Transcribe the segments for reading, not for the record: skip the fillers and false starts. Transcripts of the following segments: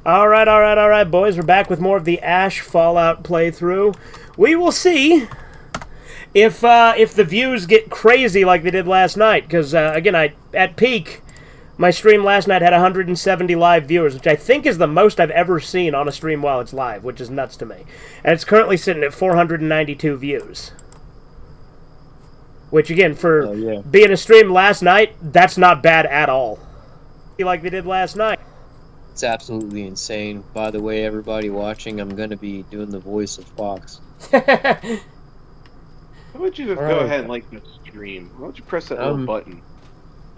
All right, boys. We're back with more of the Ash Fallout playthrough. We will see if the views get crazy like they did last night. Because again, at peak, my stream last night had 170 live viewers, which I think is the most I've ever seen on a stream while it's live, which is nuts to me. And it's currently sitting at 492 views. Which again, for being a stream last night, that's not bad at all. Like they did last night. It's absolutely insane. By the way, everybody watching, I'm going to be doing the voice of Fox. Why don't you just go ahead and like the stream? Why don't you press that little button?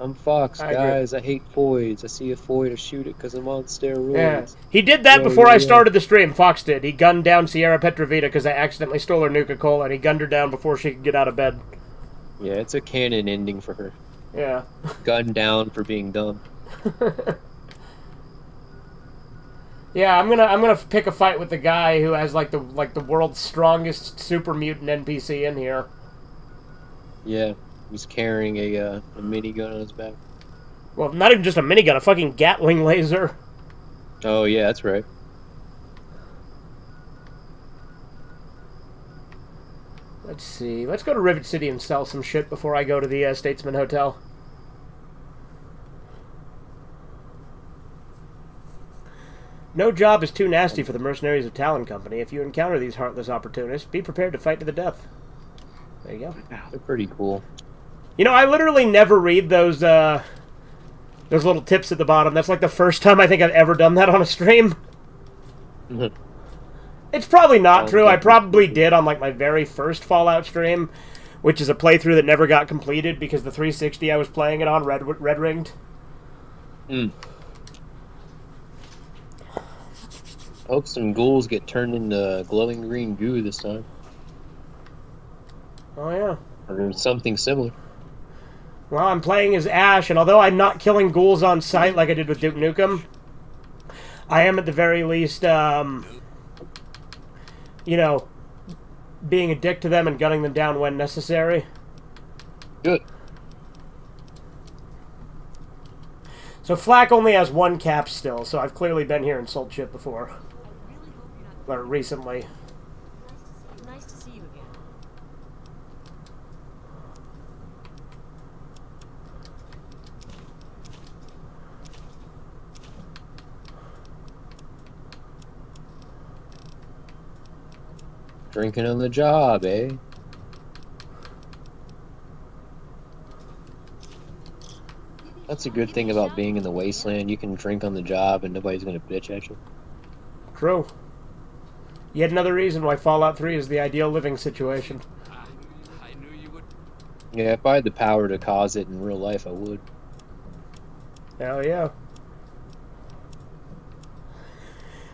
I'm Fox, guys. I hate Foids. I see a Foid to shoot it because I'm on steroids. Yeah. He did that before I started the stream. Fox did. He gunned down Sierra Petrovita because I accidentally stole her Nuka-Cola, and he gunned her down before she could get out of bed. Yeah, it's a canon ending for her. Yeah. Gunned down for being dumb. Yeah, I'm gonna pick a fight with the guy who has like the world's strongest super mutant NPC in here. Yeah, he's carrying a minigun on his back. Well, not even just a minigun, a fucking Gatling laser. Oh yeah, that's right. Let's see. Let's go to Rivet City and sell some shit before I go to the Statesman Hotel. No job is too nasty for the mercenaries of Talon Company. If you encounter these heartless opportunists, be prepared to fight to the death. There you go. They're pretty cool. You know, I literally never read those little tips at the bottom. That's like the first time I think I've ever done that on a stream. It's probably not true. I probably did on like my very first Fallout stream, which is a playthrough that never got completed because the 360 I was playing it on red ringed. I hope some ghouls get turned into glowing green goo this time. Oh, yeah. Or something similar. Well, I'm playing as Ash, and although I'm not killing ghouls on sight like I did with Duke Nukem, I am at the very least, you know, being a dick to them and gunning them down when necessary. Good. So Flak only has one cap still, so I've clearly been here and sold shit before. Or recently. Nice to see you again. Drinking on the job, eh? That's a good thing about being in the wasteland. You can drink on the job and nobody's going to bitch at you. True. Yet another reason why Fallout 3 is the ideal living situation. I knew you would. Yeah, if I had the power to cause it in real life, I would. Hell yeah.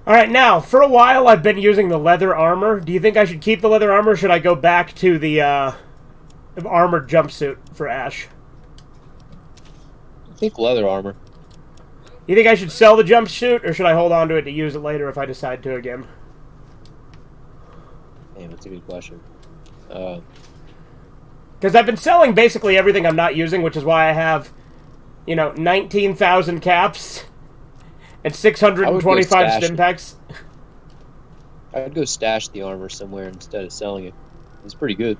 Alright, now, for a while I've been using the leather armor. Do you think I should keep the leather armor, or should I go back to the armored jumpsuit for Ash? I think leather armor. You think I should sell the jumpsuit, or should I hold on to it to use it later if I decide to again? Damn, that's a good question. Because I've been selling basically everything I'm not using, which is why I have, you know, 19,000 caps and 625 stim packs. I'd go stash the armor somewhere instead of selling it. It's pretty good.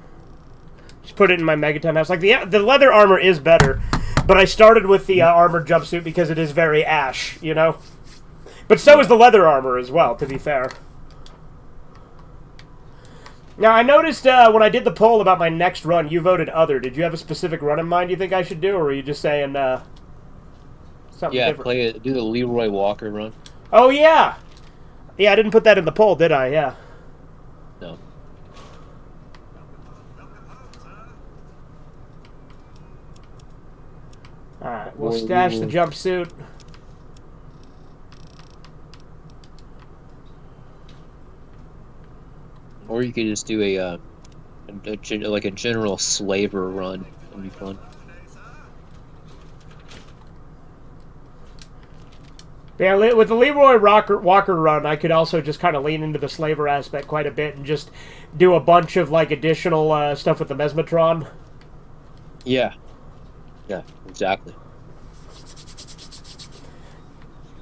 Just put it in my Megaton house. Like, the leather armor is better, but I started with the armored jumpsuit because it is very Ash, you know? But so is the leather armor as well, to be fair. Now, I noticed when I did the poll about my next run, you voted other. Did you have a specific run in mind you think I should do, or are you just saying something different? Do the Leroy Walker run. Oh, yeah! Yeah, I didn't put that in the poll, did I? Yeah. No. Alright, we'll stash the jumpsuit. Or you could just do a general slaver run. That'd be fun. Yeah, with the Leroy Walker run, I could also just kind of lean into the slaver aspect quite a bit and just do a bunch of like additional stuff with the Mesmetron. Yeah. Yeah, exactly.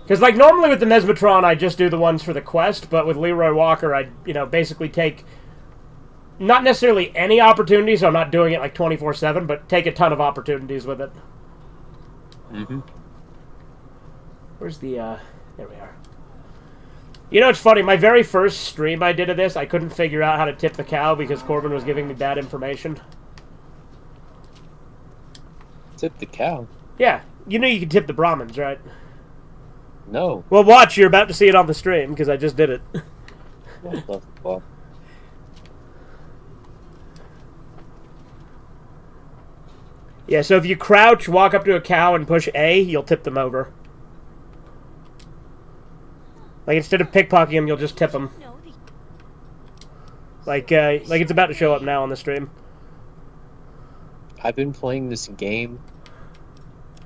Because, like, normally with the Mesmetron, I just do the ones for the quest, but with Leroy Walker, I, basically take not necessarily any opportunities, so I'm not doing it, like, 24/7, but take a ton of opportunities with it. Mm-hmm. Where's the, there we are. You know, it's funny, my very first stream I did of this, I couldn't figure out how to tip the cow because Corbin was giving me bad information. Tip the cow? Yeah, you know you can tip the Brahmins, right? No. Well, watch, you're about to see it on the stream, because I just did it. What the fuck? Yeah, so if you crouch, walk up to a cow, and push A, you'll tip them over. Like, instead of pickpocketing them, you'll just tip them. Like it's about to show up now on the stream. I've been playing this game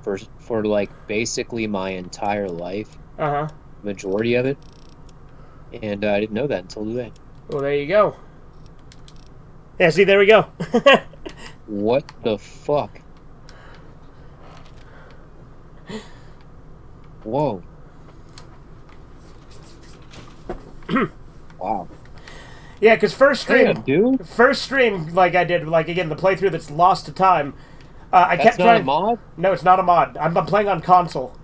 for like, basically my entire life. Uh-huh. Majority of it. And I didn't know that until today. Well, there you go. Yeah, see, there we go. What the fuck? Whoa. Wow. Yeah, because first stream, like I did, like, again, the playthrough that's lost to time, I kept trying... That's not a mod? No, it's not a mod. I'm playing on console.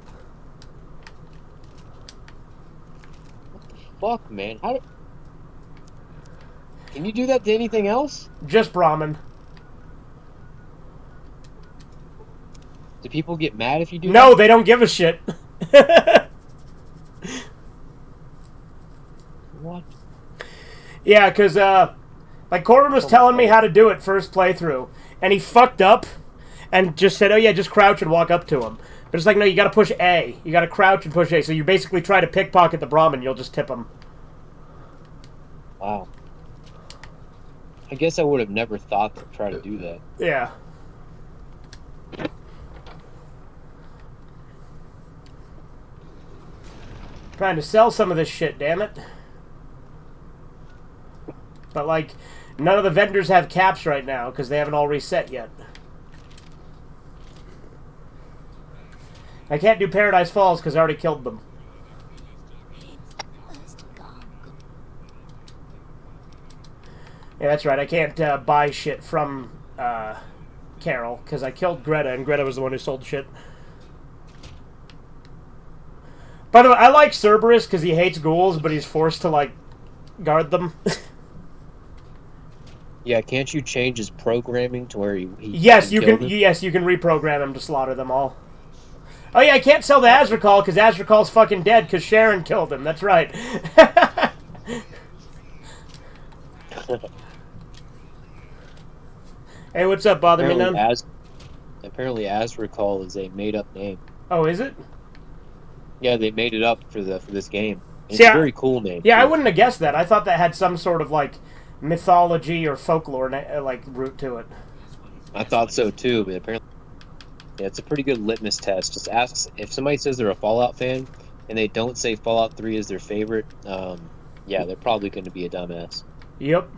Fuck, man. Can you do that to anything else? Just Brahmin. Do people get mad if you do that? No, they don't give a shit. What? Yeah, because, like, Corbin was telling me how to do it first playthrough, and he fucked up and just said, oh yeah, just crouch and walk up to him. But it's like, no, you gotta push A. You gotta crouch and push A. So you basically try to pickpocket the Brahmin, you'll just tip him. Wow. I guess I would have never thought to try to do that. Yeah. Trying to sell some of this shit, damn it. But, like, none of the vendors have caps right now because they haven't all reset yet. I can't do Paradise Falls because I already killed them. Yeah, that's right. I can't buy shit from Carol because I killed Greta, and Greta was the one who sold shit. By the way, I like Cerberus because he hates ghouls, but he's forced to, like, guard them. Yeah, can't you change his programming to where he yes, you can. them? Yes, you can reprogram him to slaughter them all. Oh yeah, I can't sell the Azrakal because Azrakal's fucking dead because Sharon killed him. That's right. Hey, what's up? Bother me none? Apparently Azrakal is a made-up name. Oh, is it? Yeah, they made it up for this game. It's See, a very cool name. Yeah, too. I wouldn't have guessed that. I thought that had some sort of, like, mythology or folklore, like, root to it. I thought so too, but apparently, yeah, it's a pretty good litmus test. Just ask if somebody says they're a Fallout fan and they don't say Fallout 3 is their favorite. Yeah, they're probably going to be a dumbass. Yep.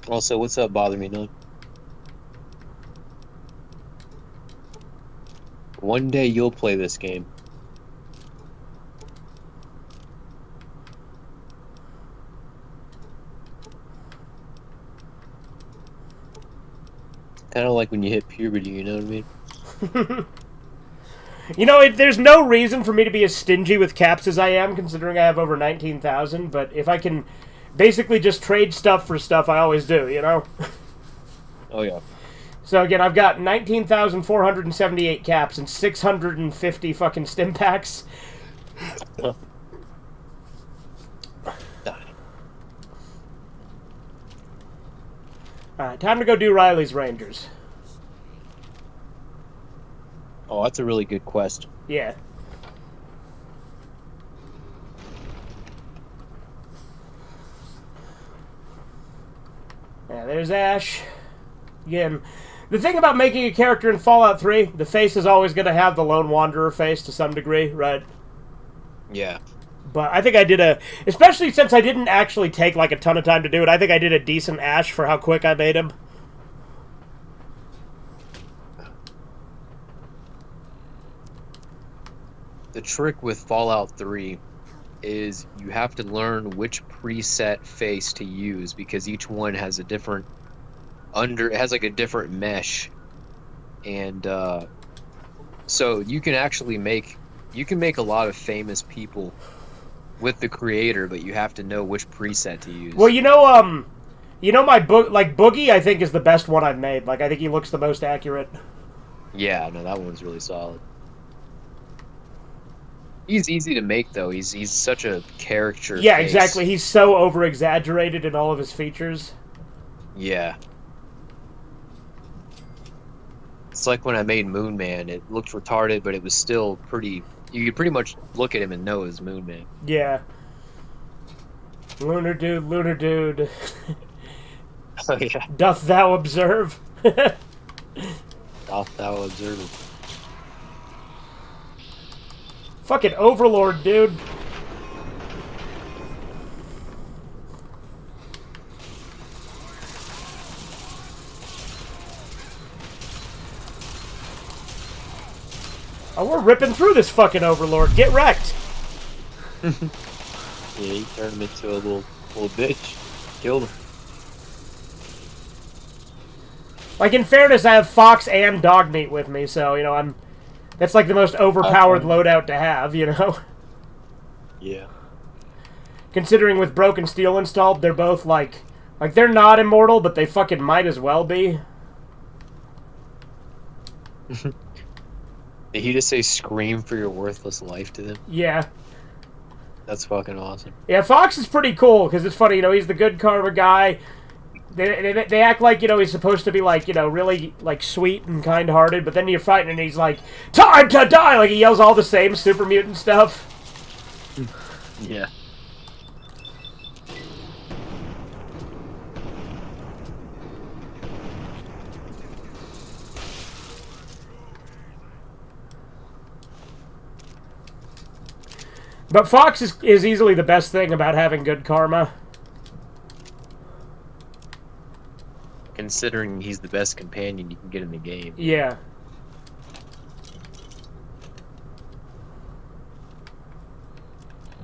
Also, what's up, Bother Me None? One day you'll play this game. Kind of like when you hit puberty, you know what I mean? You know, there's no reason for me to be as stingy with caps as I am, considering I have over 19,000, but if I can basically just trade stuff for stuff, I always do, you know? Oh, yeah. So again, I've got 19,478 caps and 650 fucking stim packs. Alright, time to go do Riley's Rangers. Oh, that's a really good quest. Yeah. Yeah, there's Ash. Again, the thing about making a character in Fallout 3, the face is always going to have the Lone Wanderer face to some degree, right? Yeah. But I think I did especially since I didn't actually take like a ton of time to do it, I think I did a decent Ash for how quick I made him. the trick with Fallout 3 is you have to learn which preset face to use because each one has a different it has like a different mesh, and so you can actually make a lot of famous people with the creator, but you have to know which preset to use. Well, my Boogie, I think is the best one I've made. Like, I think he looks the most accurate. Yeah, no, that one's really solid. He's easy to make though. He's such a character. Yeah, face. exactly. He's so over exaggerated in all of his features. Yeah. It's like when I made Moon Man. It looked retarded, but it was still pretty. You could pretty much look at him and know it was Moon Man. Yeah. Lunar dude. Oh yeah. Doth thou observe? Doth thou observe it? Fucking Overlord, dude. Oh, we're ripping through this fucking Overlord. Get wrecked. Yeah, he turned him into a little bitch. Killed him. Like, in fairness, I have Fox and Dogmeat with me, so, that's like the most overpowered loadout to have, Yeah. Considering with Broken Steel installed, they're both like they're not immortal, but they fucking might as well be. Did he just say scream for your worthless life to them? Yeah. That's fucking awesome. Yeah, Fox is pretty cool, because it's funny, he's the good karma guy. They act like, he's supposed to be, like, really, like, sweet and kind-hearted, but then you're fighting and he's like, time to die! Like, he yells all the same super mutant stuff. Yeah. But Fox is easily the best thing about having good karma. Considering he's the best companion you can get in the game. Yeah.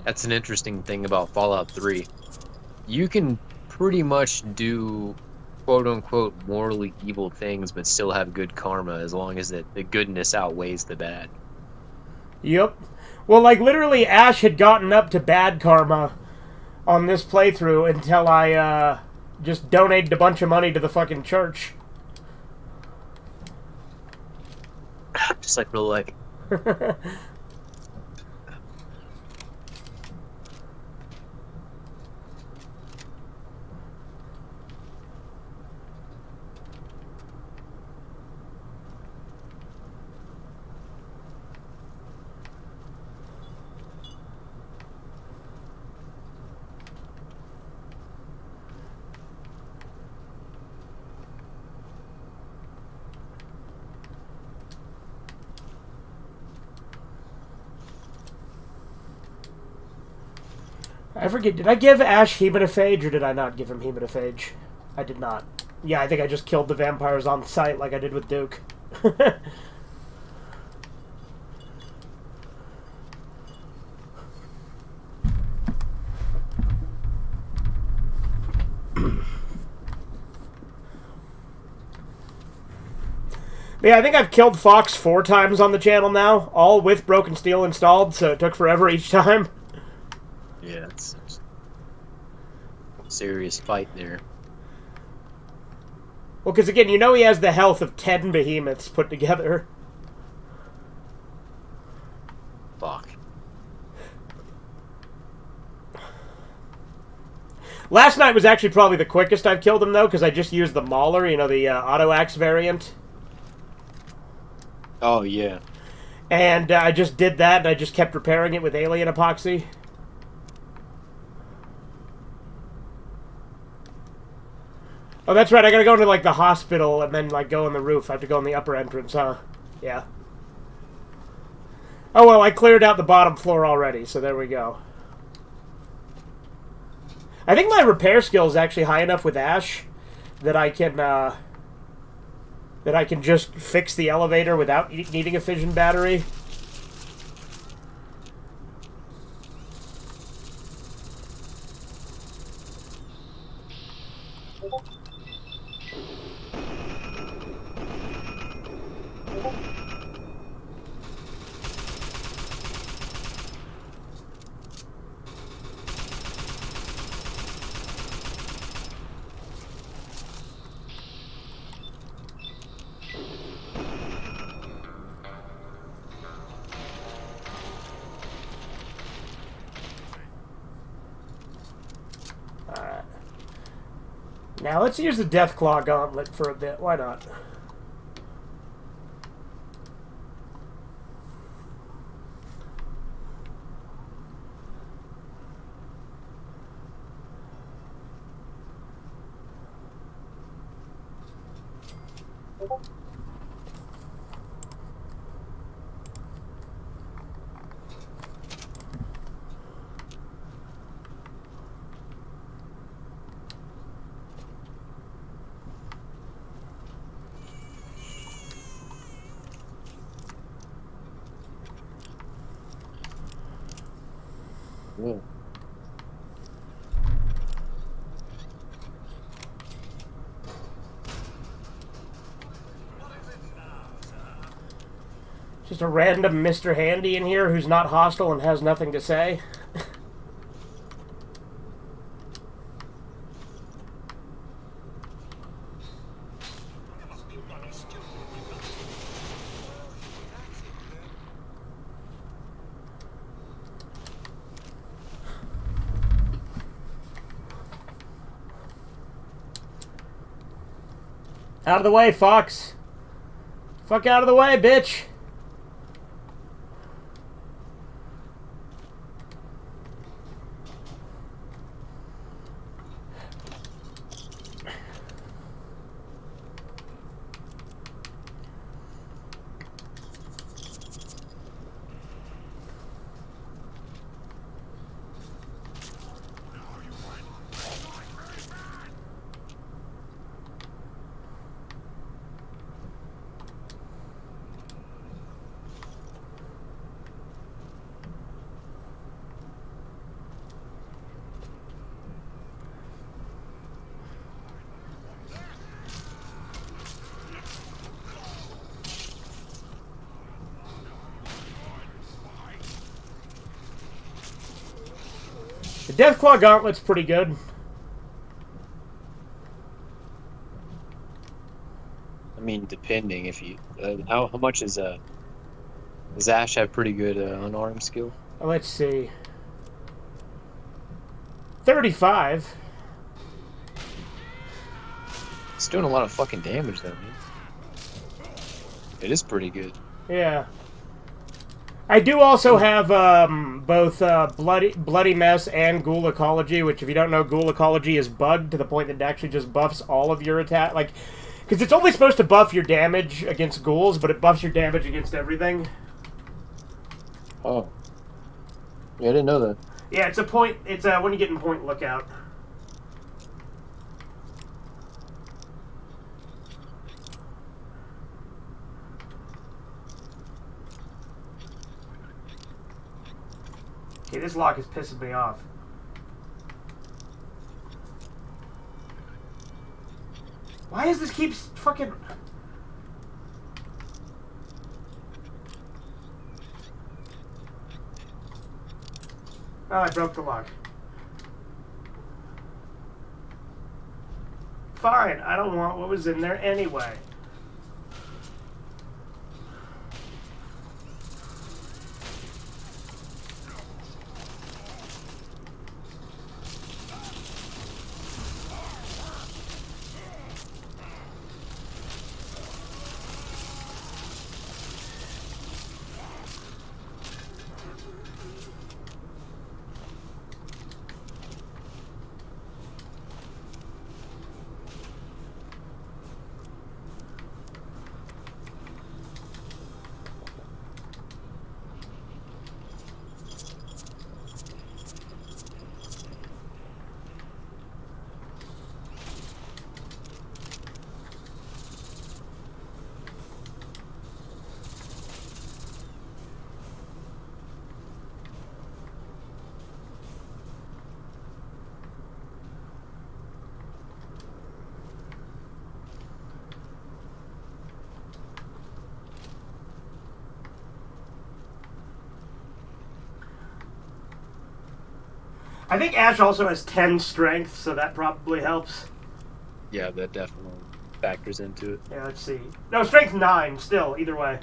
That's an interesting thing about Fallout 3. You can pretty much do quote-unquote morally evil things but still have good karma as long as the goodness outweighs the bad. Yep. Well, like, literally, Ash had gotten up to bad karma on this playthrough until I, just donated a bunch of money to the fucking church. Just like real life. I forget, did I give Ash hematophage, or did I not give him hematophage? I did not. Yeah, I think I just killed the vampires on sight like I did with Duke. Yeah, I think I've killed Fox 4 times on the channel now, all with Broken Steel installed, so it took forever each time. Yeah, it's a serious fight there. Well, because again, he has the health of 10 behemoths put together. Fuck. Last night was actually probably the quickest I've killed him, though, because I just used the Mauler, the auto-axe variant. Oh, yeah. And I just did that, and I just kept repairing it with alien epoxy. Oh, that's right, I gotta go to, like, the hospital and then, like, go on the roof. I have to go in the upper entrance, huh? Yeah. Oh, well, I cleared out the bottom floor already, so there we go. I think my repair skill is actually high enough with Ash that I can just fix the elevator without needing a fission battery. Now let's use the Deathclaw Gauntlet for a bit. Why not? Yeah. Just a random Mr. Handy in here who's not hostile and has nothing to say. Out of the way, Fox. Fuck out of the way, bitch. The Deathclaw Gauntlet's pretty good. I mean, depending if you how much is does Ash have pretty good unarmed skill? Let's see. 35. It's doing a lot of fucking damage though, man. It is pretty good. Yeah. I do also have both Bloody Mess and Ghoul Ecology, which if you don't know, Ghoul Ecology is bugged to the point that it actually just buffs all of your attack. Like, because it's only supposed to buff your damage against ghouls, but it buffs your damage against everything. Oh. Yeah, I didn't know that. Yeah, it's a point. It's when you get in point lookout. Okay, this lock is pissing me off. Why does this keep fucking... Oh, I broke the lock. Fine, I don't want what was in there anyway. I think Ash also has 10 strength, so that probably helps. Yeah, that definitely factors into it. Yeah, let's see. No, strength 9, still, either way.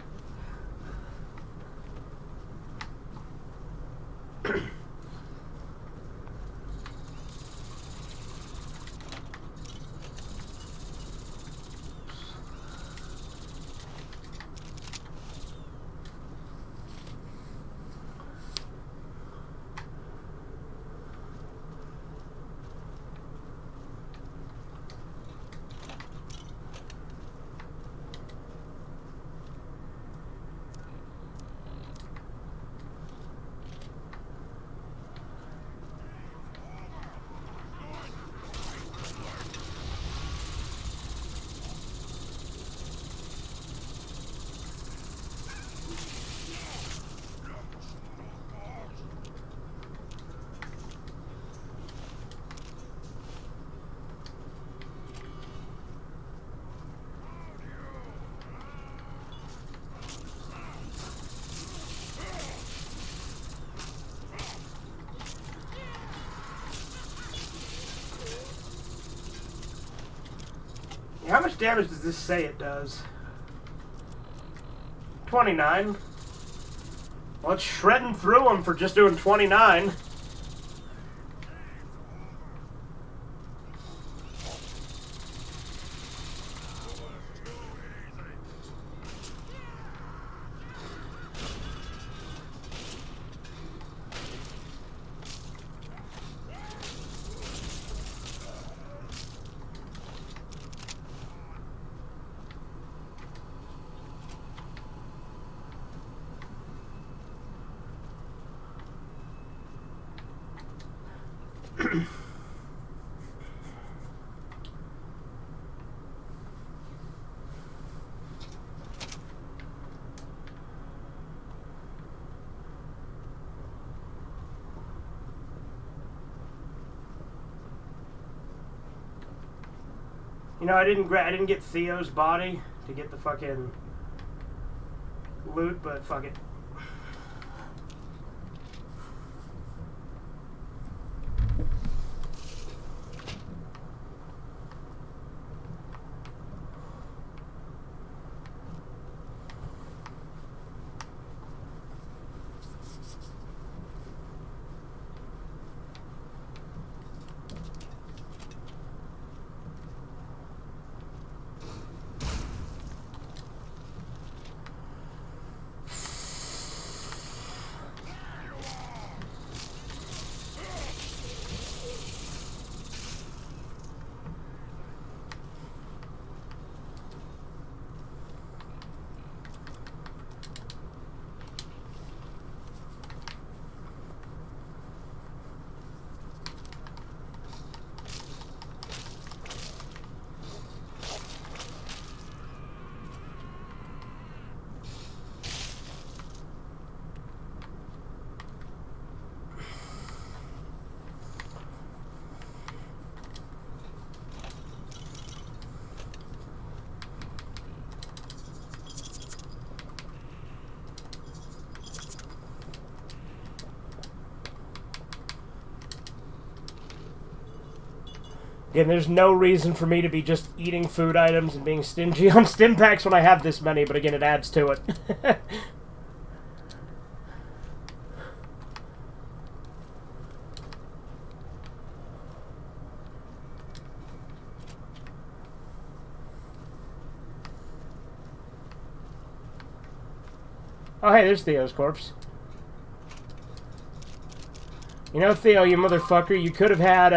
much damage does this say it does? 29. Well, it's shredding through them for just doing 29. You know, I didn't get Theo's body to get the fucking loot, but fuck it. Again, there's no reason for me to be just eating food items and being stingy on stim packs when I have this many, but again, it adds to it. Oh, hey, there's Theo's corpse. You know, Theo, you motherfucker, you could have had,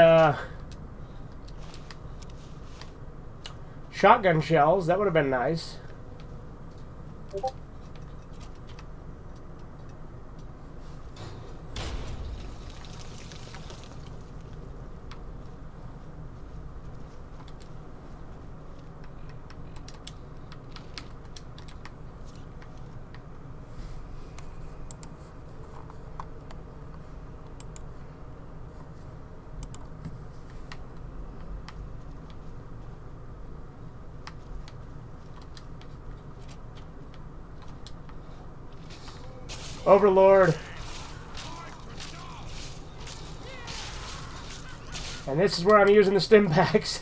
shotgun shells. That would have been nice. Overlord. And this is where I'm using the stim packs.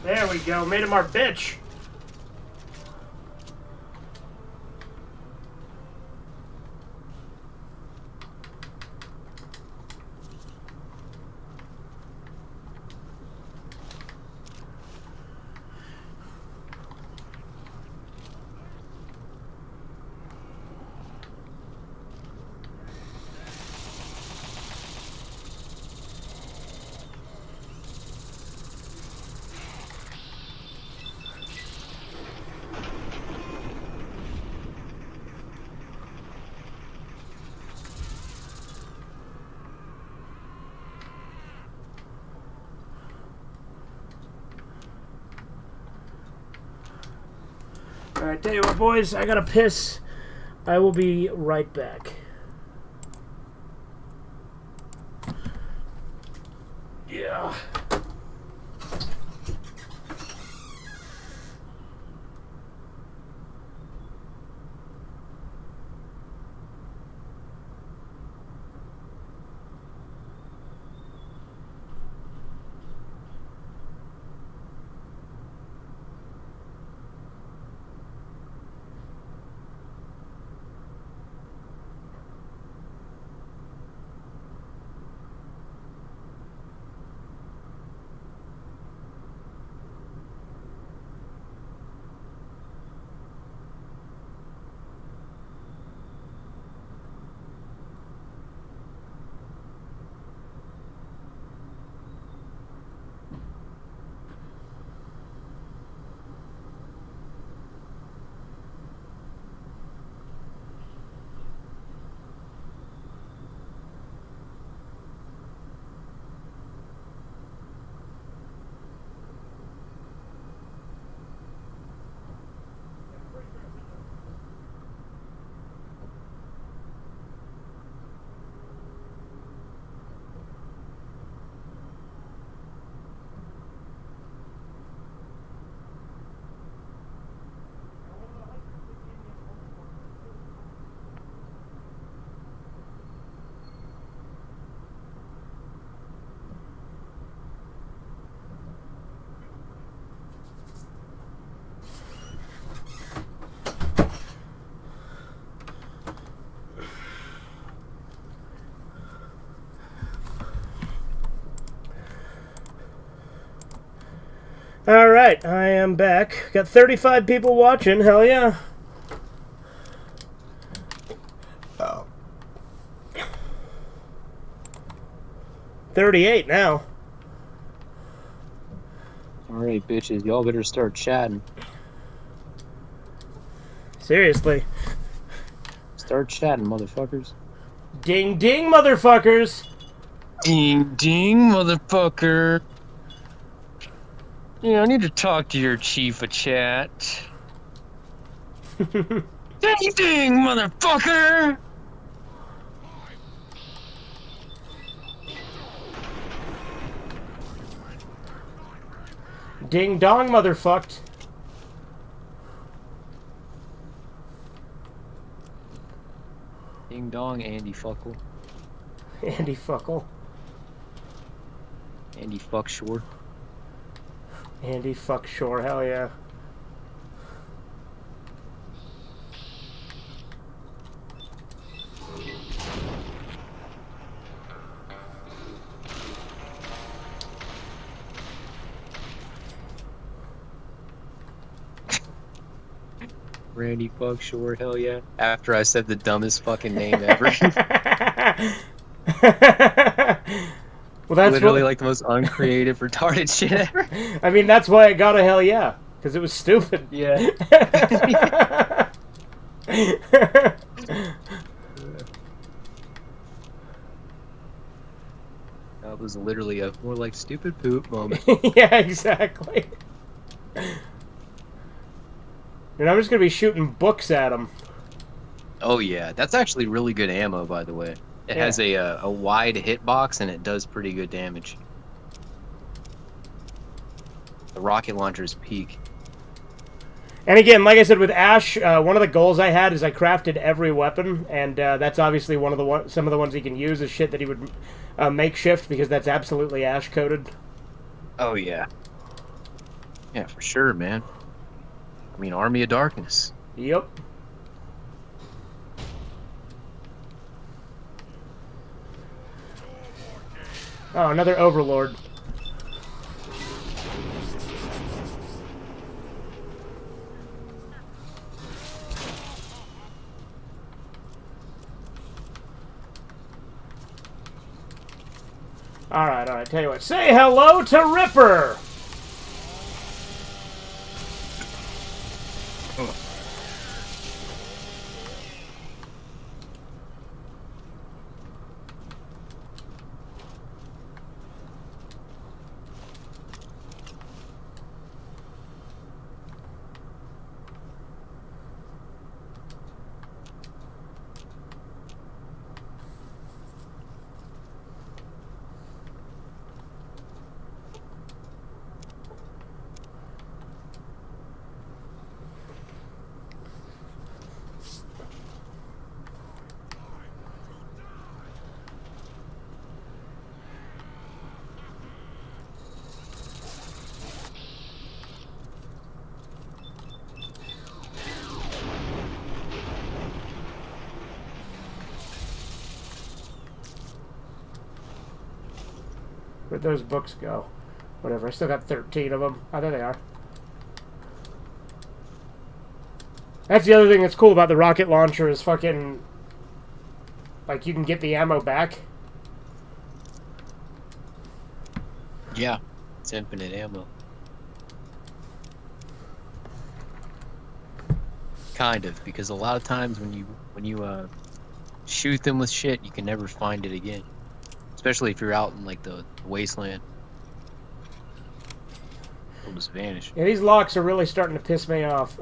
There we go. Made him our bitch. Alright, tell you what, boys, I gotta piss. I will be right back. Yeah. Alright, I am back. Got 35 people watching, hell yeah. Oh. 38 now. Alright, bitches, y'all better start chatting. Seriously. Start chatting, motherfuckers. Ding ding, motherfuckers! Ding ding, motherfucker. Yeah, I need to talk to your chief of chat. Ding ding, motherfucker! Ding dong, motherfucked. Ding dong, Andy Fuckle. Andy Fuckle. Andy Fuckshore. Andy Fuck Shore, hell yeah. Randy Fuckshore, hell yeah. After I said the dumbest fucking name ever. Well, that's literally like the most uncreative, retarded shit ever. I mean, that's why it got a hell yeah. Because it was stupid. Yeah. That was literally a more like stupid poop moment. Yeah, exactly. And I'm just going to be shooting books at him. Oh yeah, that's actually really good ammo, by the way. It has a wide hitbox and it does pretty good damage. The rocket launcher is peak. And again, like I said, with Ash, one of the goals I had is I crafted every weapon, and that's obviously one of the some of the ones he can use is shit that he would makeshift because that's absolutely Ash coded. Oh yeah. Yeah, for sure, man. I mean, Army of Darkness. Yep. Oh, another Overlord. Alright, tell you what. Say hello to Ripper! Where'd those books go? Whatever, I still got 13 of them. Oh, there they are. That's the other thing that's cool about the rocket launcher is fucking... Like, you can get the ammo back. Yeah, it's infinite ammo. Kind of, because a lot of times when you shoot them with shit, you can never find it again. Especially if you're out in like the wasteland. It'll just vanish. Yeah, these locks are really starting to piss me off.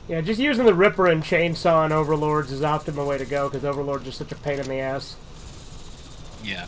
Yeah, just using the Ripper and Chainsaw on Overlords is often the way to go, because Overlords are such a pain in the ass. Yeah.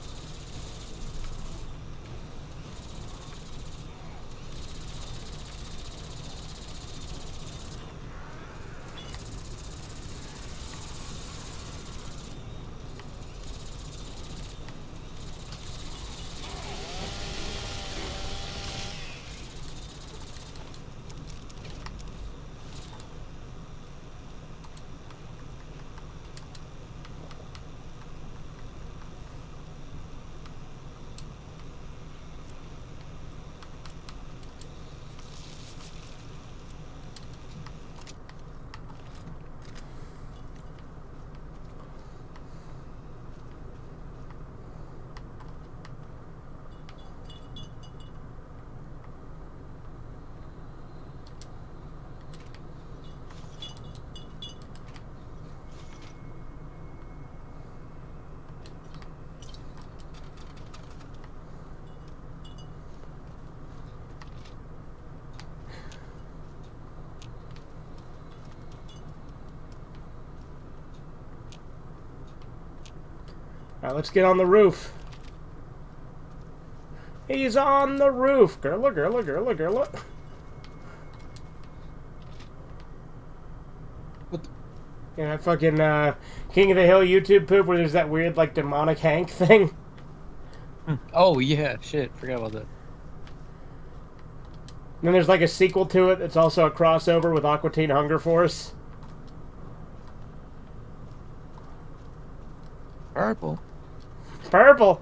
Alright, let's get on the roof. He's on the roof. Girla, girla, girla, girla. Yeah, that fucking King of the Hill YouTube poop where there's that weird, like, demonic Hank thing. Oh, yeah, shit. Forgot about that. And then there's, like, a sequel to it that's also a crossover with Aqua Teen Hunger Force. Purple. Purple!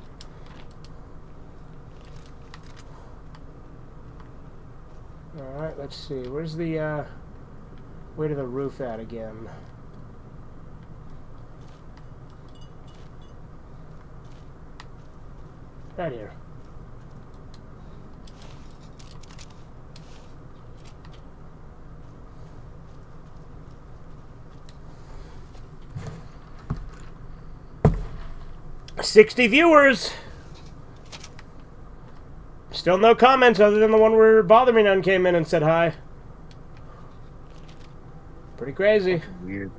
Alright, let's see. Where's the, way to the roof at again? Right here. "60 viewers. Still no comments other than the one where Bother Me None came in and said hi. Pretty crazy. Weird.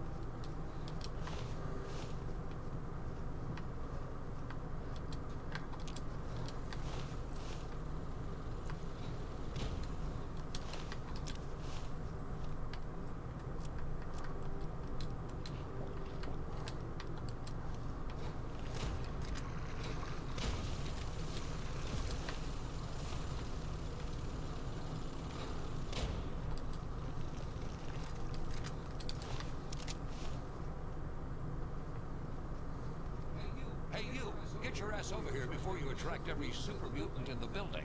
Hey, you! Get your ass over here before you attract every super mutant in the building.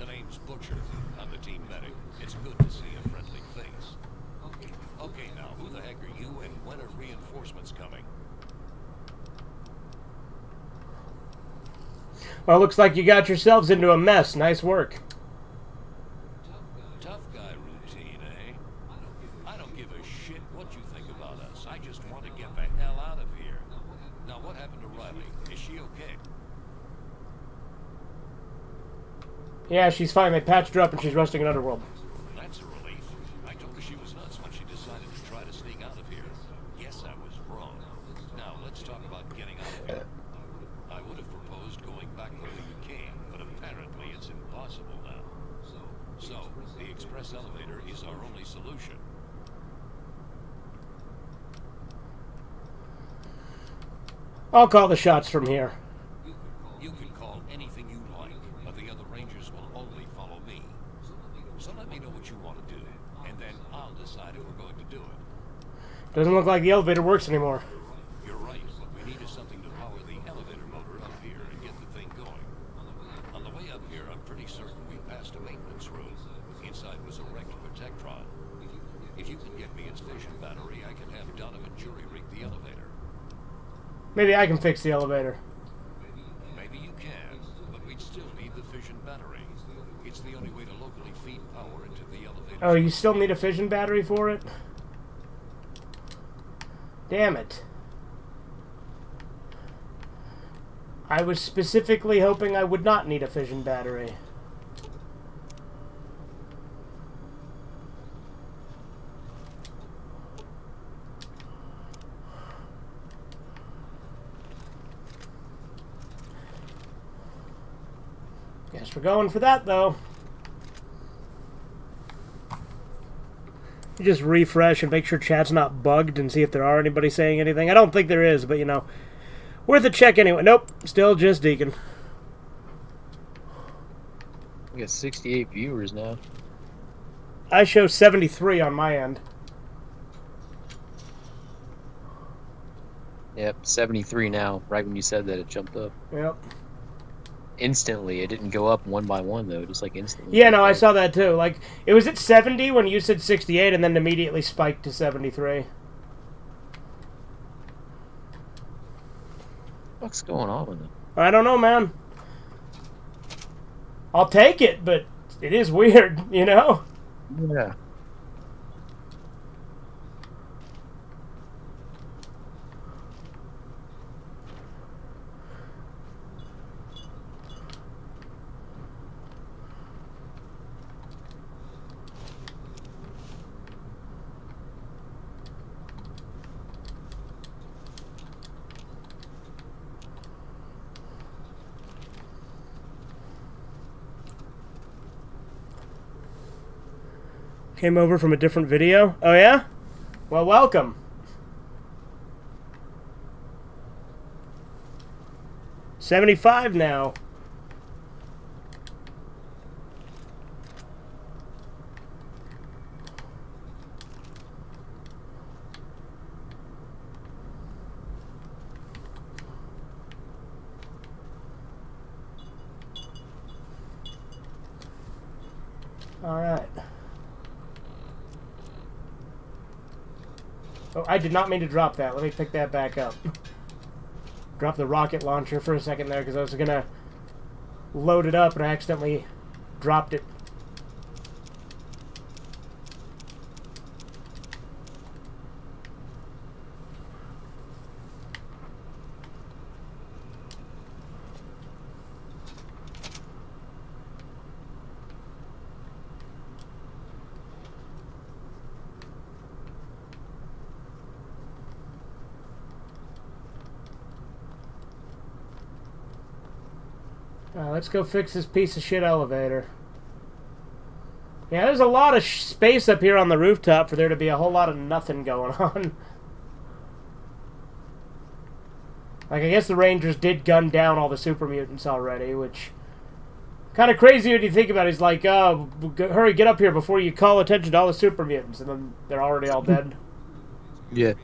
The name's Butcher. I'm the team medic. It's good to see a friendly face. Okay, now, who the heck are you, and when are reinforcements coming? Well, looks like you got yourselves into a mess. Nice work. Tough guy routine, eh? I don't give a shit what you think about us. I just want to get the hell out of here. Now, what happened to Riley? Is she okay? Yeah, she's fine. They patched her up and she's resting in Underworld. That's a relief. I told her she was nuts when she decided to try to sneak out of here. Guess I was wrong. Now, let's talk about getting out of here. I would have proposed going back the way you came, but apparently it's impossible now. So, the express elevator is our only solution. I'll call the shots from here. You can call anything you like, but the other Rangers will only follow me. So let me know what you want to do, and then I'll decide if we're going to do it. Doesn't look like the elevator works anymore. You're right. What we need is something to power the elevator motor up here and get the thing going. On the way up here, I'm pretty certain we passed a maintenance room. Inside was a wrecked Protectron. If you can get me its fission battery, I can have Donovan jury-rig the elevator. Maybe I can fix the elevator. Maybe you can, but we'd still need the fission battery. It's the only way to locally feed power into the elevator. Oh, you still need a fission battery for it? Damn it. I was specifically hoping I would not need a fission battery. Guess we're going for that, though. You just refresh and make sure chat's not bugged and see if there are anybody saying anything. I don't think there is, but, you know, worth a check anyway. Nope, still just Deacon. We got 68 viewers now. I show 73 on my end. Yep, 73 now. Right when you said that, it jumped up. Yep. Instantly. It didn't go up one by one, though. Just like instantly. Yeah, no, I saw that too. Like, it was at 70 when you said 68 and then immediately spiked to 73. What's going on with it? I don't know, man. I'll take it, but it is weird, you know? Yeah. Came over from a different video. Oh, yeah? Well, welcome. $75 now. All right. Oh, I did not mean to drop that. Let me pick that back up. Drop the rocket launcher for a second there because I was going to load it up and I accidentally dropped it. Let's go fix this piece of shit elevator. Yeah, there's a lot of space up here on the rooftop for there to be a whole lot of nothing going on. Like, I guess the Rangers did gun down all the super mutants already, which... kind of crazy when you think about it. He's like, oh, hurry, get up here before you call attention to all the super mutants. And then they're already all dead. Yeah.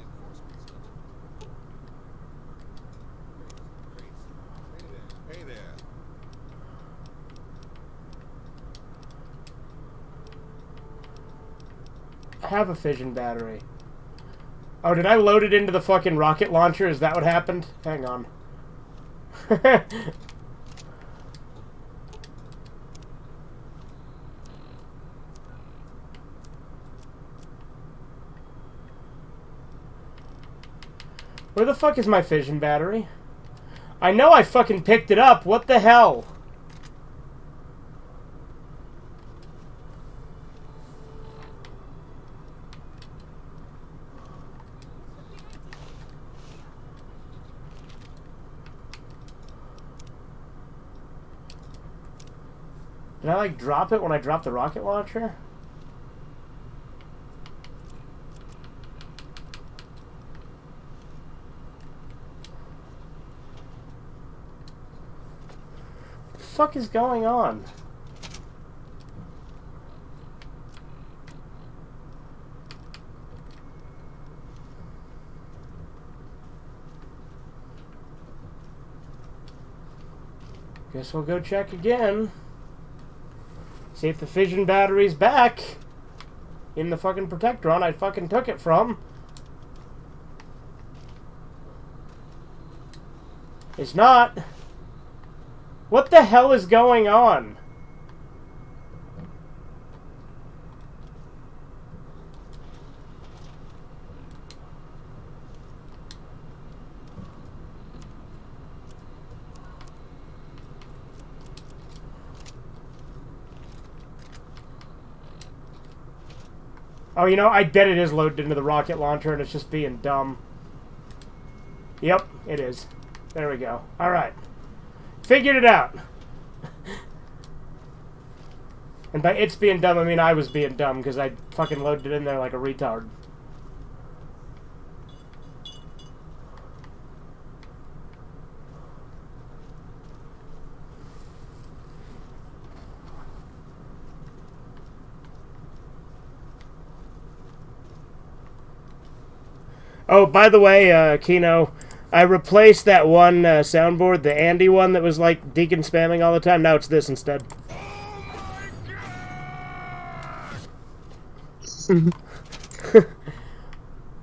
have a fission battery. Oh, did I load it into the fucking rocket launcher? Is that what happened? Hang on. Where the fuck is my fission battery? I know I fucking picked it up. What the hell? Did I, like, drop it when I dropped the rocket launcher? What the fuck is going on? Guess we'll go check again. See if the fission battery's back in the fucking Protectron I fucking took it from. It's not. What the hell is going on? Oh, you know, I bet it is loaded into the rocket launcher and it's just being dumb. Yep, it is. There we go. Alright. Figured it out. And by it's being dumb, I mean I was being dumb because I fucking loaded it in there like a retard. Oh, by the way, Kino, I replaced that one soundboard, the Andy one that was like Deacon spamming all the time. Now it's this instead.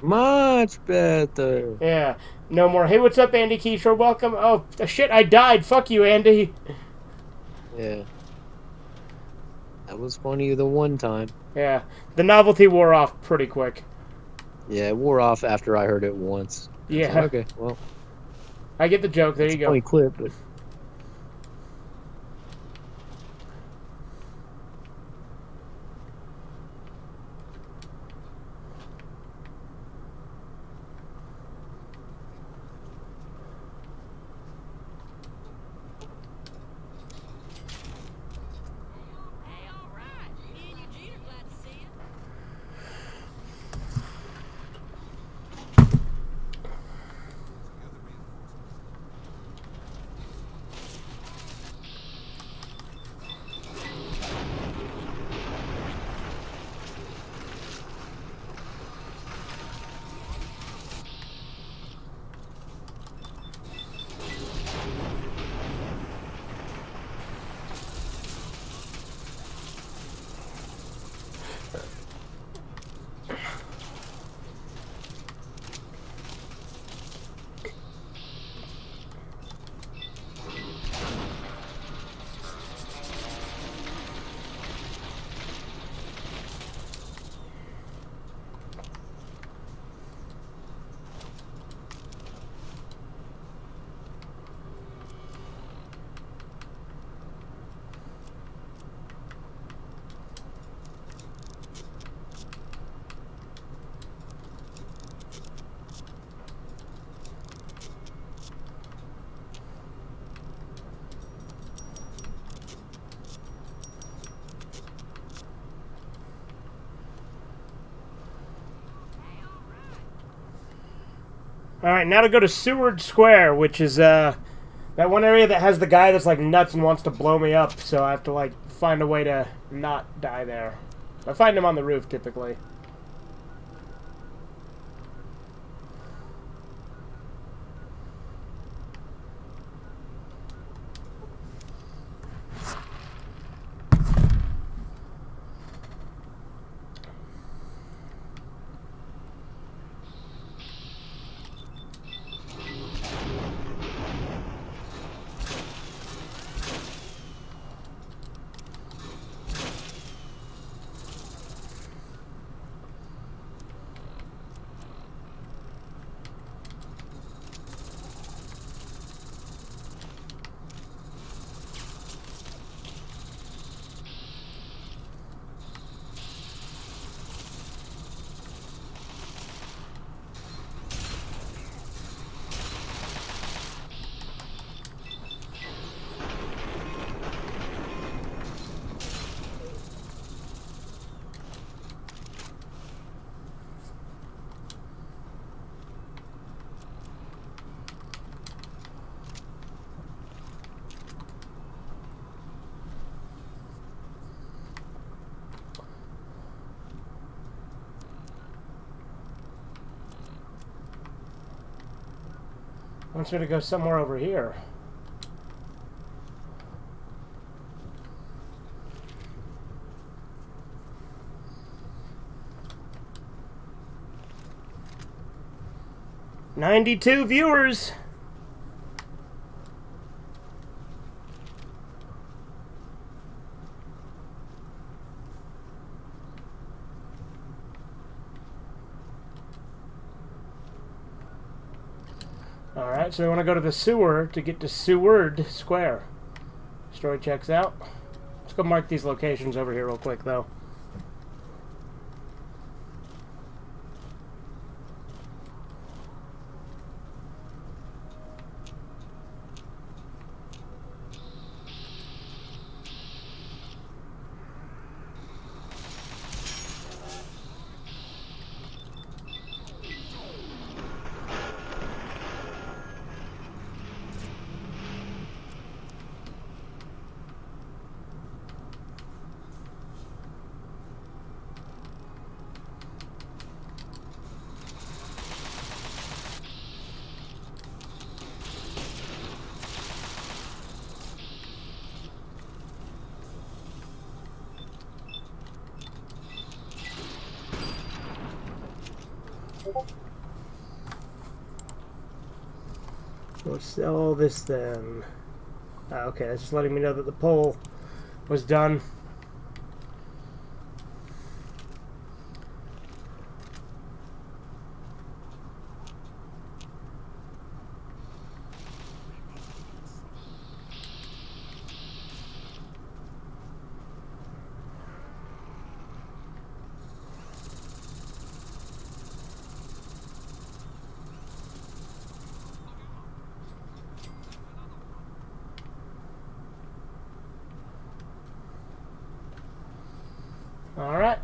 Much better. Yeah, no more. Hey, what's up, Andy Kishore? Welcome. Oh, shit, I died. Fuck you, Andy. Yeah. That was funny the one time. Yeah, the novelty wore off pretty quick. Yeah, it wore off after I heard it once. Yeah. So, okay, well. I get the joke. There you go. Funny clip, but... Hey, all right. Me and Eugene are glad to see you. Alright, now to go to Seward Square, which is, that one area that has the guy that's, like, nuts and wants to blow me up, so I have to, like, find a way to not die there. I find him on the roof, typically. Wants me to go somewhere over here. "92 viewers." Alright, so we want to go to the sewer to get to Seward Square. Story checks out. Let's go mark these locations over here real quick, though. We'll sell this then. Okay, that's just letting me know that the poll was done. All right.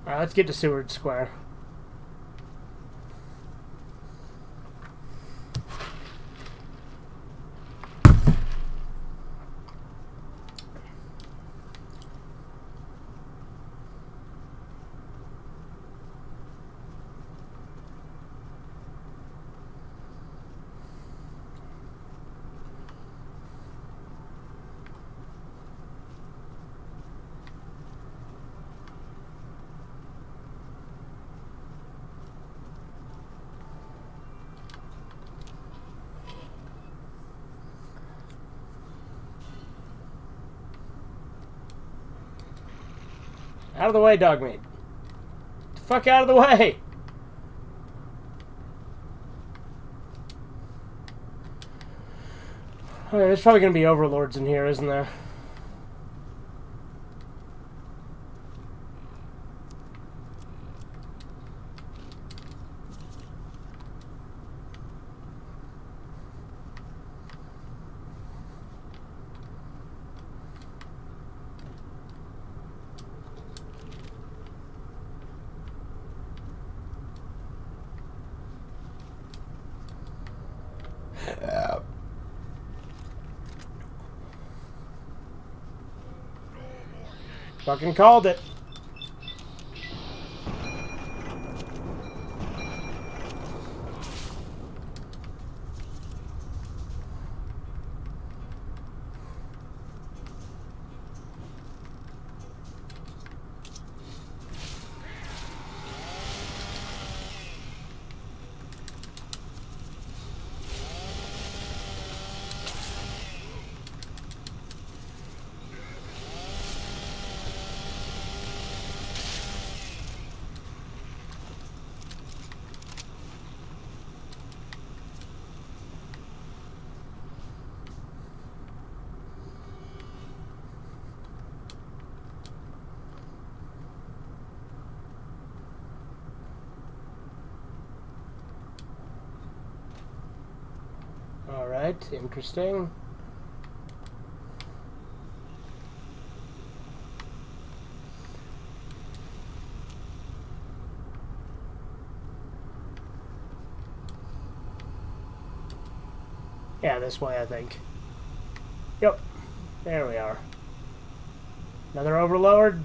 All right, let's get to Seward Square. Out of the way, dog meat. Get the fuck out of the way! Okay, there's probably gonna be overlords in here, isn't there? Fucking called it. Alright, interesting. Yeah, this way, I think. Yep. There we are. Another overlord.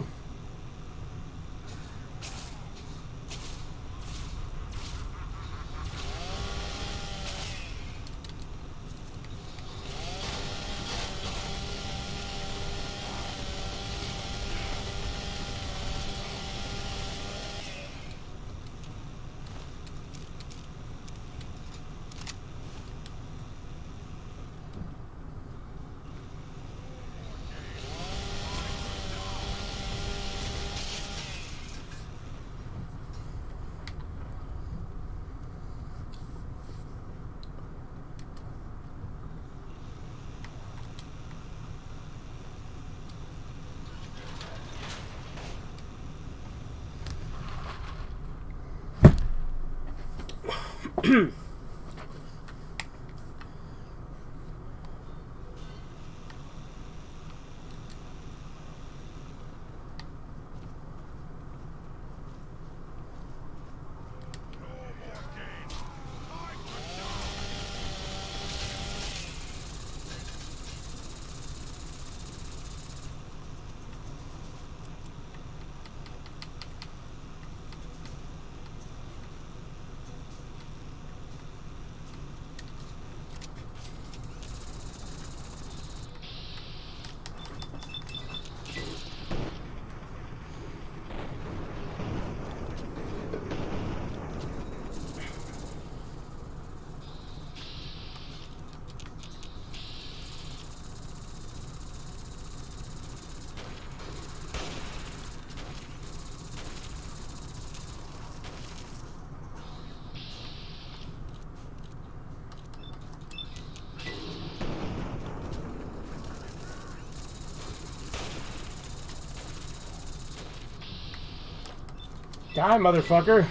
Die, motherfucker.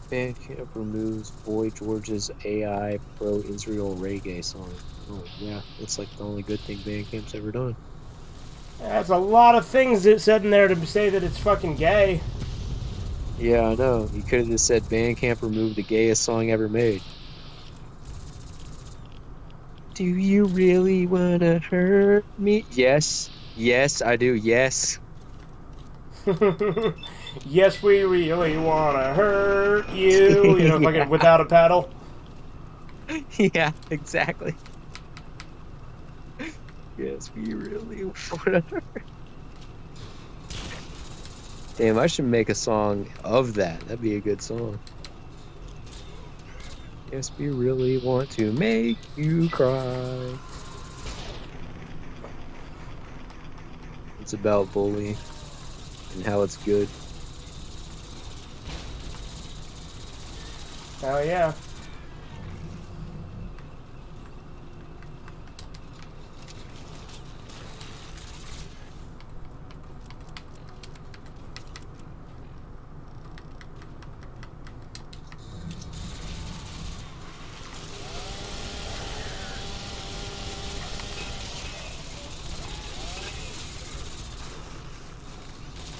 Bandcamp removes Boy George's AI pro-Israel reggae song. Oh, yeah. That's like the only good thing Bandcamp's ever done. That's a lot of things that said in there to say that it's fucking gay. Yeah, I know. You could have just said Bandcamp removed the gayest song ever made. Do you really wanna hurt me? Yes. Yes, I do. Yes. Yes, we really wanna hurt you. You know, Yeah. fucking without a paddle. Yeah, exactly. Yes, we really wanna. Damn, I should make a song of that. That'd be a good song. Yes, we really want to make you cry. It's about bullying and how it's good. Oh yeah.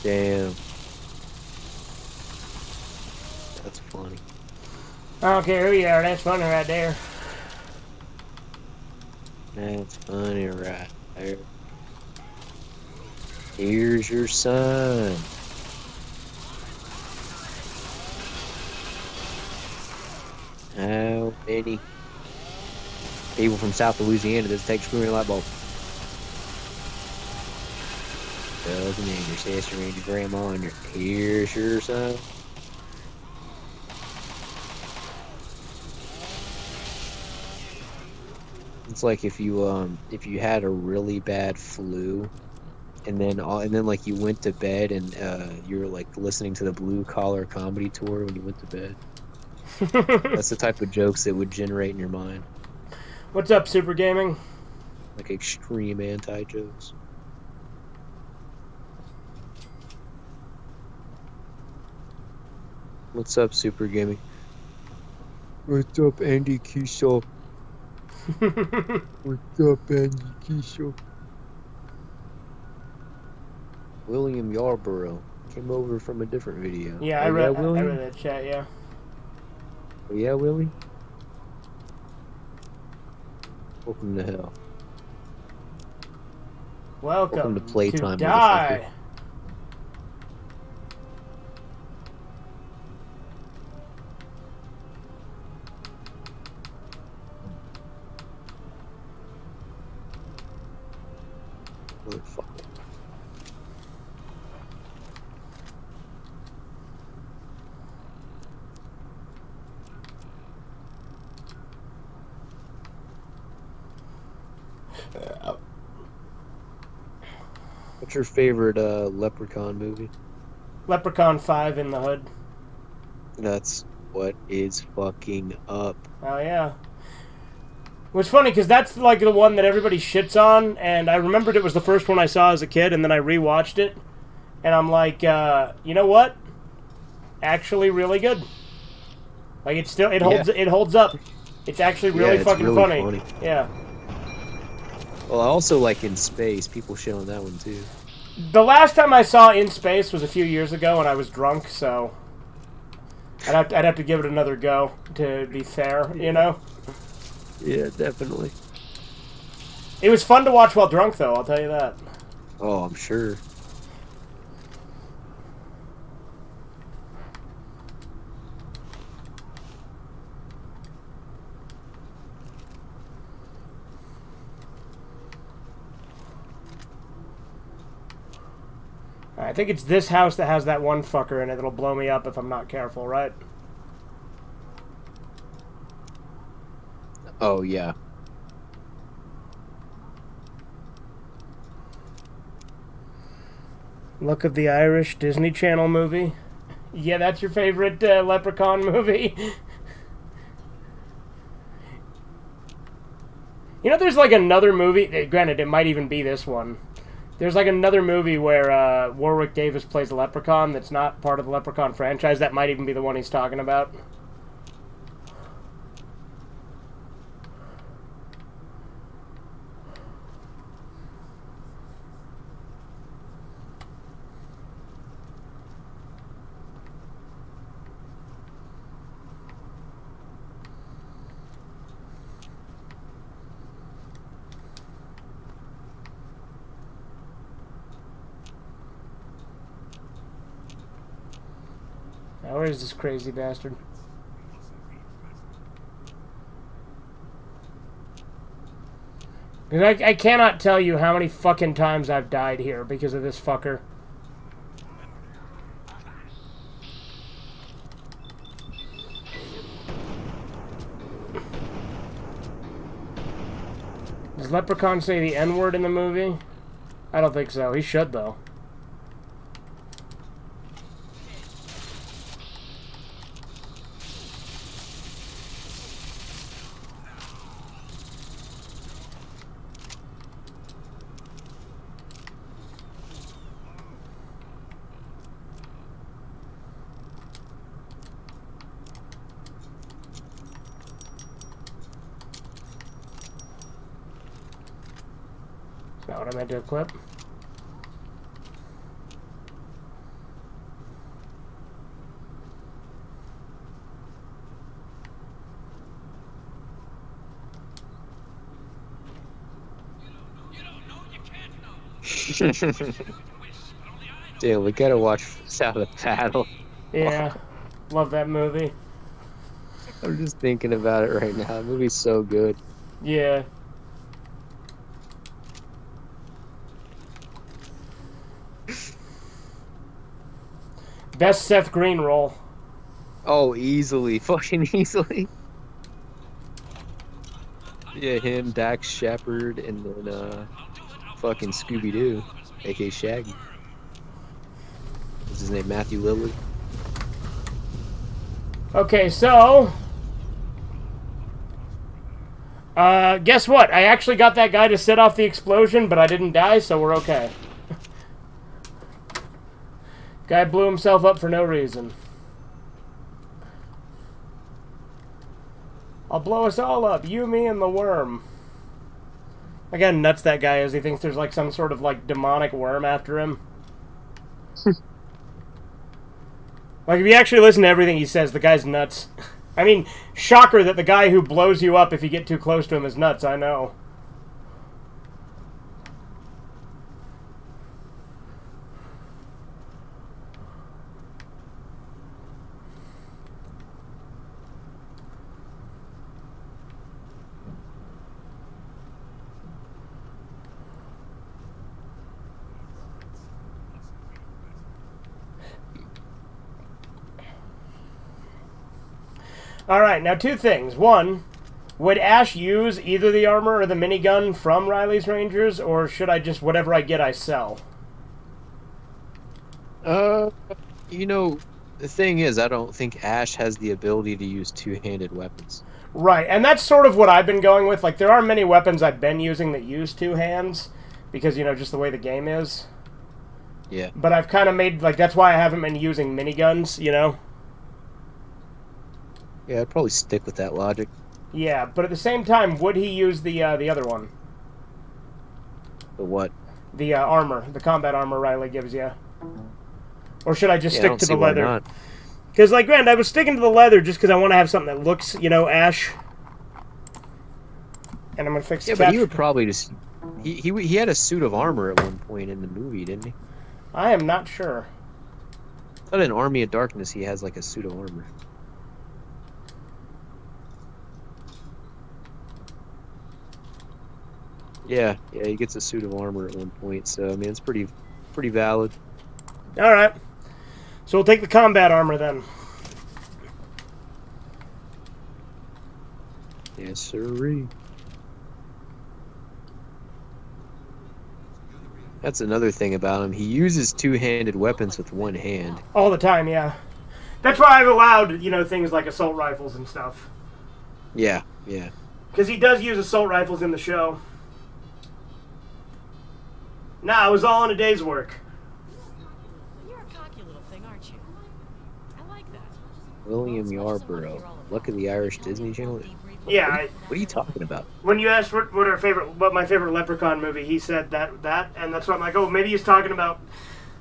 Damn. That's funny. I don't care who you are. That's funny right there. That's funny right there. Here's your son. How many people from South Louisiana does it take screwing a light bulb? Cousin and your sister and your grandma and your here's your son. It's like if you had a really bad flu and then like you went to bed and you were like listening to the Blue Collar Comedy Tour when you went to bed. That's the type of jokes that would generate in your mind, What's up, Super Gaming? like extreme anti-jokes. What's up, Super Gaming? What's up, Andy Kiesel? What's up, Andy Kiesel? William Yarborough came over from a different video. Yeah, Oh, I read William? that chat, yeah. Oh, yeah, Willie? Welcome to hell. Welcome to playtime, to die. Motherfucker. What's your favorite Leprechaun movie? Leprechaun 5 in the Hood. That's what is fucking up. Oh, yeah. Which funny, because that's like the one that everybody shits on, and I remembered it was the first one I saw as a kid, and then I rewatched it, and I'm like, you know what? Actually really good. Like, it holds up. It's actually really it's fucking really funny. Yeah. Well, I also like In Space. People shit on that one too. The last time I saw In Space was a few years ago, and I was drunk, so I'd have to give it another go to be fair, you know? Yeah, definitely. It was fun to watch while drunk, though, I'll tell you that. Oh, I'm sure. I think it's this house that has that one fucker in it that'll blow me up if I'm not careful, right? Oh, yeah. Look of the Irish Disney Channel movie. Yeah, that's your favorite Leprechaun movie? You know, there's like another movie, granted, it might even be this one. There's like another movie where Warwick Davis plays a leprechaun that's not part of the Leprechaun franchise. That might even be the one he's talking about. Now, where is this crazy bastard? Because I cannot tell you how many fucking times I've died here because of this fucker. Does Leprechaun say the N-word in the movie? I don't think so. He should, though. Is that what I meant to equip? Dude, we gotta watch Sound of Battle. Yeah. Love that movie. I'm just thinking about it right now. The movie's so good. Yeah. Best Seth Green role. Oh, easily. Fucking easily. Yeah, him, Dax Shepard, and then, fucking Scooby-Doo, a.k.a. Shaggy. What's his name? Matthew Lillard? Okay, so... guess what? I actually got that guy to set off the explosion, but I didn't die, so we're okay. Guy blew himself up for no reason. I'll blow us all up. You, me, and the worm. Again, nuts that guy is. He thinks there's like some sort of like demonic worm after him. Like, if you actually listen to everything he says, the guy's nuts. I mean, shocker that the guy who blows you up if you get too close to him is nuts, I know. Alright, now two things. One, would Ash use either the armor or the minigun from Riley's Rangers, or should I just, whatever I get, I sell? You know, the thing is, I don't think Ash has the ability to use two-handed weapons. Right, and that's sort of what I've been going with. Like, there are many weapons I've been using that use two hands, because, you know, just the way the game is. Yeah. But I've kind of made, like, that's why I haven't been using miniguns, you know? Yeah, I'd probably stick with that logic. Yeah, but at the same time, would he use the other one? The what? The armor, the combat armor Riley gives you. Or should I just I stick don't to see the why leather? not. Because, like, granted, I was sticking to the leather just because I want to have something that looks, you know, Ash. And I'm going to fix the Yeah, but he would probably just... He had a suit of armor at one point in the movie, didn't he? I am not sure. I thought in Army of Darkness he has, like, a suit of armor. Yeah, he gets a suit of armor at one point, so, I mean, it's pretty valid. Alright. So we'll take the combat armor then. Yes, sirree. That's another thing about him. He uses two-handed weapons with one hand. All the time, yeah. That's why I've allowed, you know, things like assault rifles and stuff. Yeah. Because he does use assault rifles in the show. Nah, it was all in a day's work. You're a cocky little thing, aren't you? I like that. William Yarborough. Luck of the Irish Disney Channel? Yeah, What are you talking about? when you asked what my favorite Leprechaun movie, he said that, and that's why I'm like, oh, maybe he's talking about.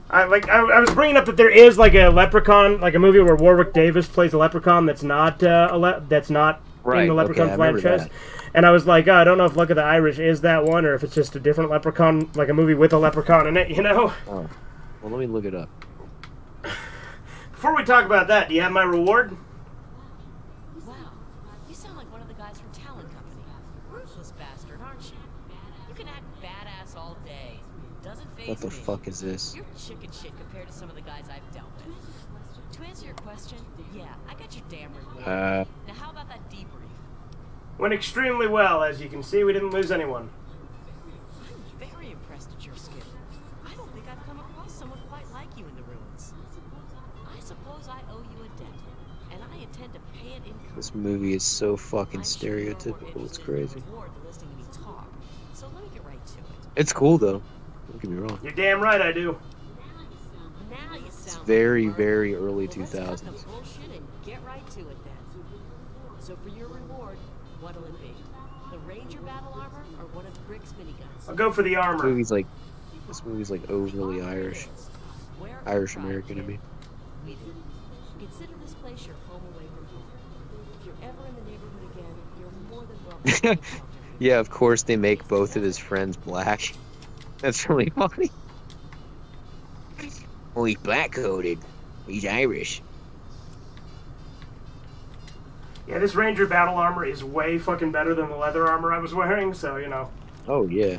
I was bringing up that there is like a Leprechaun, like a movie where Warwick Davis plays a Leprechaun that's not that's not in the Leprechaun franchise. That. And I was like, oh, I don't know if Luck of the Irish is that one, or if it's just a different Leprechaun, like a movie with a Leprechaun in it, you know? Oh, well, let me look it up. Before we talk about that, do you have my reward? Wow, you sound like one of the guys from Talon Company. Ruthless bastard, aren't you? You can act badass all day. Doesn't faze What the me. fuck is this? You're chicken shit compared to some of the guys I've dealt with. To answer your question, yeah, I got your damn reward. Now how about that debrief? Went extremely well, as you can see. We didn't lose anyone. I'm very impressed at your skill. I don't think I've come across someone quite like you in the ruins. I suppose I owe you a debt, and I intend to pay it in kind. This movie is so fucking I'm sure you're more stereotypical, it's interested in crazy. the reward than listening to me talk. So let me get right to it. It's cool, though. Don't get me wrong. You're damn right I do. Now you sound very, like very early Well, let's cut the 2000s. bullshit and get right to it then. So for your reward, what'll it be? The Ranger battle armor or one of Brick's miniguns? I'll go for the armor. This movie's like overly Irish. Where Irish are American, I you? mean. We do. Consider this place your home away from home. If you're ever in the neighborhood again, you're more than welcome to encounter me. Yeah, of course they make both of his friends black. That's really funny. Well, he's black-coated. He's Irish. Yeah, this Ranger battle armor is way fucking better than the leather armor I was wearing, so, you know. Oh, yeah.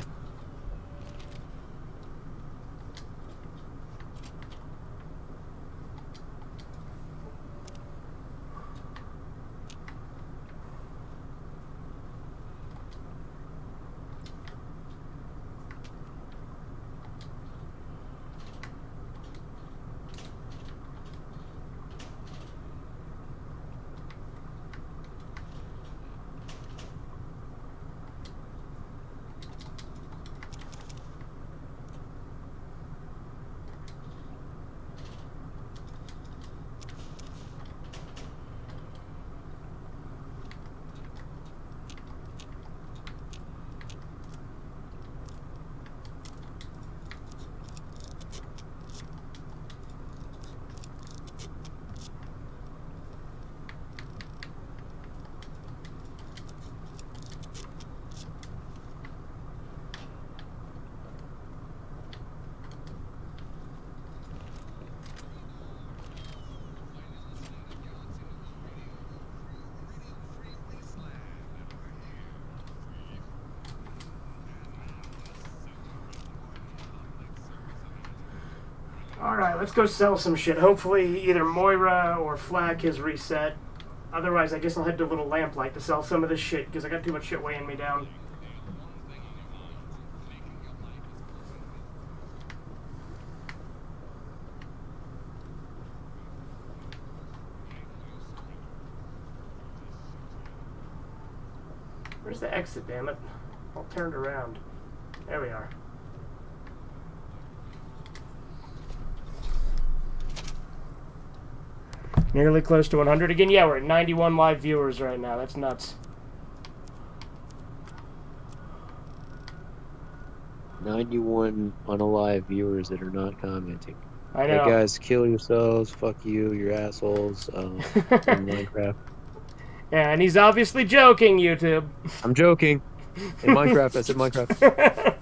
Alright, let's go sell some shit. Hopefully either Moira or Flack has reset. Otherwise, I guess I'll head to Little Lamplight to sell some of this shit, because I got too much shit weighing me down. Where's the exit, damn it? All turned around. There we are. Nearly close to 100 again. Yeah, we're at 91 live viewers right now. That's nuts. 91 unalive viewers that are not commenting. I know. Hey guys, kill yourselves. Fuck you. You're assholes. In Minecraft. Yeah, and he's obviously joking, YouTube. I'm joking. In Minecraft, I said Minecraft.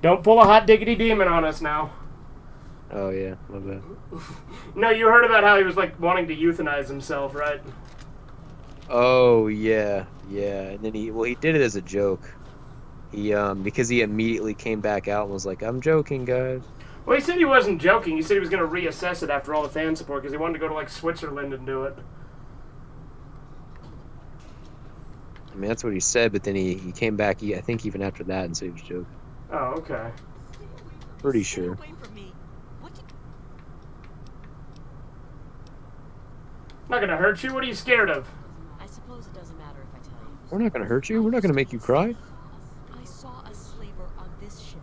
Don't pull a hot diggity demon on us now. Oh yeah, my bad. No, you heard about how he was like wanting to euthanize himself, right? Oh yeah, yeah. And then he did it as a joke. He because he immediately came back out and was like, "I'm joking, guys." Well, he said he wasn't joking. He said he was going to reassess it after all the fan support because he wanted to go to like Switzerland and do it. I mean, that's what he said, but then he came back. I think even after that and said he was joking. Oh, okay. Pretty sure. Stay away from me. What you... Not gonna hurt you. What are you scared of? I suppose it doesn't matter if I tell you. We're not gonna hurt you. We're not gonna make you cry. I saw a slaver on this ship.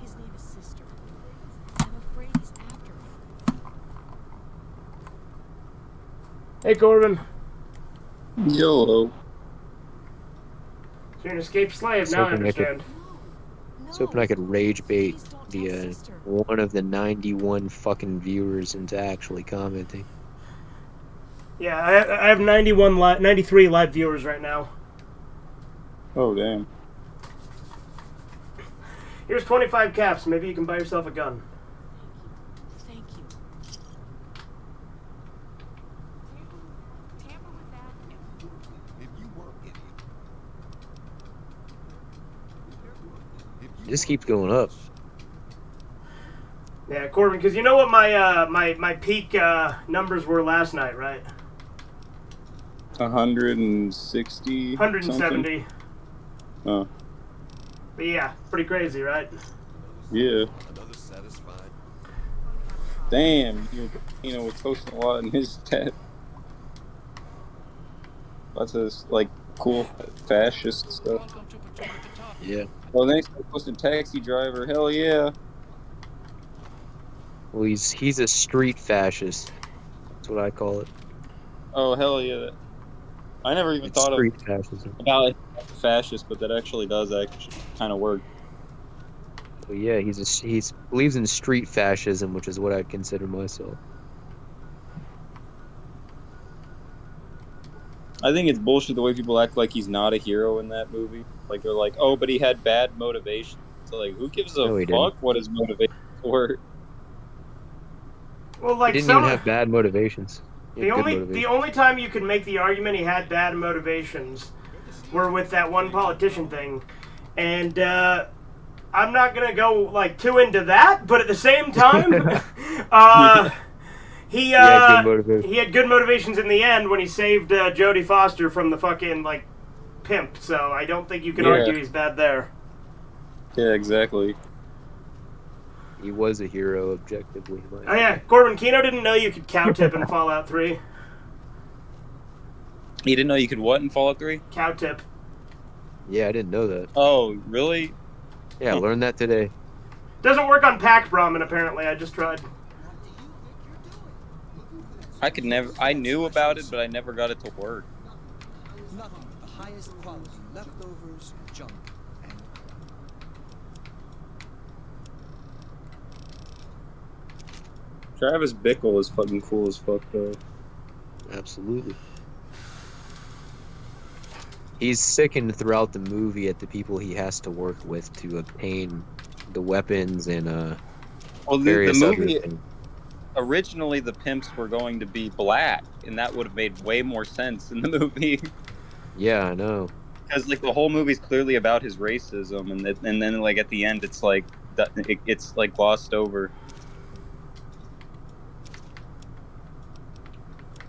His name is Sister. I'm afraid he's after me. Hey, Corbin. YOLO. So you're an escaped slave now, I understand. No. I was hoping I could rage bait Please don't the tell Sister. one of the 91 fucking viewers into actually commenting. Yeah, I have 93 live viewers right now. Oh, damn. Here's 25 caps. Maybe you can buy yourself a gun. Thank you. Tamper with that. If you were idiot. It just keeps going up. Yeah, Corbin, because you know what my peak numbers were last night, right? 160? 170. Oh, But yeah, pretty crazy, right? yeah. Another satisfied. Damn, was posting a lot in his chat. Lots of, like, cool fascist stuff. Welcome to Patrol at the top. Yeah. Oh, thanks for posting taxi driver. Hell yeah. Well, he's a street fascist. That's what I call it. Oh, hell yeah. I never even It's thought street fascism. about it fascist, but that actually does kind of work. Well, yeah, he believes in street fascism, which is what I'd consider myself. I think it's bullshit the way people act like he's not a hero in that movie. Like, they're like, oh, but he had bad motivation. So, like, who gives a No, he fuck didn't. what his motivation were? Well, He like didn't even have bad motivations. He the had good only motivations. time you could make the argument he had bad motivations were with that one politician thing, and I'm not gonna go like too into that, but at the same time, he had good motivations. he had good motivations in the end when he saved Jodie Foster from the fucking like pimp. So I don't think you can Yeah. argue he's bad there. Yeah, exactly. He was a hero, objectively. Oh yeah, Corbin Kino didn't know you could cow tip in Fallout 3. You didn't know you could what in Fallout 3? Cow tip. Yeah, I didn't know that. Oh, really? Yeah, I learned that today. Doesn't work on Pack Brahmin apparently. I just tried. I knew about it, but I never got it to work. Nothing but the highest quality leftovers, junk, and Travis Bickle is fucking cool as fuck, though. Absolutely. He's sickened throughout the movie at the people he has to work with to obtain the weapons and Well, the various movie, other things. originally the pimps were going to be black, and that would have made way more sense in the movie. Yeah, I know. Because, like, the whole movie's clearly about his racism, and then like, at the end, it's like, it's like glossed over.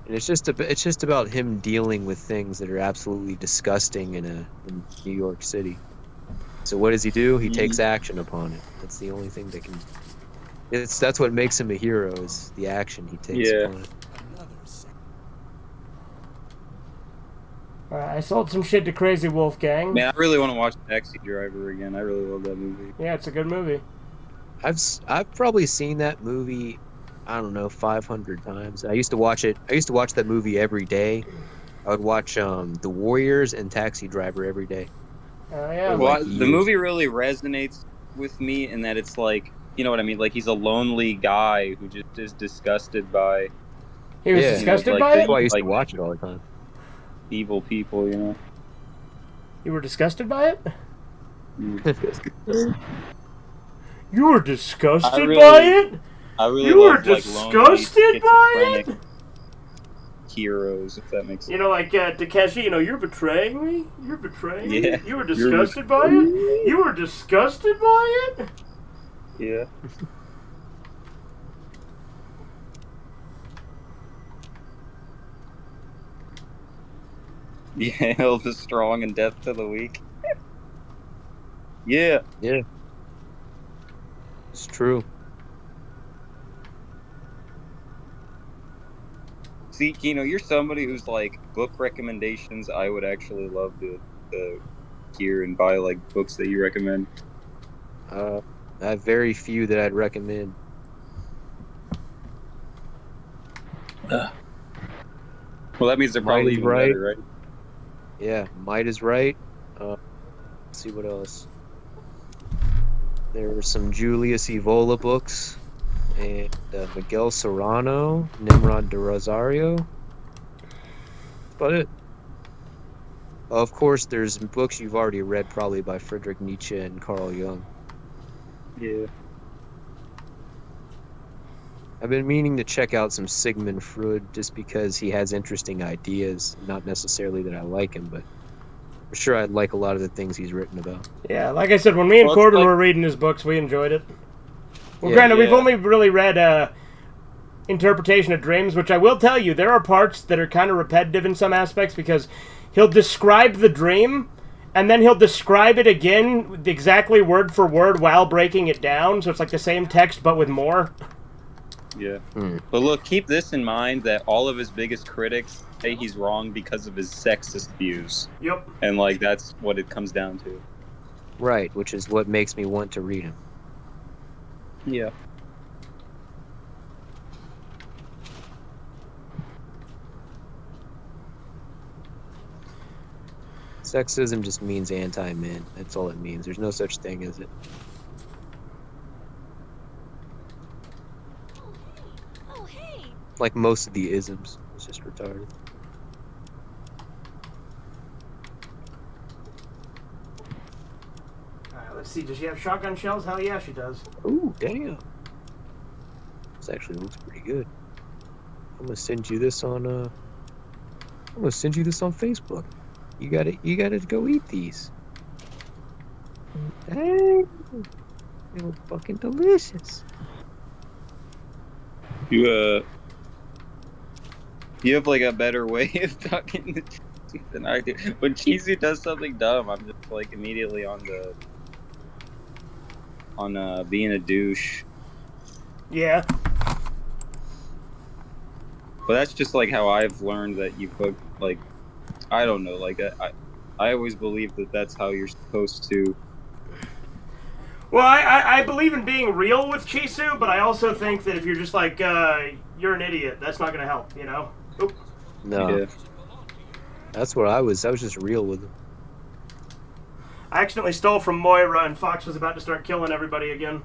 And it's just about him dealing with things that are absolutely disgusting in New York City. So what does he do? He takes action upon it. That's the only thing that can. That's what makes him a hero, is the action he takes upon it. I sold some shit to Crazy Wolfgang. Man, I really want to watch Taxi Driver again. I really love that movie. Yeah, it's a good movie. I've probably seen that movie, I don't know, 500 times. I used to watch it. I used to watch that movie every day. I would watch The Warriors and Taxi Driver every day. Oh yeah. Well, the movie really resonates with me in that it's like, you know what I mean? Like, he's a lonely guy who just is disgusted by. He was disgusted by it? That's why I used to watch it all the time. Evil people, you know. You were disgusted by it? Mm. You were disgusted by it? I really You were love, like, disgusted by it? Heroes, if that makes sense. You know, like Takeshi, you know, you're betraying me? You're betraying me? Yeah. You were disgusted by it? You were disgusted by it? Yeah. Yeah, Elvis strong and death to the weak. Yeah. Yeah. It's true. See, Kino, you're somebody who's like, book recommendations, I would actually love to hear and buy like books that you recommend. I have very few that I'd recommend. Well, that means they're probably even right. better, right? Yeah, Might is Right. Let's see what else. There were some Julius Evola books, and Miguel Serrano, Nimrod de Rosario. That's about it. Of course, there's books you've already read, probably by Friedrich Nietzsche and Carl Jung. Yeah. I've been meaning to check out some Sigmund Freud just because he has interesting ideas. Not necessarily that I like him, but I'm sure I'd like a lot of the things he's written about. Yeah, like I said, when me and Corbin were reading his books, we enjoyed it. Well, granted, we've only really read Interpretation of Dreams, which I will tell you, there are parts that are kind of repetitive in some aspects because he'll describe the dream, and then he'll describe it again exactly word for word while breaking it down, so it's like the same text but with more. Yeah. But look, keep this in mind that all of his biggest critics say he's wrong because of his sexist views. Yep. And like that's what it comes down to. Right, which is what makes me want to read him. Yeah. Sexism just means anti-men. That's all it means. There's no such thing as it. Oh, hey. Like most of the isms. It's just retarded. Alright, let's see. Does she have shotgun shells? Hell yeah, she does. Ooh, damn. This actually looks pretty good. I'm gonna send you this on Facebook. You gotta go eat these. Dang. They look fucking delicious. You have like a better way of talking to Cheesy than I do. When Cheesy does something dumb, I'm just like immediately on being a douche. Yeah. But that's just like how I've learned that you put like, I don't know, like I always believe that that's how you're supposed to. Well, I believe in being real with Chisu, but I also think that if you're just like, you're an idiot, that's not going to help, you know? Oop. No. Yeah. That's what I was just real with him. I accidentally stole from Moira, and Fox was about to start killing everybody again.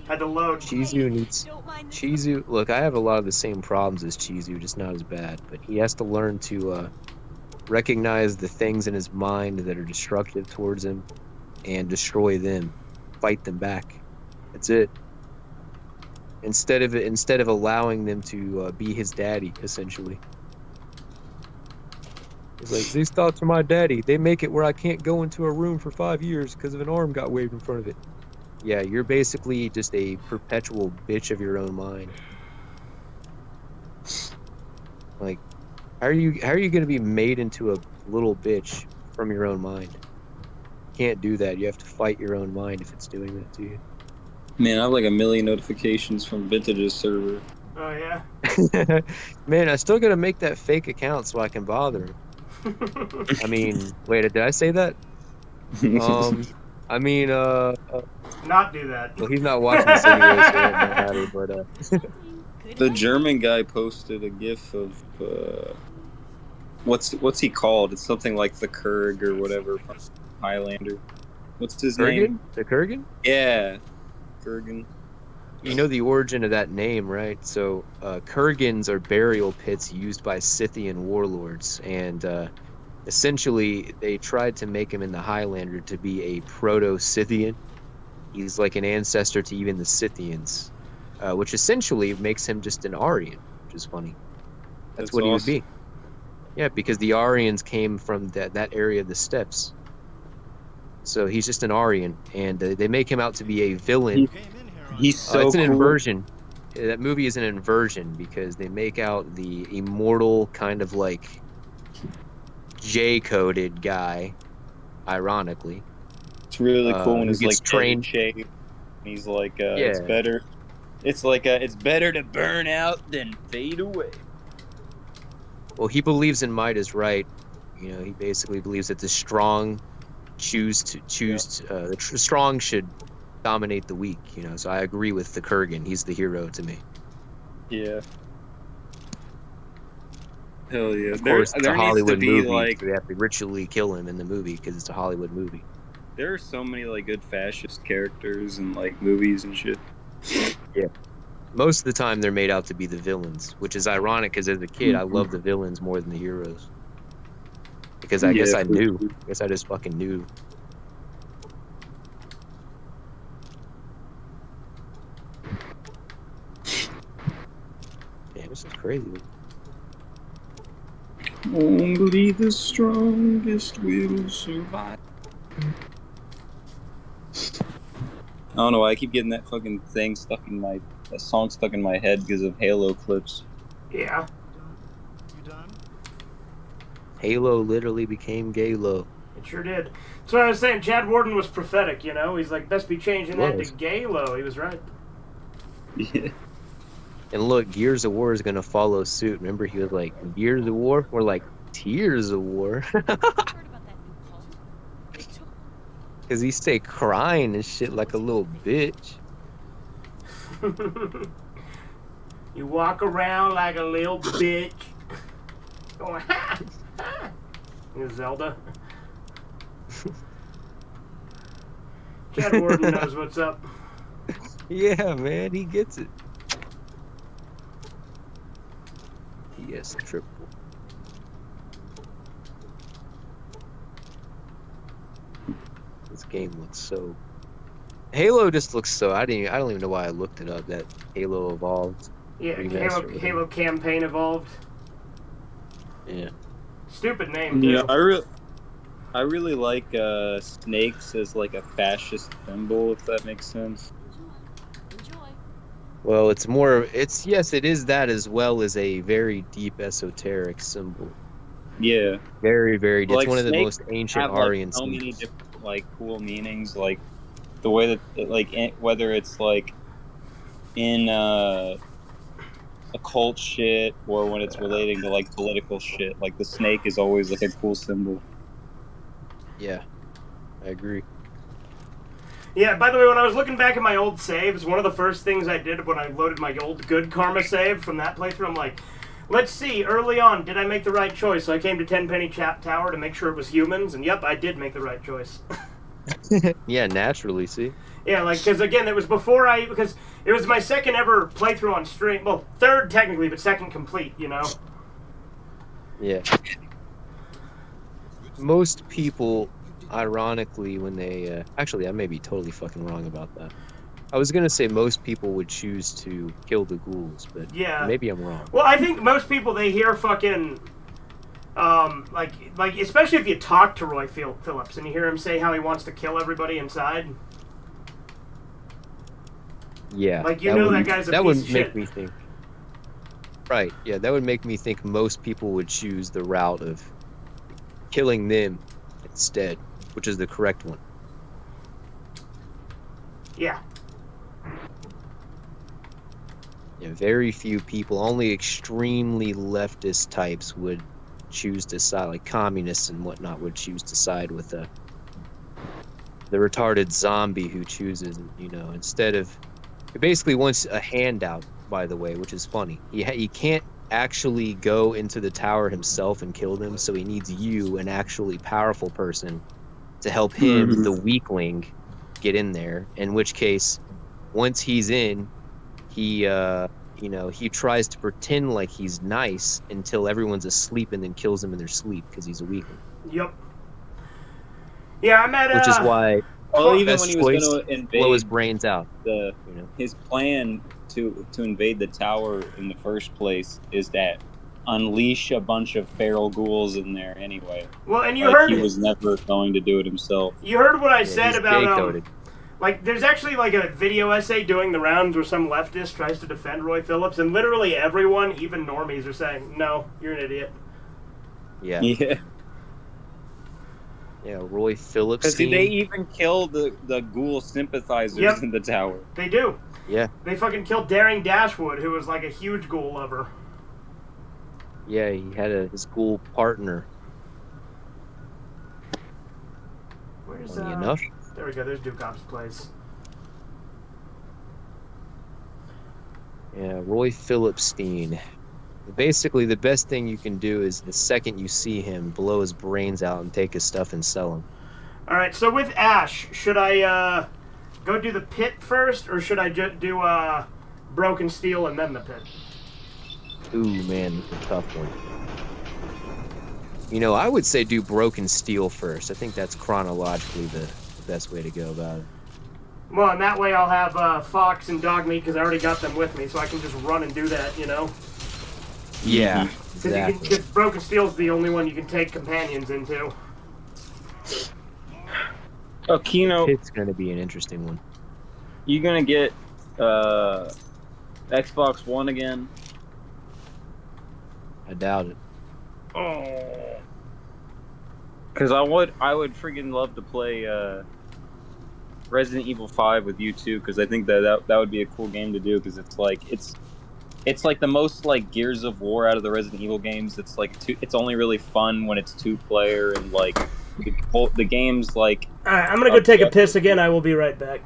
Had to load. Chizu, look, I have a lot of the same problems as Chizu, just not as bad. But he has to learn to recognize the things in his mind that are destructive towards him and destroy them, fight them back. That's it. Instead of allowing them to be his daddy, essentially. It's like, these thoughts are my daddy. They make it where I can't go into a room for 5 years because of an arm got waved in front of it. Yeah, you're basically just a perpetual bitch of your own mind. Like, how are you gonna be made into a little bitch from your own mind? Can't do that. You have to fight your own mind if it's doing that to you. Man, I have like a million notifications from Vintage's server. Oh yeah. Man, I still gotta make that fake account so I can bother him. I mean, wait, did I say that? I mean, Not do that. well, he's not watching this anyway, so it won't matter. But The German guy posted a gif of what's he called? It's something like the Kurg or whatever from Highlander. What's his name? The Kurgan? Yeah, Kurgan. You know the origin of that name, right? So, Kurgans are burial pits used by Scythian warlords, and essentially they tried to make him in the Highlander to be a proto-Scythian. He's like an ancestor to even the Scythians, which essentially makes him just an Aryan, which is funny. That's what awesome. he would be. Yeah, because the Aryans came from that area of the steppes. So he's just an Aryan, and they make him out to be a villain. He's so it's an cool. inversion. That movie is an inversion because they make out the immortal kind of like J-coded guy, ironically. It's really cool when who he's gets like trained. shape. He's like, Yeah. it's better. It's like, it's better to burn out than fade away. Well, he believes in might is right. You know, he basically believes that the strong the strong should dominate the weak. You know, so I agree with the Kurgan. He's the hero to me. Yeah. Hell yeah. Of course, it's a Hollywood needs to be movie. like, So they have to ritually kill him in the movie because it's a Hollywood movie. there are so many like good fascist characters in like movies and shit. Yeah. Most of the time, they're made out to be the villains, which is ironic because as a kid, I loved the villains more than the heroes. Because I guess I knew. I guess I just fucking knew. Damn, this is crazy. Only the strongest will survive. I don't know why I keep getting that fucking thing stuck in that song stuck in my head because of Halo clips. Yeah. You done? Halo literally became Galo. It sure did. That's what I was saying. Chad Warden was prophetic, you know? He's like, best be changing that to Galo. He was right. Yeah. And look, Gears of War is gonna follow suit. Remember, he was like, Gears of War? We're like, Tears of War. Heard about that new cult? They took Because he stay crying and shit like a little bitch. You walk around like a little bitch. Going, ha! Ha! Zelda. Chad Warden knows what's up. Yeah, man, he gets it. Yes, triple. This game looks so. Halo just looks so. I don't even know why I looked it up. That Halo Evolved. Yeah, remaster. Halo Campaign Evolved. Yeah. Stupid name, too. Yeah, I really like snakes as like a fascist symbol, if that makes sense. enjoy. Well, it's more. It's yes, it is that as well as a very deep esoteric symbol. Yeah. Very, very. It's Like, one of the snakes most ancient have Aryan like so many symbols. different like cool meanings, like the way that whether it's like in occult shit or when it's relating to like political shit, like the snake is always like a cool symbol. Yeah, I agree. Yeah, by the way, when I was looking back at my old saves, one of the first things I did when I loaded my old good karma save from that playthrough, I'm like, let's see, early on, did I make the right choice? So I came to Tenpenny Chap Tower to make sure it was humans, and yep, I did make the right choice. Yeah, naturally, see? Yeah, like, because again, it was because it was my second ever playthrough on stream. Well, third technically, but second complete, you know? Yeah. Most people, ironically, when they... actually, I may be totally fucking wrong about that. I was going to say most people would choose to kill the ghouls, but Yeah. maybe I'm wrong. Well, I think most people, they hear fucking... Like especially if you talk to Roy Phillips and you hear him say how he wants to kill everybody inside. Yeah. Like, you know that guy's a that piece would of make shit. me think. Right. Yeah, that would make me think most people would choose the route of killing them instead, which is the correct one. Yeah. Yeah, very few people, only extremely leftist types would choose to side, like communists and whatnot, would choose to side with the retarded zombie who chooses, instead of. He basically wants a handout, by the way, which is funny. He can't actually go into the tower himself and kill them, so he needs you, an actually powerful person, to help him, the weakling, get in there. In which case, once he's in, he he tries to pretend like he's nice until everyone's asleep and then kills them in their sleep because he's a weakling. Yep. Yeah, I'm at Which is why Well, even best when he was choice, going to blow his invade brains out. his plan to invade the tower in the first place is that unleash a bunch of feral ghouls in there anyway. Well, and you Like, heard he was never going to do it himself. You heard what I Yeah, said he's about gay-coded. like there's actually like a video essay doing the rounds where some leftist tries to defend Roy Phillips, and literally everyone, even normies, are saying, "No, you're an idiot." Yeah. Yeah. Yeah, Roy Phillips. Because they even kill the ghoul sympathizers Yep. in the tower. They do. Yeah. They fucking killed Daring Dashwood, who was like a huge ghoul lover. Yeah, he had his ghoul partner. Where's Funny enough. There we go. There's Dukop's place. Yeah, Roy Phillipstein. Basically, the best thing you can do is the second you see him, blow his brains out and take his stuff and sell him. All right. So with Ash, should I go do the pit first, or should I just do Broken Steel and then the pit? Ooh, man, that's a tough one. I would say do Broken Steel first. I think that's chronologically the best way to go about it. Well, and that way I'll have Fox and Dogmeat because I already got them with me, so I can just run and do that, Yeah, Because exactly. Broken Steel's the only one you can take companions into. Oh, Kino, It's going to be an interesting one. you gonna get Xbox One again? I doubt it. Oh. Because I would freaking love to play Resident Evil 5 with you too, because I think that would be a cool game to do, because it's like the most like Gears of War out of the Resident Evil games. It's like it's only really fun when it's 2-player, and like the game's like. All right, I'm gonna go take a piss again. I will be right back.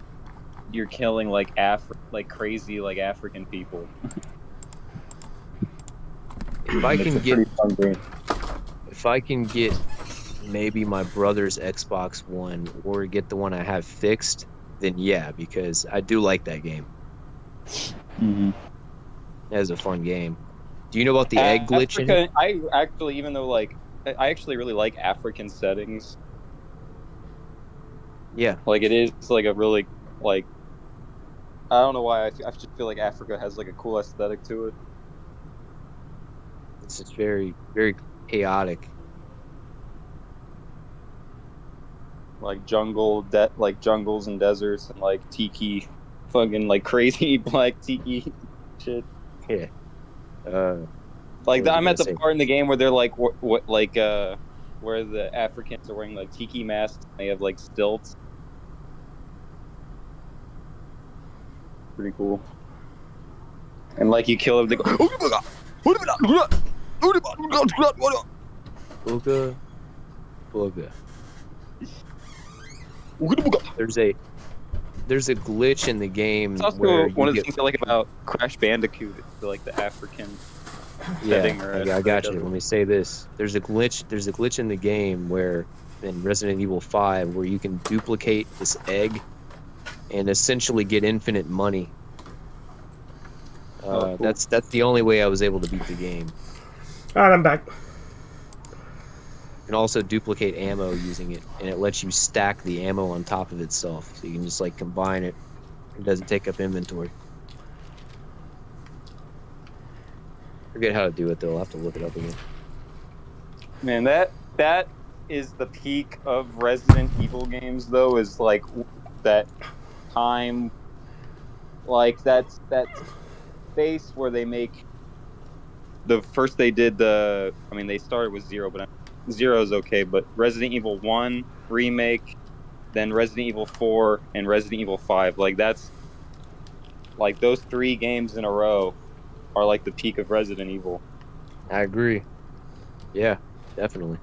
You're killing like crazy like African people. If I can It's a get, pretty fun game. if I can get maybe my brother's Xbox One or get the one I have fixed, then yeah, because I do like that game. Mm-hmm. That is a fun game. Do you know about the egg glitch in it? I actually, even though like I actually really like African settings. Yeah. Like it is like a really like I don't know why I just feel like Africa has like a cool aesthetic to it. It's just very, very chaotic. Like like jungles and deserts and like tiki, fucking like crazy black tiki shit. Yeah. Like What was I'm I at the gonna say? part in the game where they're like where the Africans are wearing like tiki masks. And they have like stilts. Pretty cool. And like you kill them, they go. Booga. Booga. There's a glitch in the game It's also where one you of the get. things I like about Crash Bandicoot, like the African Yeah, setting. Or I got you. Let me say this: there's a glitch in the game where in Resident Evil 5 where you can duplicate this egg and essentially get infinite money. Cool. That's the only way I was able to beat the game. All right, I'm back. You can also duplicate ammo using it, and it lets you stack the ammo on top of itself, so you can just like combine it. It doesn't take up inventory. Forget how to do it though. I'll have to look it up again. Man, that is the peak of Resident Evil games, though. Is like that time, like that space where they make the first they did the. I mean, they started with Zero, but Zero is okay. But Resident Evil 1 remake, then Resident Evil 4 and Resident Evil 5. Like that's like those 3 games in a row are like the peak of Resident Evil. I agree. Yeah, definitely.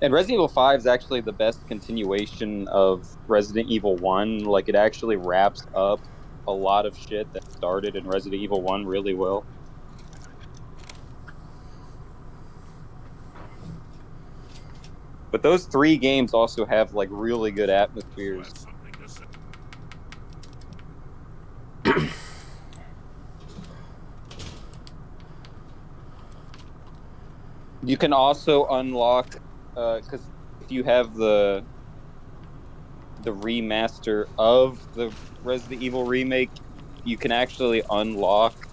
And Resident Evil 5 is actually the best continuation of Resident Evil 1. Like, it actually wraps up a lot of shit that started in Resident Evil 1 really well. But those 3 games also have, like, really good atmospheres. You can also unlock, because if you have the remaster of the Resident Evil remake, you can actually unlock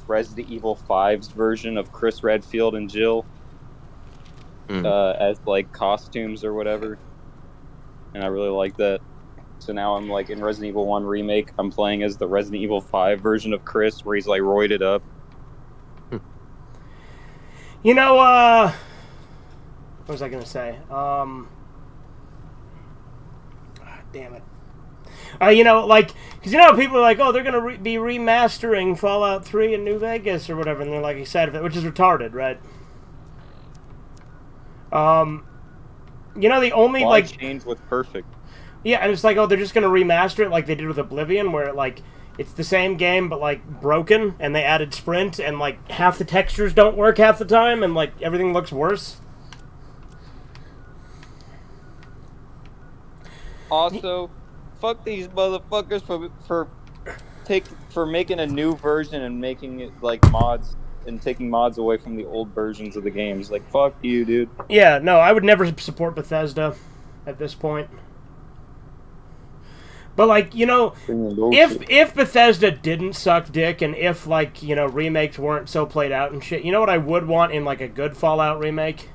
Resident Evil 5's version of Chris Redfield and Jill as like costumes or whatever, and I really like that. So now I'm like in Resident Evil 1 remake, I'm playing as the Resident Evil 5 version of Chris, where he's like roided up. You know, what was I gonna say? Damn it. You know, like, because you know, people are like, oh, they're gonna be remastering Fallout 3 in New Vegas or whatever, and they're like excited, which is retarded, right? You know, the only Why like change was perfect. Yeah, and it's like, oh, they're just gonna remaster it like they did with Oblivion, where like it's the same game but like broken, and they added sprint, and like half the textures don't work half the time, and like everything looks worse. Also, fuck these motherfuckers for making a new version and making it like mods and taking mods away from the old versions of the games. Like, fuck you, dude. Yeah, no, I would never support Bethesda at this point. But like, you know, if Bethesda didn't suck dick, and if like, you know, remakes weren't so played out and shit, you know what I would want in like a good Fallout remake?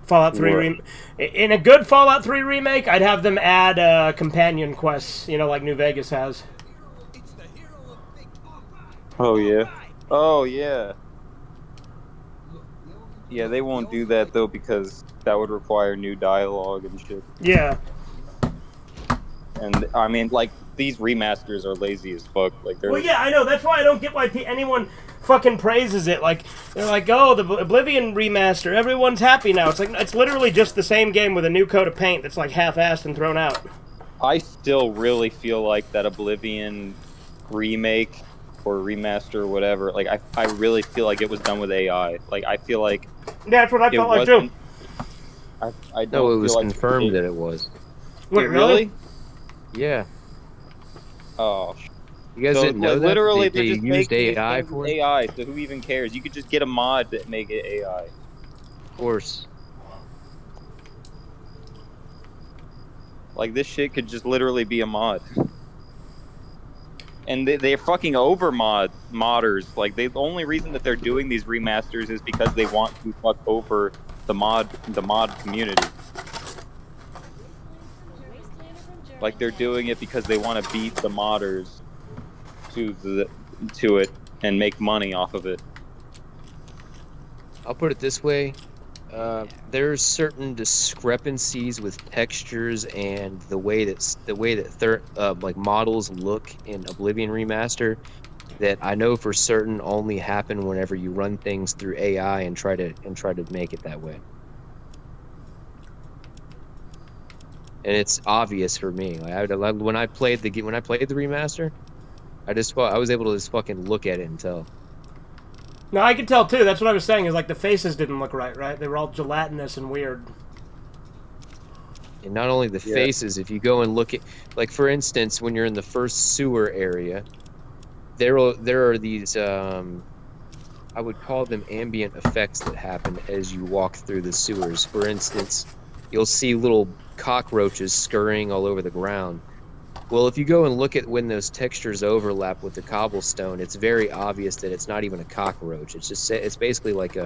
Fallout 3 in a good Fallout 3 remake, I'd have them add companion quests, you know, like New Vegas has. Oh yeah. Oh yeah. Yeah, they won't do that though, because that would require new dialogue and shit. Yeah. And I mean, like, these remasters are lazy as fuck. Like, they're... Well, yeah, I know. That's why I don't get why anyone fucking praises it. Like, they're like, oh, the Oblivion remaster, everyone's happy now. It's like, it's literally just the same game with a new coat of paint that's like half-assed and thrown out. I still really feel like that Oblivion remake or remaster or whatever, like, I really feel like it was done with AI. Like, I feel like... Yeah, that's what I felt like, too. I don't No, it was feel like confirmed that it was. Wait, really? Yeah. Oh, you guys didn't know that? Literally, They just used making AI things for it? AI, so who even cares? You could just get a mod that make it AI. Of course. Like, this shit could just literally be a mod. And they're fucking over modders. Like, the only reason that they're doing these remasters is because they want to fuck over the mod community. Like, they're doing it because they want to beat the modders to it and make money off of it. I'll put it this way. There's certain discrepancies with textures and the way that like models look in Oblivion Remaster that I know for certain only happen whenever you run things through AI and try to make it that way. And it's obvious for me. Like, when I played the remaster, I was able to just fucking look at it and tell. No, I could tell too. That's what I was saying. Is like the faces didn't look right? They were all gelatinous and weird. And not only the faces, if you go and look at, like, for instance, when you're in the first sewer area, there are these I would call them ambient effects that happen as you walk through the sewers. For instance, you'll see little cockroaches scurrying all over the ground. Well, if you go and look at when those textures overlap with the cobblestone, it's very obvious that it's not even a cockroach. It's basically like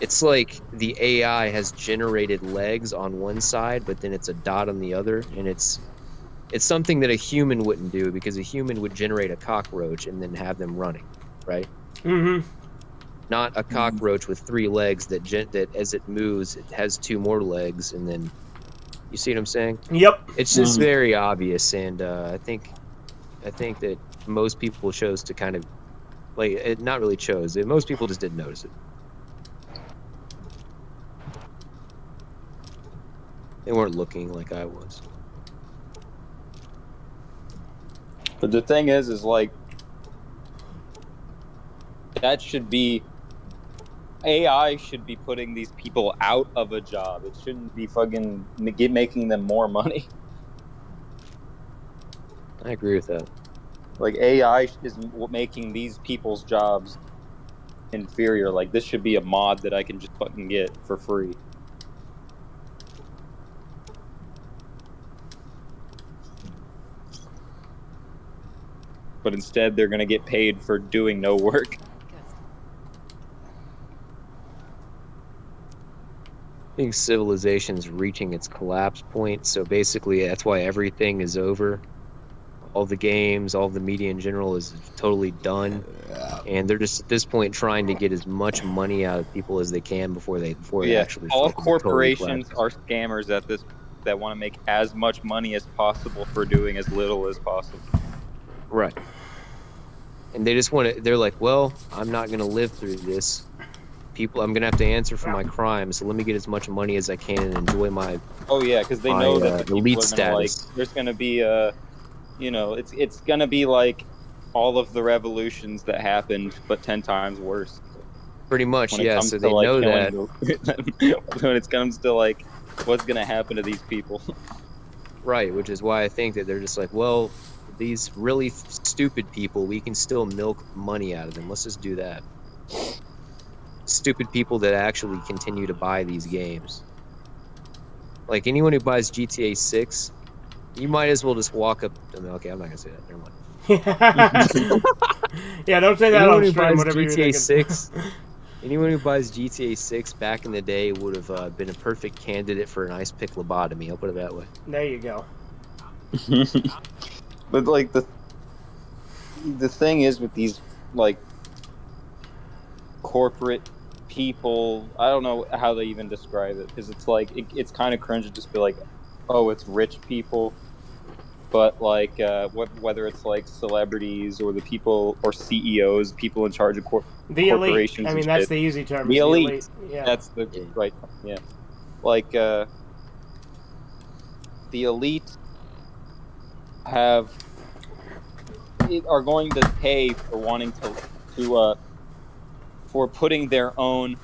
it's like the AI has generated legs on one side, but then it's a dot on the other, and it's something that a human wouldn't do, because a human would generate a cockroach and then have them running, right? Mm-hmm. Not a cockroach with 3 legs that as it moves, it has 2 more legs, and then you see what I'm saying? Yep. It's just very obvious, and I think that most people chose to kind of not really chose. Most people just didn't notice it. They weren't looking like I was. But the thing is like, that should be, AI should be putting these people out of a job. It shouldn't be fucking making them more money. I agree with that. Like, AI is making these people's jobs inferior. Like, this should be a mod that I can just fucking get for free. But instead, they're gonna get paid for doing no work. I think civilization's reaching its collapse point, so basically that's why everything is over. All the games, all the media in general is totally done, and they're just at this point trying to get as much money out of people as they can before they actually all fucking totally corporations collapse. are scammers at this, that want to make as much money as possible for doing as little as possible. Right. And they just want to, they're like, well, I'm not going to live through this. I'm going to have to answer for my crimes, so let me get as much money as I can and enjoy my Because they know that the people elite are gonna, status. there's going to be it's going to be like all of the revolutions that happened, but 10 times worse. Pretty much, When it yeah, comes so to, they like, know that. when it comes to, like, what's going to happen to these people. Right, which is why I think that they're just like, well, these really stupid people, we can still milk money out of them. Let's just do that. Stupid people that actually continue to buy these games. Like, anyone who buys GTA 6, you might as well just walk up to them. Okay, I'm not going to say that. Never mind. Yeah, don't say that anyone on who stream, buys whatever you're GTA thinking. 6, anyone who buys GTA 6 back in the day would have been a perfect candidate for an ice pick lobotomy. I'll put it that way. There you go. But, like, the thing is with these, like, corporate people, I don't know how they even describe it, because it's like, it's kind of cringe to just be like, oh, it's rich people. But, like, whether it's like celebrities or the people or CEOs, people in charge of The elite. corporations, I mean, and that's shit. the easy term. The is elite. Yeah. That's the right. Yeah, like, the elite are going to pay for wanting to for putting their own.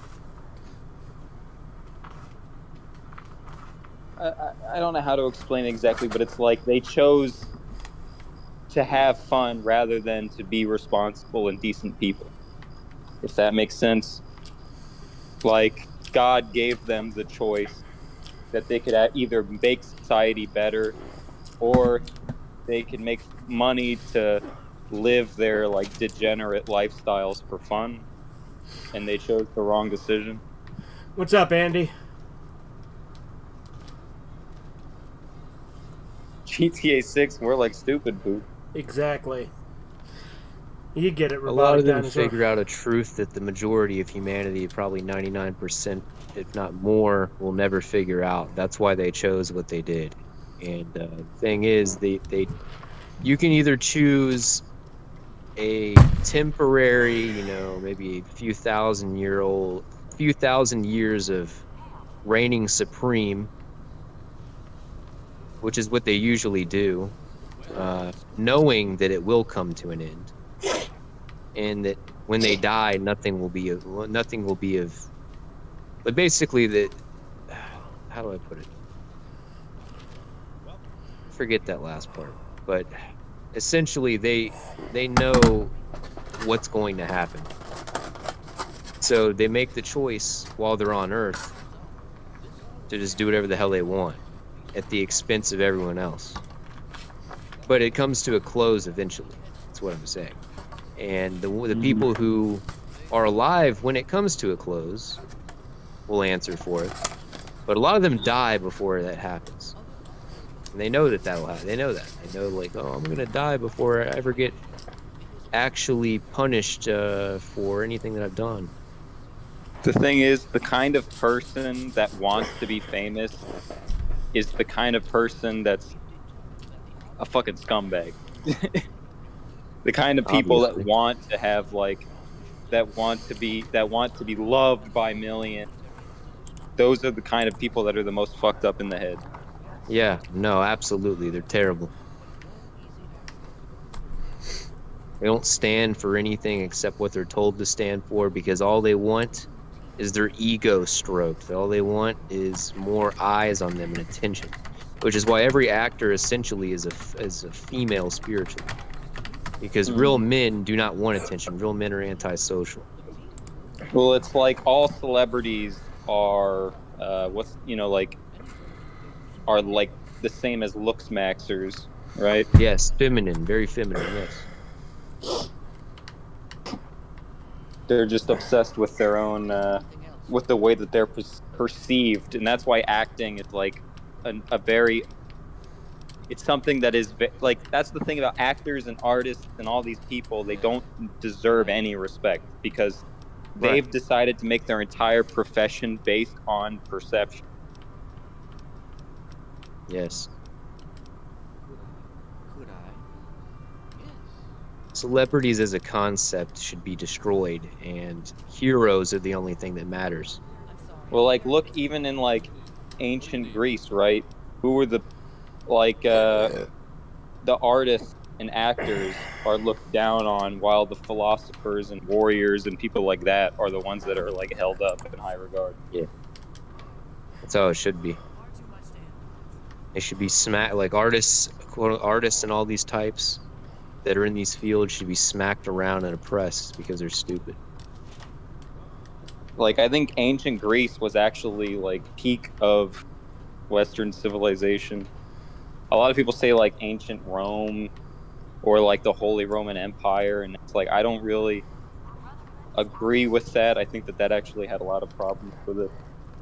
I don't know how to explain exactly, but it's like they chose to have fun rather than to be responsible and decent people. If that makes sense. Like, God gave them the choice that they could either make society better, or they could make money to live their, like, degenerate lifestyles for fun, and they chose the wrong decision. What's up, Andy? GTA 6, we're like stupid poop. Exactly. You get it, A lot of them dinosaur. figure out a truth that the majority of humanity, probably 99%, if not more, will never figure out. That's why they chose what they did. And the thing is, you can either choose a temporary, maybe a few thousand years of reigning supreme, which is what they usually do, knowing that it will come to an end, and that when they die, nothing will be of. But basically, how do I put it? Forget that last part. But essentially, they know what's going to happen, so they make the choice while they're on Earth to just do whatever the hell they want, at the expense of everyone else. but it comes to a close eventually. That's what I'm saying. And the people who are alive when it comes to a close will answer for it. But a lot of them die before that happens. And they know that that'll happen. They know that. They know, like, oh, I'm going to die before I ever get actually punished for anything that I've done. The thing is, the kind of person that wants to be famous is the kind of person that's a fucking scumbag. The kind of people Obviously. that want to have like that want to be loved by millions. Those are the kind of people that are the most fucked up in the head. Yeah, no, absolutely. They're terrible. They don't stand for anything except what they're told to stand for because all they want is their ego stroked. All they want is more eyes on them and attention, which is why every actor essentially is a female spiritual. Because real men do not want attention. Real men are antisocial. Well, it's like all celebrities are are like the same as looks maxers, right? Yes, feminine, very feminine, yes. They're just obsessed with their own with the way that they're perceived, and that's why acting is like a very it's something that is like that's the thing about actors and artists and all these people. They don't deserve any respect because they've decided to make their entire profession based on perception. Yes. Could I? Yes. Celebrities as a concept should be destroyed, and heroes are the only thing that matters. Well, like look, even in like ancient Greece, right? Who were the the artists and actors are looked down on, while the philosophers and warriors and people like that are the ones that are like held up in high regard. Yeah, that's how it should be. They should be like artists, quote artists, and all these types that are in these fields should be smacked around and oppressed because they're stupid. Like I think ancient Greece was actually like peak of Western civilization. A lot of people say like ancient Rome or like the Holy Roman Empire, and it's like I don't really agree with that. I think that actually had a lot of problems with it,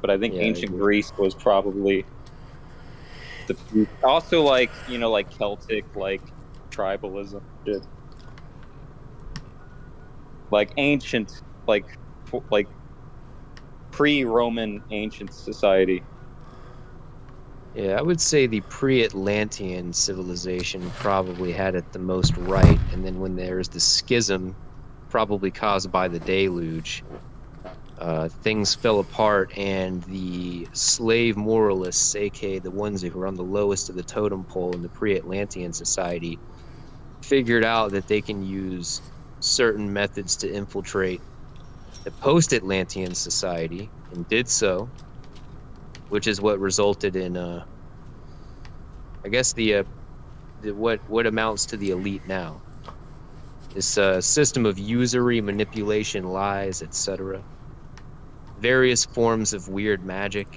but I think ancient Greece was probably the peak. Also, like like Celtic, like tribalism, shit. Like ancient, like pre-Roman ancient society. Yeah, I would say the pre-Atlantean civilization probably had it the most right, and then when there's the schism, probably caused by the deluge, things fell apart, and the slave moralists, aka the ones who were on the lowest of the totem pole in the pre-Atlantean society, figured out that they can use certain methods to infiltrate the post-Atlantean society, and did so, which is what resulted in, I guess what amounts to the elite now. This system of usury, manipulation, lies, etc. Various forms of weird magic,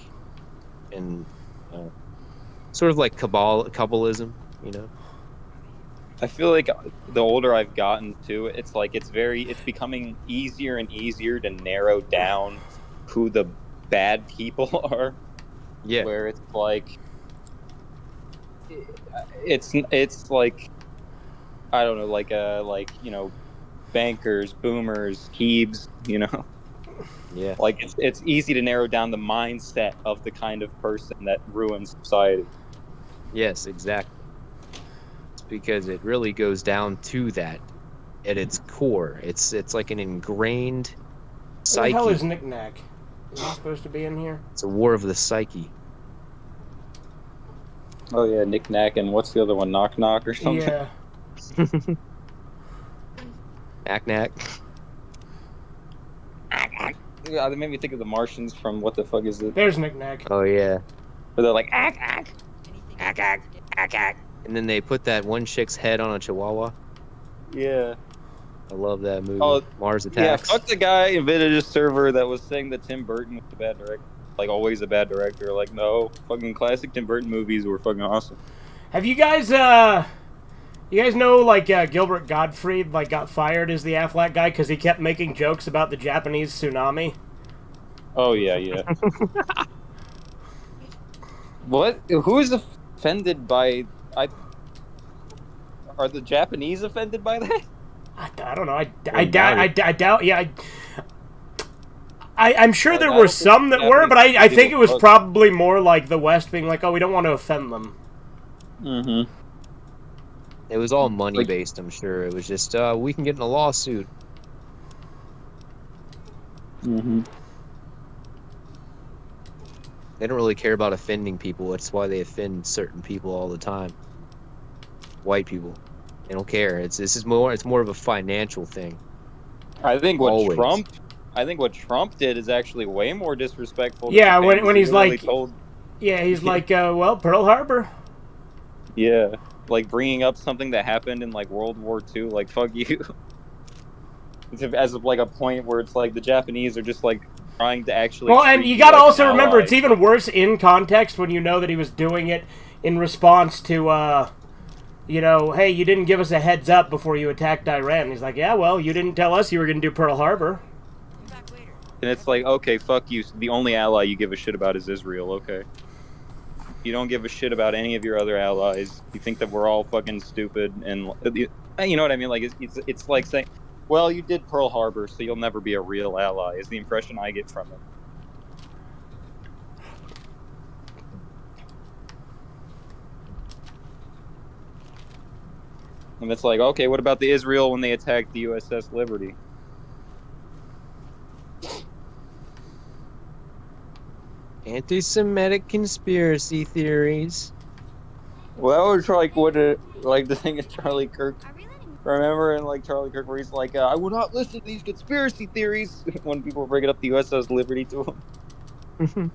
and sort of like Kabbalism, you know. I feel like the older I've gotten too, it's like it's becoming easier and easier to narrow down who the bad people are. Yeah. Where it's like it's like I don't know, like bankers, boomers, Hebes, Yeah. Like it's easy to narrow down the mindset of the kind of person that ruins society. Yes, exactly. It's because it really goes down to that at its core. It's like an ingrained psyche. Where the hell is Knick Knack? Is he supposed to be in here? It's a war of the psyche. Oh yeah, Knick Knack, and what's the other one? Knock Knock or something? Yeah. Knack Knack. Yeah, they made me think of the Martians from What the Fuck Is It? There's Knick Knack. Oh yeah. Where they're like, ack, ack, ack, ack, ack, ack. And then they put that one chick's head on a chihuahua. Yeah. I love that movie. Oh, Mars Yeah, Attacks. fuck the guy invented a server that was saying that Tim Burton was a bad director. Like, always a bad director. Like, no, fucking classic Tim Burton movies were fucking awesome. Have you guys You guys know, like, Gilbert Gottfried, like, got fired as the Aflac guy because he kept making jokes about the Japanese tsunami? Oh, yeah. What? Who is offended by... Are the Japanese offended by that? I don't know. I doubt. Yeah, I'm sure there were some that were, but I think it was probably more like the West being like, oh, we don't want to offend them. Mm-hmm. It was all money based, I'm sure. It was just, we can get in a lawsuit. Mm-hmm. They don't really care about offending people. That's why they offend certain people all the time. White people. They don't care. It's more of a financial thing. I think what Always. Trump did is actually way more disrespectful. To Yeah, Japan, when he's like, told... yeah, he's like, well, Pearl Harbor. Yeah, like bringing up something that happened in like World War II, like fuck you. As of like a point where it's like the Japanese are just like trying to actually. Well, and you gotta also remember, it's even worse in context when you know that he was doing it in response to, you know, hey, you didn't give us a heads up before you attacked Iran. He's like, yeah, well, you didn't tell us you were gonna do Pearl Harbor. And it's like, okay, fuck you. The only ally you give a shit about is Israel. Okay. You don't give a shit about any of your other allies. You think that we're all fucking stupid, and you know what I mean? Like it's like saying, well, you did Pearl Harbor, so you'll never be a real ally. Is the impression I get from it. And it's like, okay, what about the Israel when they attacked the USS Liberty? Anti-Semitic conspiracy theories. Well, that was like like the thing of Charlie Kirk. Remember in like Charlie Kirk where he's like, I will not listen to these conspiracy theories when people were bringing up the USS Liberty to him.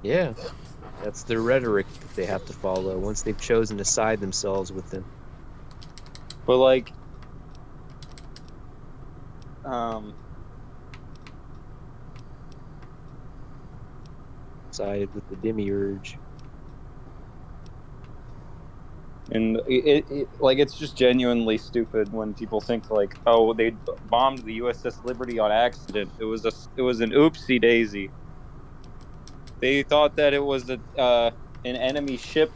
Yeah, that's their rhetoric that they have to follow once they've chosen to side themselves with them. But like, sided with the demiurge. and it like it's just genuinely stupid when people think like, oh, they bombed the USS Liberty on accident. It was an oopsie daisy. They thought that it was an enemy ship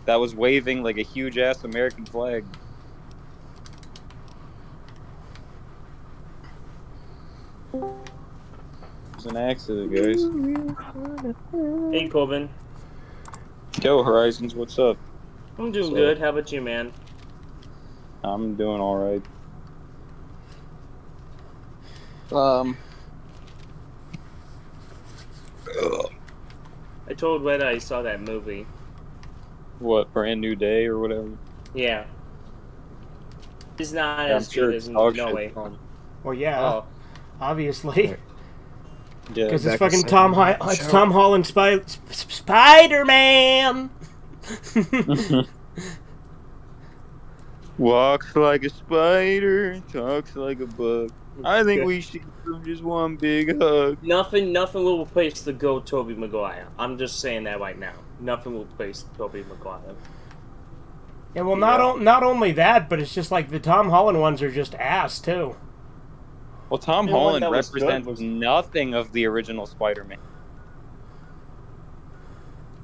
that was waving like a huge ass American flag. It's an accident, guys. Hey, Corbin. Yo, Horizons, what's up? I'm doing good. How about you, man? I'm doing all right. I told Red I saw that movie. What, Brand New Day or whatever? Yeah. It's not Yeah, as I'm sure good it's as dog No shit. Way Home. Well, yeah, Oh, obviously. Yeah, Because it's exactly. fucking it's Tom Holland Spider-Man! Walks like a spider, talks like a bug. I think we should give him just one big hug. nothing will replace the GOAT Tobey Maguire. I'm just saying that right now. Nothing will replace Tobey Maguire. Yeah, well, not only that, but it's just like the Tom Holland ones are just ass, too. Well, Tom The one Holland that was good represents was- nothing of the original Spider-Man.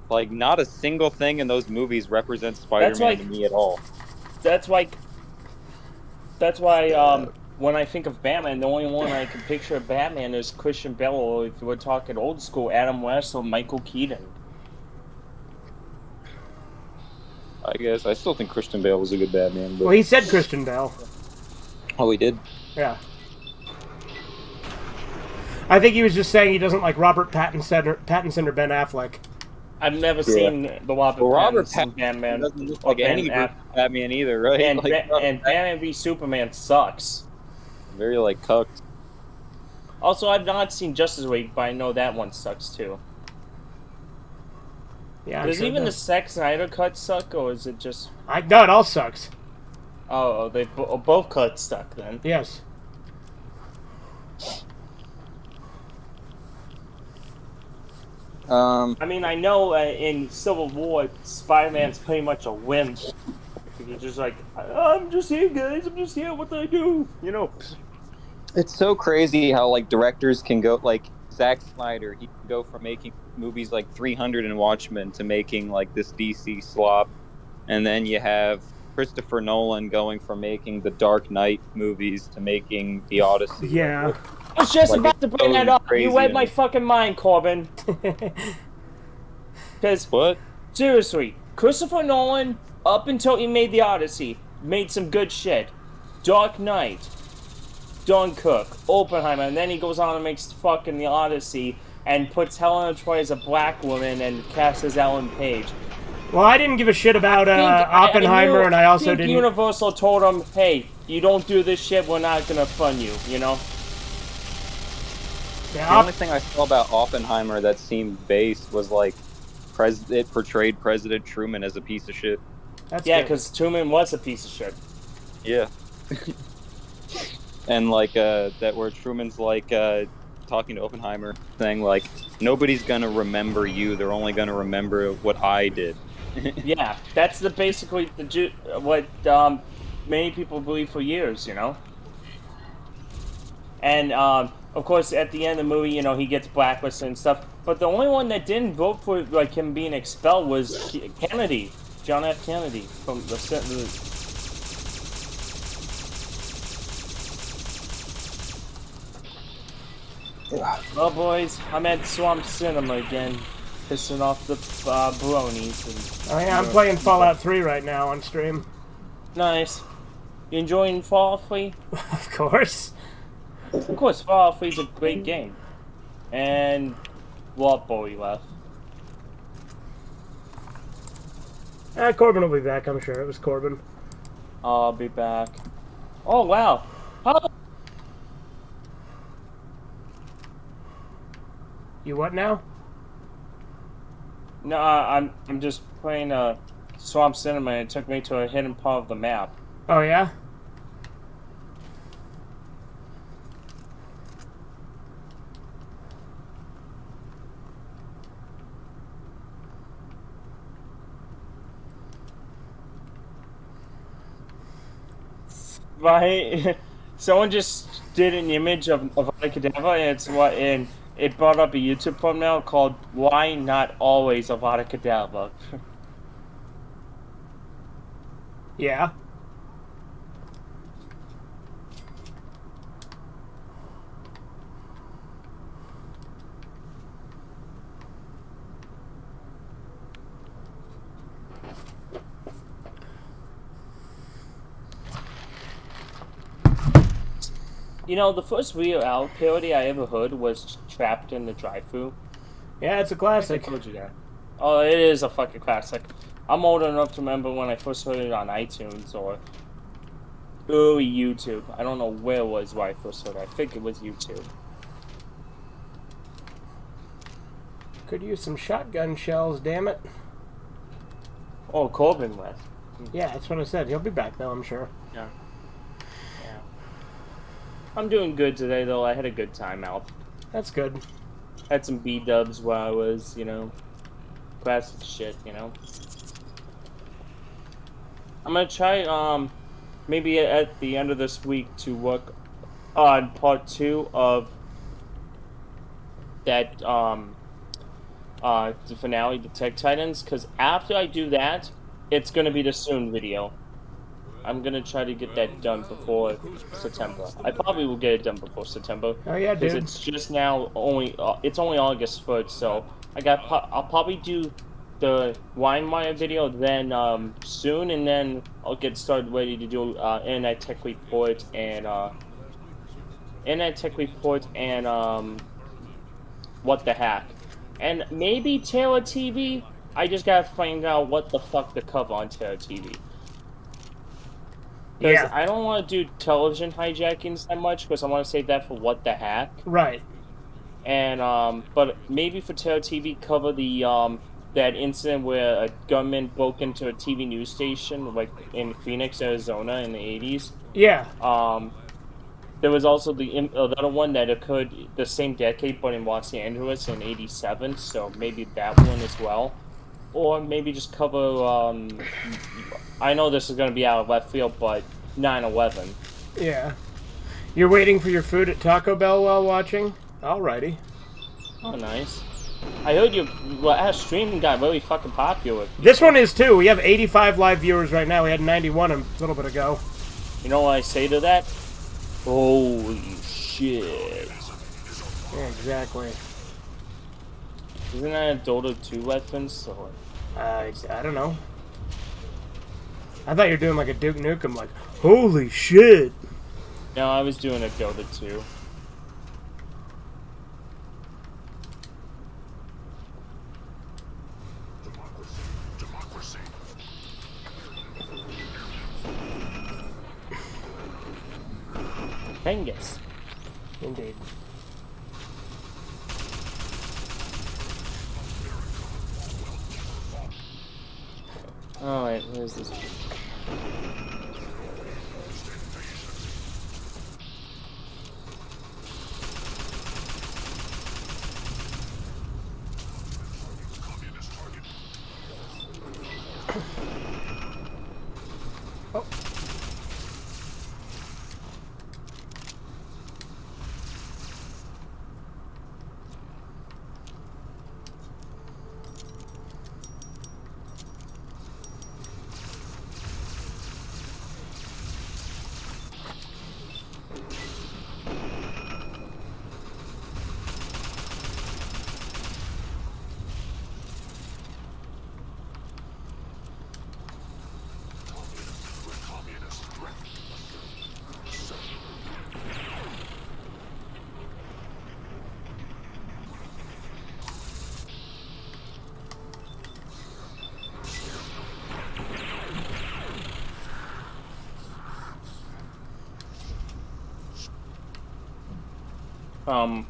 Like, not a single thing in those movies represents Spider-Man like- to me at all. That's why when I think of Batman, the only one I can picture of Batman is Christian Bale, or if we're talking old school, Adam West or Michael Keaton. I guess. I still think Christian Bale was a good Batman. But... Well, he said Christian Bale. Oh, he did? Yeah. I think he was just saying he doesn't like Robert Pattinson or Ben Affleck. I've never seen the Robert Pattinson Pattinson Batman. doesn't look or like Ben any Aff- Batman either, right? And, like, and Batman v Superman sucks. very, like, cucked. Also, I've not seen Justice League, but I know that one sucks too. Yeah, I'm Does sure it even the does. Zack Snyder cut suck, or is it just... No, it all sucks. Oh, they both cuts suck then. Yes. I mean, I know in Civil War, Spider-Man's pretty much a wimp. You're just like, I'm just here, guys. I'm just here. What do I do? You know. It's so crazy how like directors can go like Zack Snyder. He can go from making movies like 300 and Watchmen to making like this DC slop, and then you have Christopher Nolan going from making the Dark Knight movies to making the Odyssey. Yeah. Like, I was just Like, about to it's bring that so up. You crazy, read my man. fucking mind, Corbin. Because, what? seriously, Christopher Nolan, up until he made the Odyssey, made some good shit. Dark Knight, Dunkirk, Oppenheimer, and then he goes on and makes fucking the Odyssey and puts Helena Troy as a black woman and casts as Ellen Page. Well, I didn't give a shit about Oppenheimer, and I also didn't. Universal told him, hey, you don't do this shit, we're not gonna fund you, you know? Yeah, The only thing I saw about Oppenheimer that seemed based was like it portrayed President Truman as a piece of shit. That's Yeah, good. because Truman was a piece of shit. Yeah. And like that where Truman's like talking to Oppenheimer saying like nobody's gonna remember you, they're only gonna remember what I did. Yeah, that's basically what many people believe for years, you know? And of course at the end of the movie, you know, he gets blacklisted and stuff, but the only one that didn't vote for like him being expelled was Kennedy, John F. Kennedy from the Well, boys, I'm at Swamp Cinema again, pissing off the bronies. And, Oh yeah, I'm playing Fallout 3 right now on stream. Nice. You enjoying Fallout 3? Of course. Of course, Fallout 3 is a great game. And Walt Bowie left. Corbin will be back, I'm sure. It was Corbin. I'll be back. Oh wow. You what now? No, I'm just playing Swamp Cinema, and it took me to a hidden part of the map. Oh yeah? Right? Someone just did an image of Avada Kedavra, and it brought up a YouTube thumbnail called "Why Not Always Avada Kedavra." Yeah. You know, the first Real Al parody I ever heard was "Trapped in the Drive-Thru." Yeah, it's a I classic. told you that. Oh, it is a fucking classic. I'm old enough to remember when I first heard it on iTunes or early YouTube. I don't know where it was where I first heard it. I think it was YouTube. Could use some shotgun shells, damn it. Oh, Corbin left. Yeah, that's what I said. He'll be back though, I'm sure. Yeah. I'm doing good today, though. I had a good time out. That's good. Had some B-dubs while I was, you know, classic shit, you know. I'm gonna try, maybe at the end of this week to work on part 2 of that, the finale, the Tech Titans, because after I do that, it's gonna be the Soon video. I'm gonna try to get that done before September. I probably will get it done before September. Oh yeah, Because dude. it's just now it's only August 1st, so I'll probably do the WineWire video then soon, and then I'll get started ready to do Internet Tech Report and What the Hack, and maybe Taylor TV. I just gotta find out what the fuck to cover on Taylor TV. Because Yeah. I don't want to do television hijackings that much, because I want to save that for What the Hack. Right. And but maybe for Terror TV, cover the that incident where a gunman broke into a TV news station, like in Phoenix, Arizona, in the 80s. Yeah. There was also the other one that occurred the same decade, but in Los Angeles in '87. So maybe that one as well. or maybe just cover. I know this is gonna be out of left field, but 9/11. Yeah. You're waiting for your food at Taco Bell while watching? Alrighty. Oh, nice. I heard your last stream got really fucking popular. This one is too. We have 85 live viewers right now. We had 91 a little bit ago. You know what I say to that? Holy shit. Yeah, exactly. Isn't that a Dota 2 reference? Or... I don't know. I thought you were doing like a Duke Nukem, like, holy shit. No, I was doing a Dota 2. Pengus. Indeed. Alright, where's this? Oh.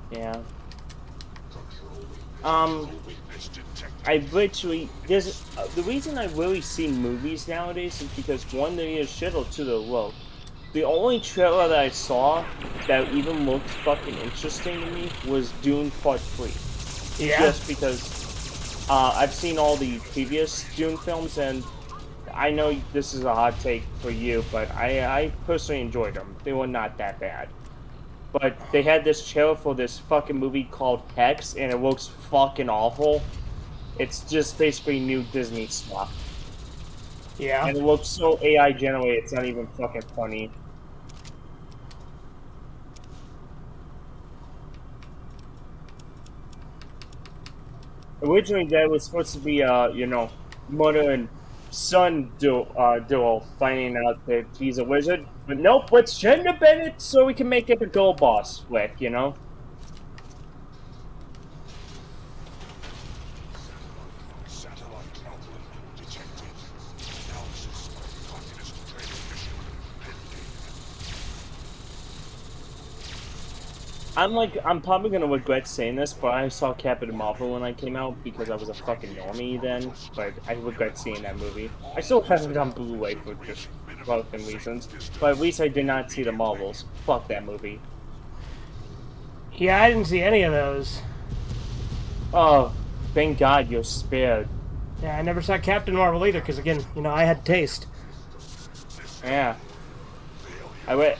Yeah. I literally, there's, the reason I really see movies nowadays is because one, they're either shit or two, they're low. The only trailer that I saw that even looked fucking interesting to me was Dune Part 3. Yeah. Just because, I've seen all the previous Dune films, and I know this is a hot take for you, but I personally enjoyed them. They were not that bad. But they had this trailer for this fucking movie called Hex, and it looks fucking awful. It's just basically new Disney stuff. Yeah. And it looks so AI generated, it's not even fucking funny. Originally, that was supposed to be, you know, mother and son duo finding out that he's a wizard. But nope, let's gender bend it so we can make it a girl boss flick, you know? I'm probably gonna regret saying this, but I saw Captain Marvel when I came out because I was a fucking normie then, but I regret seeing that movie. I still have it on Blu-ray for just fucking reasons, but at least I did not see the Marvels. Fuck that movie. Yeah, I didn't see any of those. Oh, thank God you're spared. Yeah, I never saw Captain Marvel either, because again, you know, I had taste. Yeah. I went...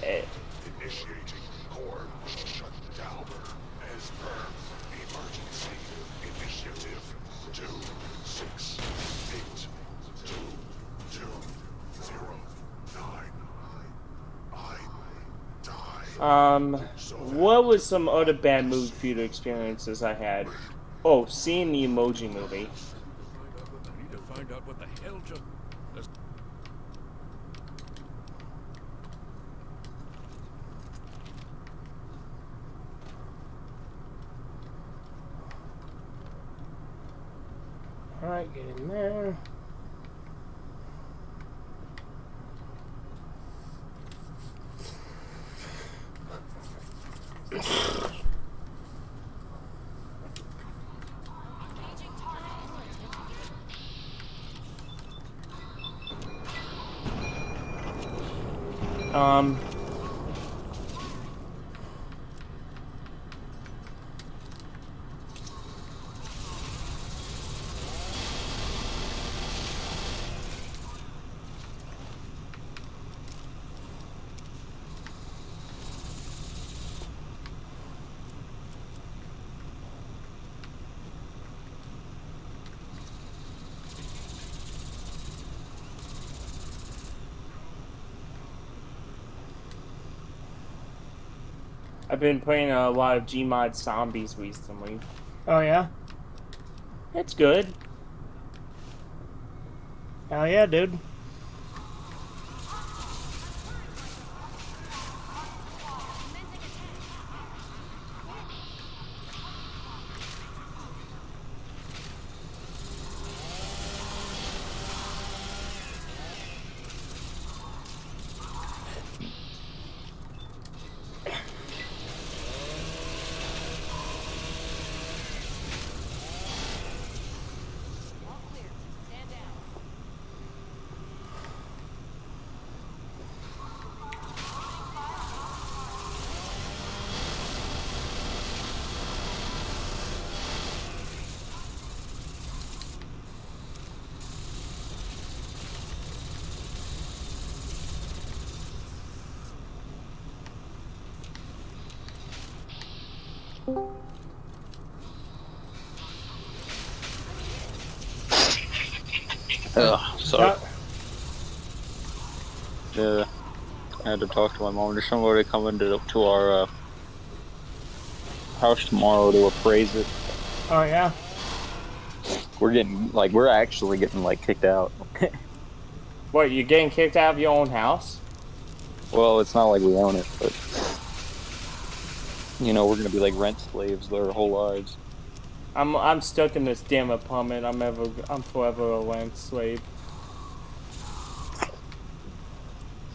what was some other bad movie theater experiences I had? Oh, seeing the Emoji Movie. I need to find out what the hell just... Alright, get in there. I've been playing a lot of Gmod Zombies recently. Oh yeah. It's good. Hell yeah, dude. Sorry. Yeah. I had to talk to my mom. There's somebody coming to our house tomorrow to appraise it. Oh yeah. We're actually getting like kicked out. What, you're getting kicked out of your own house? Well, it's not like we own it, but you know, we're gonna be like rent slaves their whole lives. I'm stuck in this damn apartment. I'm forever a rent slave.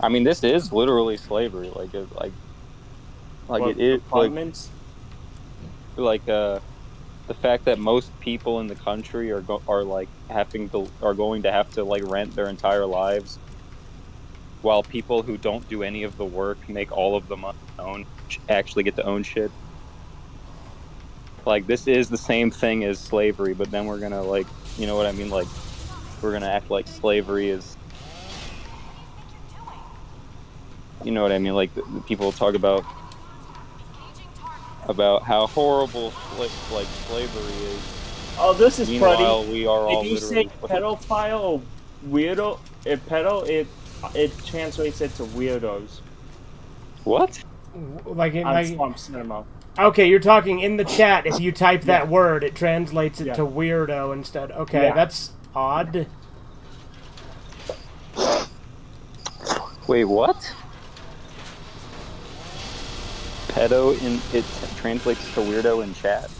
I mean, this is literally slavery. Like it What, is apartments? the fact that most people in the country are going to have to like rent their entire lives, while people who don't do any of the work make all of the money actually get to own shit. Like, this is the same thing as slavery, but then we're gonna, like, you know what I mean? Like, we're gonna act like slavery is, you know what I mean? Like, the people talk about how horrible slavery is. Oh, this is Meanwhile, funny. we are all If you say literally pedophile or weirdo, it translates it to weirdos. What? Like in On like. Swamp Cinema. Okay, you're talking in the chat. If you type that word, it translates it Yeah. to weirdo instead. Okay, Yeah. that's odd. Wait, what? Pedo it translates to weirdo in chat.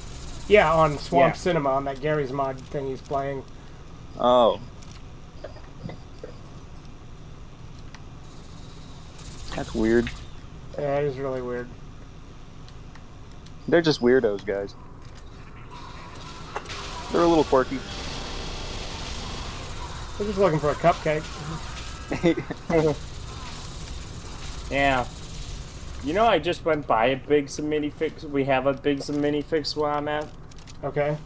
Yeah, on Swamp Yeah. Cinema, on that Gary's Mod thing he's playing. Oh. That's weird. Yeah, it is really weird. They're just weirdos, guys. They're a little quirky. We're just looking for a cupcake. Yeah. You know, I just went by a Biggs and Minifix. We have a Biggs and Minifix where I'm at. Okay.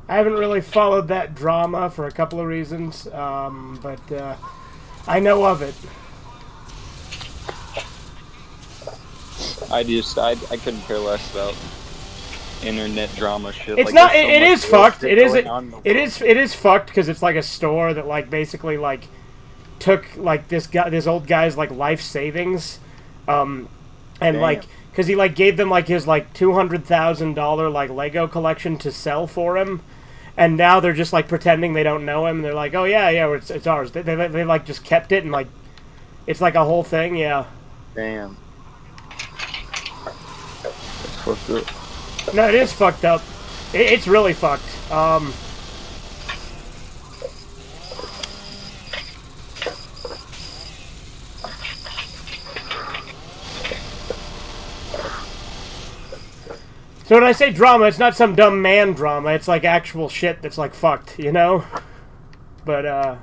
I haven't really followed that drama for a couple of reasons, but I know of it. I couldn't care less about internet drama shit. It's like, not. there's so It much is real fucked. shit It going isn't. on in the It world. is. It is fucked because it's like a store that like basically like took like this old guy's like life savings, and Damn. like because he like gave them like his like $200,000 like Lego collection to sell for him. And now they're just like pretending they don't know him. And they're like, "Oh yeah, it's ours." They like just kept it and like, it's like a whole thing. Yeah. Damn. That's fucked up. No, it is fucked up. It's really fucked. So when I say drama, it's not some dumb man drama. It's like actual shit that's like fucked, you know? But, Yeah.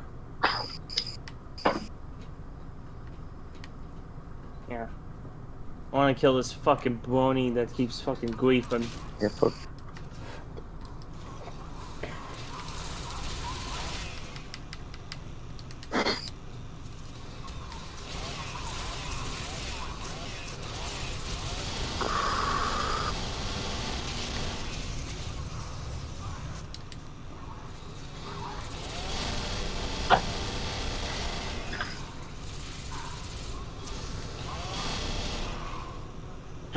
I want to kill this fucking brony that keeps fucking griefing. Yeah, fuck.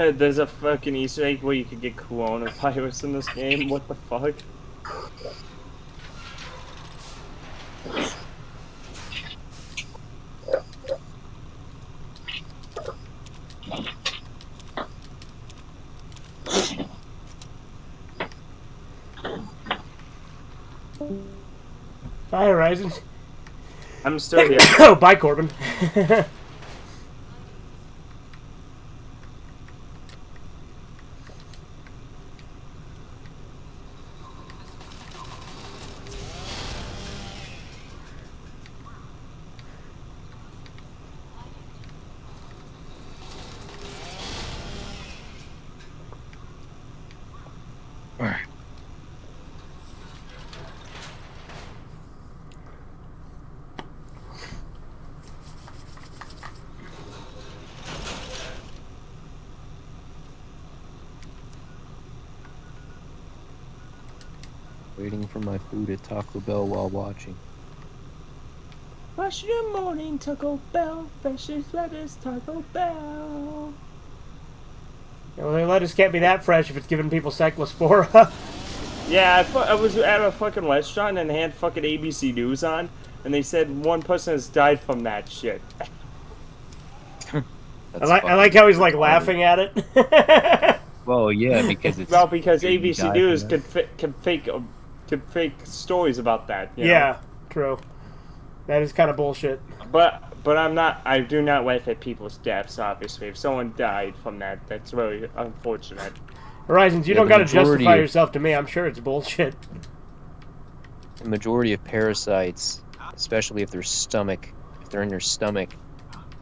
There's a fucking Easter egg where you could get coronavirus in this game. What the fuck? Bye, Horizon. I'm still here. Oh, bye, Corbin. Waiting for my food at Taco Bell while watching. Rush your morning, Taco Bell. Freshest lettuce, Taco Bell. Well, the lettuce can't be that fresh if it's giving people cyclospora. Yeah, I was at a fucking restaurant and they had fucking ABC News on, and they said one person has died from that shit. I like how he's like laughing at it. Well, yeah, because it's Well, because you ABC die News from can fake stories about that. You know? Yeah, true. That is kind of bullshit. But I do not laugh at people's deaths, obviously. If someone died from that, that's really unfortunate. Horizons, you Yeah, don't the gotta majority justify of- yourself to me. I'm sure it's bullshit. The majority of parasites, especially if they're in your stomach,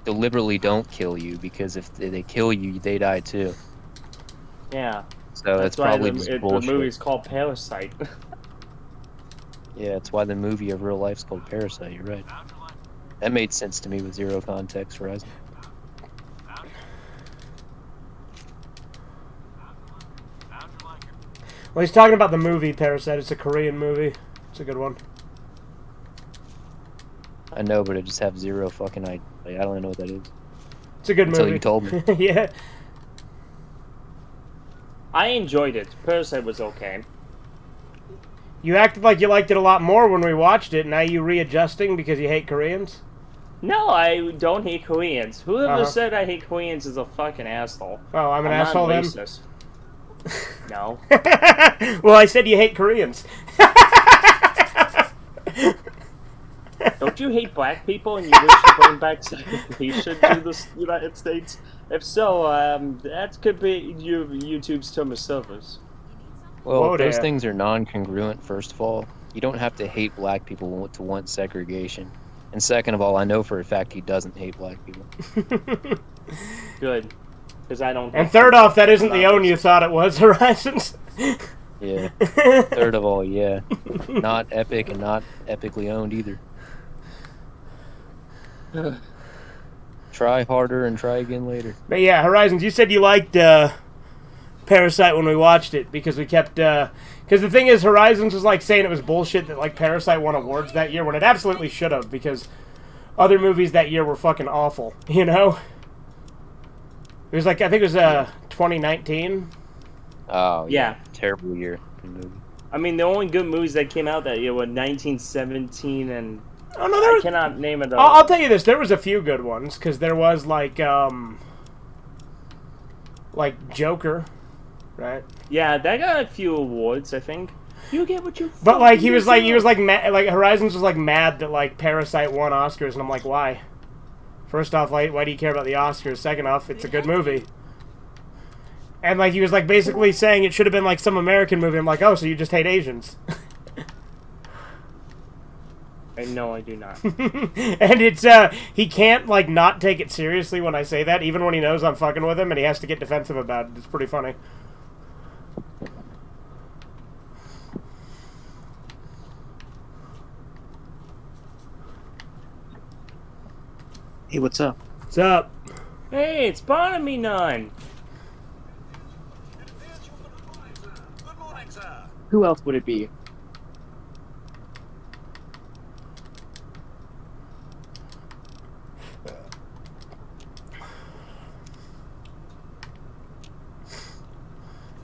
deliberately don't kill you, because if they kill you, they die too. Yeah. So that's why probably the just bullshit. movie's called Parasite. Yeah, that's why the movie of real life's called Parasite. You're right. That made sense to me with zero context, Horizon. Well, he's talking about the movie Parasite. It's a Korean movie. It's a good one. I know, but I just have zero fucking idea. I don't even know what that is. It's a good Until movie. you told me. Yeah. I enjoyed it. Parasite was okay. You acted like you liked it a lot more when we watched it. Now you readjusting because you hate Koreans? No, I don't hate Koreans. Whoever Uh-huh. said I hate Koreans is a fucking asshole. Oh, I'm an not asshole then? racist. No. Well, I said you hate Koreans. Don't you hate black people and you wish to bring back segregation to the United States? If so, that could be YouTube's term of service. Well, Whoa those there. things are non-congruent, first of all. You don't have to hate black people to want segregation. And second of all, I know for a fact he doesn't hate black people. Good. Because I don't. And third off, that isn't the own you thought it was, Horizons. Yeah. Third of all, yeah. Not epic and not epically owned either. Try harder and try again later. But yeah, Horizons, you said you liked Parasite when we watched it because we kept... Because the thing is, Horizons was like saying it was bullshit that like Parasite won awards that year when it absolutely should have, because other movies that year were fucking awful, you know? It was like, I think it was 2019. Oh, Yeah. Terrible year for the movie. I mean, the only good movies that came out that year were 1917 and... Oh, no, there I was... cannot name it all. I'll tell you this, there was a few good ones, because there was like Joker, right? Yeah, that got a few awards, I think. You get what you... But like fucking he was deserve. like Horizons was like mad that like Parasite won Oscars, and I'm like, why? First off, like, why do you care about the Oscars? Second off, it's a good movie. And like he was like basically saying it should have been like some American movie. I'm like, oh, so you just hate Asians? And no, I do not. And it's he can't like not take it seriously when I say that, even when he knows I'm fucking with him, and he has to get defensive about it. It's pretty funny. Hey, what's up? What's up? Hey, it's Barnaby Nunn. Who else would it be?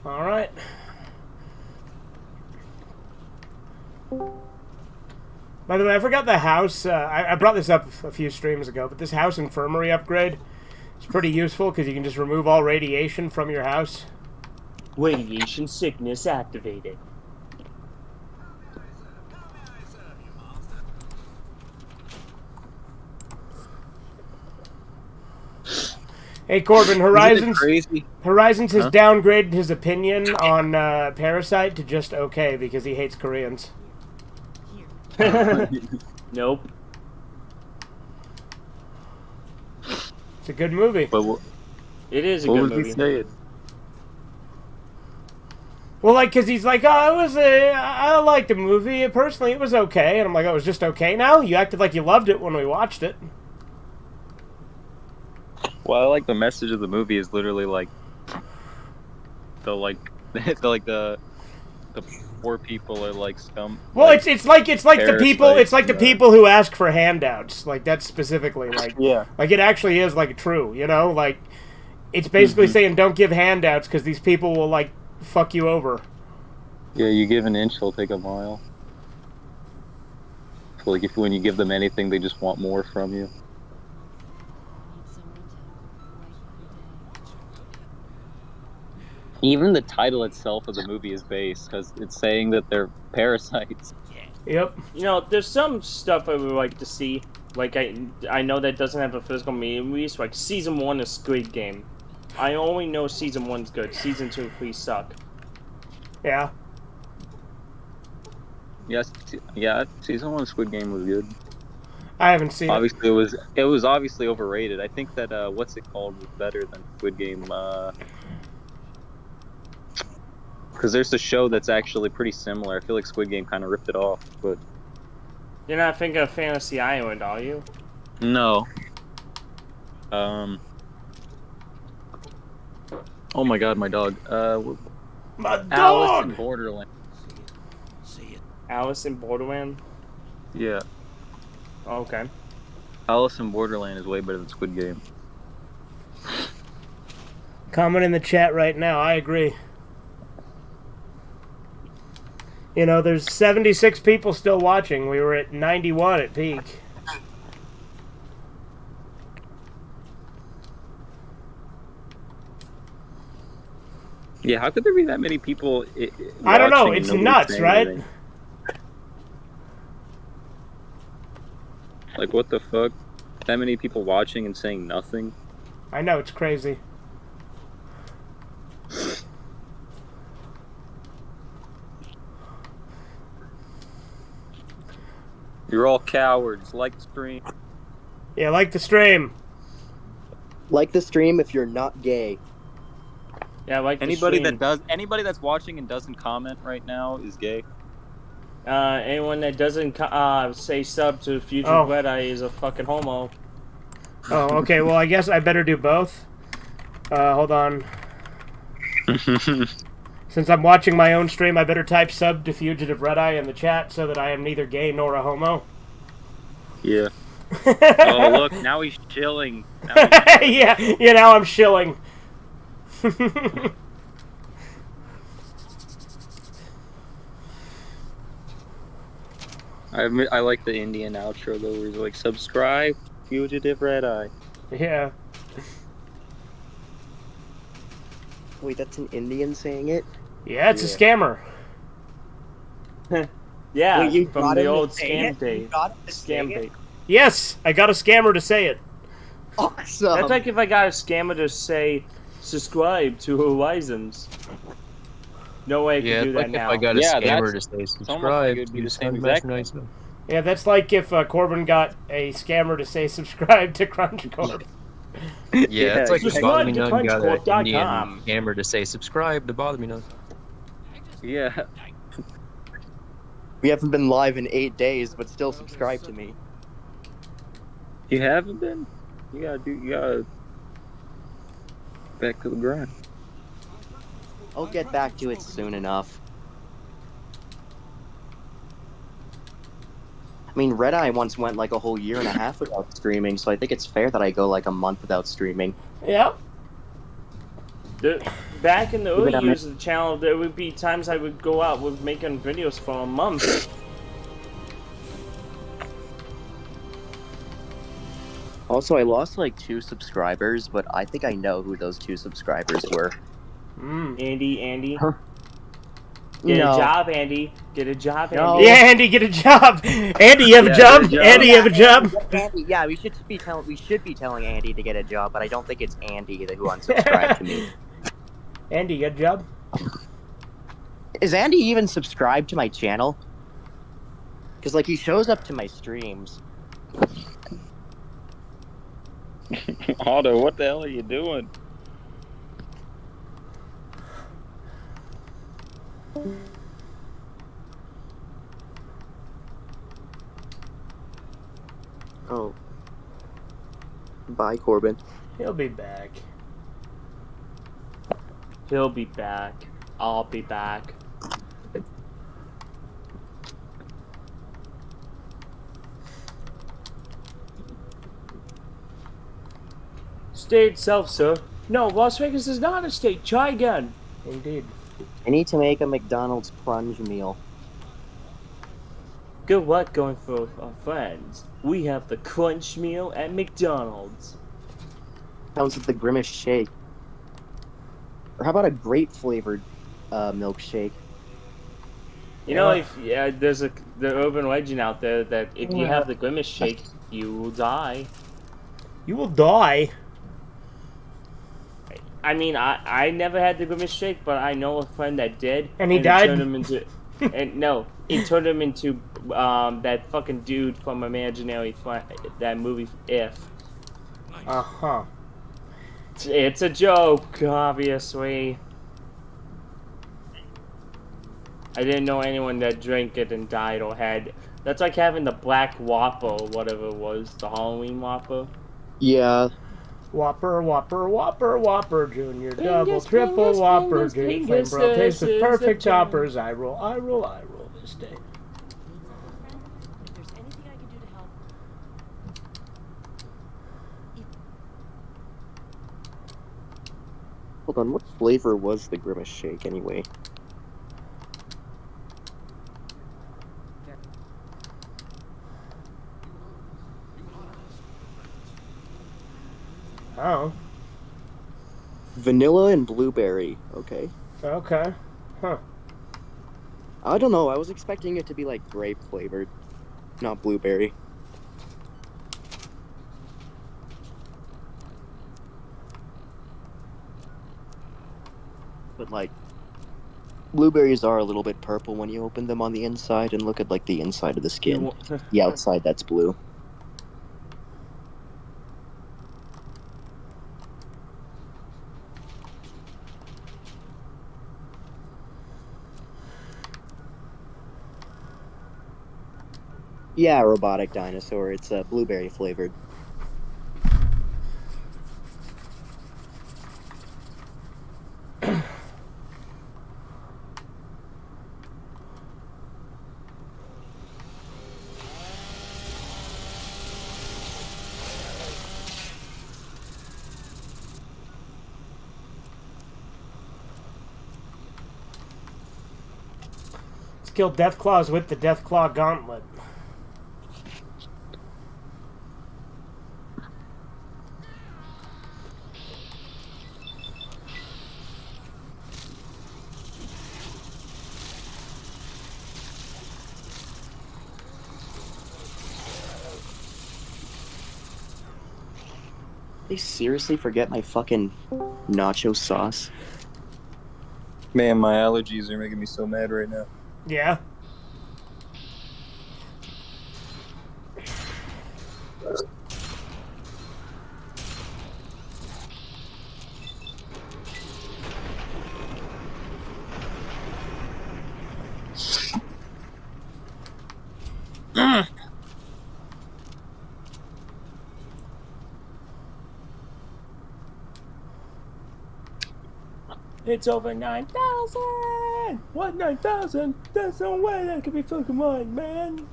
All right. By the way, I forgot the house. I brought this up a few streams ago, but this house infirmary upgrade is pretty useful because you can just remove all radiation from your house. Radiation sickness activated. Hey Corbin, Horizons has Huh? downgraded his opinion on Parasite to just okay because he hates Koreans. Nope. It's a good movie. But It is a what good was movie. he saying? Well, like, because he's like, oh, I liked the movie. Personally, it was okay. And I'm like, oh, it was just okay now? You acted like you loved it when we watched it. Well, I like the message of the movie is literally like the poor people are like scum. Well, like, it's like the people parasites, who ask for handouts. Like, that's specifically like Yeah. like it actually is like true, you know? Like it's basically saying don't give handouts because these people will like fuck you over. Yeah, you give an inch, they'll take a mile. So, like, when you give them anything, they just want more from you. Even the title itself of the movie is based because it's saying that they're parasites. Yep. You know, there's some stuff I would like to see. Like, I know that doesn't have a physical meaning release. Like, Season 1 of Squid Game. I only know Season 1's good. Season 2 and 3 suck. Yeah. Yes, yeah. Season 1 of Squid Game was good. I haven't seen Obviously, it was obviously overrated. I think that what's it called was better than Squid Game. Because there's a show that's actually pretty similar. I feel like Squid Game kind of ripped it off, but You're not thinking of Fantasy Island, are you? no. Oh my God, my dog. My Alice dog. in Borderland. Alice in Borderland? Yeah, Oh, okay. Alice in Borderland is way better than Squid Game. Comment in the chat right now. I agree. You know, there's 76 people still watching. We were at 91 at peak. Yeah, how could there be that many people? I don't know. watching and It's nobody nuts, saying right? anything? Like, what the fuck? That many people watching and saying nothing? I know, it's crazy. You're all cowards. Like the stream. Yeah, like the stream. Like the stream if you're not gay. Yeah, like Anybody the stream. anybody that's watching and doesn't comment right now is gay. Anyone that doesn't say sub to Future Oh. Red Eye is a fucking homo. Oh, okay. Well, I guess I better do both. Hold on. Since I'm watching my own stream, I better type sub to Fugitive Red Eye in the chat so that I am neither gay nor a homo. Yeah. Oh, look, now he's chilling. Yeah, you know, I'm shilling. I like the Indian outro though, where he's like, subscribe, Fugitive Red Eye. Yeah. Wait, that's an Indian saying it? Yeah, it's a scammer. Yeah, Wait, you from got the him to old say scam it? day. You got him to say Scam it? day. Yes, I got a scammer to say it. Awesome. That's like if I got a scammer to say subscribe to Horizons. No way I could Yeah, do it's that like now. if I got a Yeah, scammer to that's- say almost like subscribe it'd be to the same Sun exact Merchandise. Yeah, that's like if Corbin got a scammer to say subscribe to Crunchcore. Yeah, it's like if Subscribe Bother Me to None got an crunchcore.com. Indian scammer to say subscribe to Bother Me None. Yeah. We haven't been live in 8 days, but still subscribe to me. You haven't been? You gotta back to the grind. I'll get back to it soon enough. I mean, Red Eye once went like a whole year and a half without streaming, so I think it's fair that I go like a month without streaming. Yep. back in the early years of the channel, there would be times I would go out with making videos for a month. Also, I lost like 2 subscribers, but I think I know who those 2 subscribers were. Andy. Huh? Get No. a job, Andy. Get a job, No. Andy. Yeah, Andy, get a job. Andy, you have a Yeah, job? get a job. Andy, you have a job? Andy, yeah, we should be telling Andy to get a job, but I don't think it's Andy who unsubscribed to me. Andy, you got a job? Is Andy even subscribed to my channel? Because, like, he shows up to my streams. Otto, what the hell are you doing? Oh. Bye, Corbin. He'll be back. He'll be back. I'll be back. State itself, sir. No, Las Vegas is not a state. Try again. Indeed. I need to make a McDonald's crunch meal. Good luck going for our friends. We have the crunch meal at McDonald's. Comes with the Grimace shake. Or how about a grape flavored milkshake? You know, there's the urban legend out there that if you have the Grimace shake, you will die. You will die? I mean, I never had the Grimace shake, but I know a friend that did. And he died? It turned him into, it turned him into that fucking dude from Imaginary that movie If. Uh-huh. It's a joke, obviously. I didn't know anyone that drank it and died or had. That's like having the Black Whopper or whatever it was, the Halloween Whopper. Yeah. Whopper, Whopper, Whopper, Whopper, Junior, Fingers, double, triple, fingers, Whopper, fingers, Junior, fingers, flame bro, taste this of is perfect the jam. toppers. I roll, I roll, I roll this day. If there's anything I can do to help, Hold on, what flavor was the Grimace shake anyway? Oh. Vanilla and blueberry. Okay. Okay. Huh. I don't know. I was expecting it to be like grape flavored, not blueberry. But like, blueberries are a little bit purple when you open them on the inside and look at like the inside of the skin. The outside, that's blue. Yeah, robotic dinosaur. It's blueberry flavored. Let's kill Deathclaws with the Deathclaw Gauntlet. They seriously forget my fucking nacho sauce? Man, my allergies are making me so mad right now. Yeah. It's over 9,000! What 9,000? There's no way that could be fucking right, man!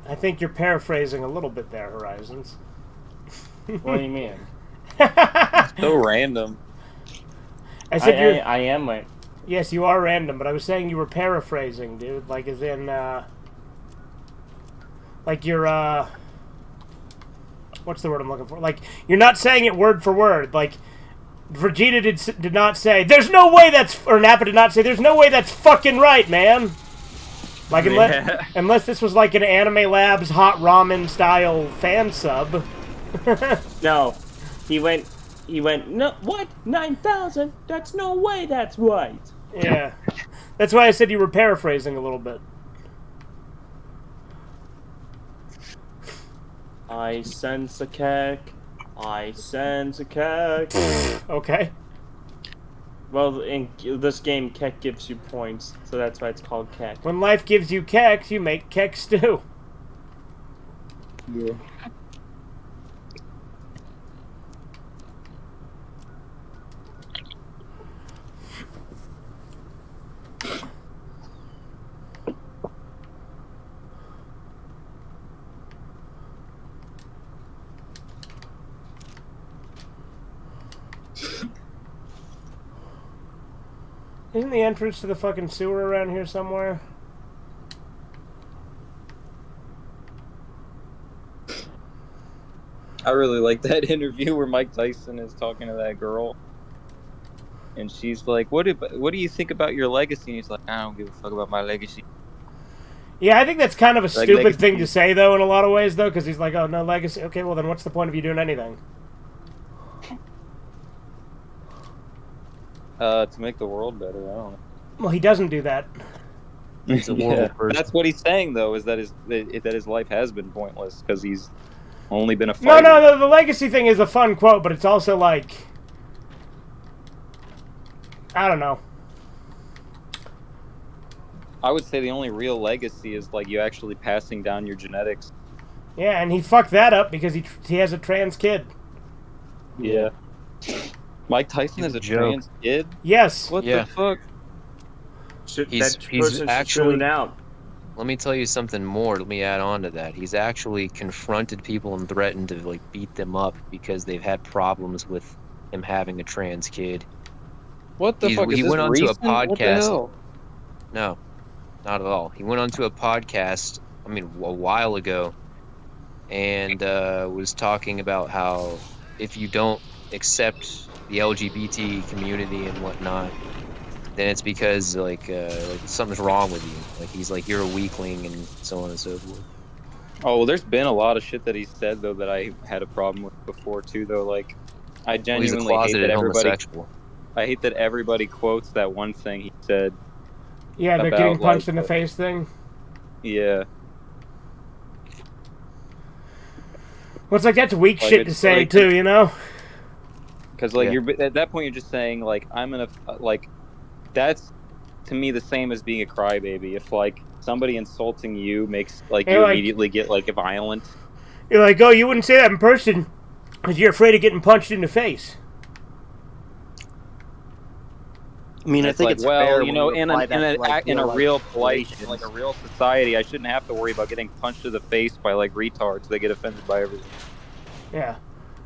I think you're paraphrasing a little bit there, Horizons. What do you mean? So random. I said you're. I am right. Yes, you are random, but I was saying you were paraphrasing, dude. Like, as in, like you're, what's the word I'm looking for? Like, you're not saying it word for word. Like, Vegeta did not say, "There's no way that's," or Nappa did not say, "There's no way that's fucking right, man." Like, unless this was like an Anime Labs hot ramen style fan sub. No, he went. No, what? 9,000? That's no way. That's right. Yeah, that's why I said you were paraphrasing a little bit. I sense a keck. I sense a keck. Okay. Well, in this game, keck gives you points, so that's why it's called keck. When life gives you keks, you make kek stew. Yeah. Isn't the entrance to the fucking sewer around here somewhere? I really like that interview where Mike Tyson is talking to that girl, and she's like, "What do you think about your legacy?" And he's like, "I don't give a fuck about my legacy." Yeah, I think that's kind of a Like stupid legacy. thing to say, though, in a lot of ways, though, because he's like, oh, no legacy. Okay, well, then what's the point of you doing anything? To make the world better. I don't know. Well, he doesn't do that. He's a horrible person. That's what he's saying, though, is that his life has been pointless because he's only been a fighter. No, the legacy thing is a fun quote, but it's also like, I don't know. I would say the only real legacy is like you actually passing down your genetics. Yeah, and he fucked that up because he has a trans kid. Yeah. Mike Tyson is a trans kid? Yes. What the fuck? He's actually out. Let me tell you something more. Let me add on to that. He's actually confronted people and threatened to like beat them up because they've had problems with him having a trans kid. What the fuck? He went onto a podcast. What the hell? No, not at all. He went onto a podcast. I mean, a while ago, and was talking about how if you don't accept the LGBT community and whatnot, then it's because like something's wrong with you. Like he's like you're a weakling and so on and so forth. Oh well, there's been a lot of shit that he said though that I had a problem with before too. Though, like I genuinely hate that everybody. I hate that everybody quotes that one thing he said. Yeah, they're getting punched in the face thing. Yeah. Well, it's like that's weak shit to say too, you know. Because like you're at that point, you're just saying like I'm gonna like. That's to me the same as being a crybaby. If like somebody insulting you makes like you immediately get like violent. You're like, oh, you wouldn't say that in person because you're afraid of getting punched in the face. I mean, I think like, it's well, fair you know, in a real polite, situations. like a real society, I shouldn't have to worry about getting punched to the face by like retards. They get offended by everything. Yeah.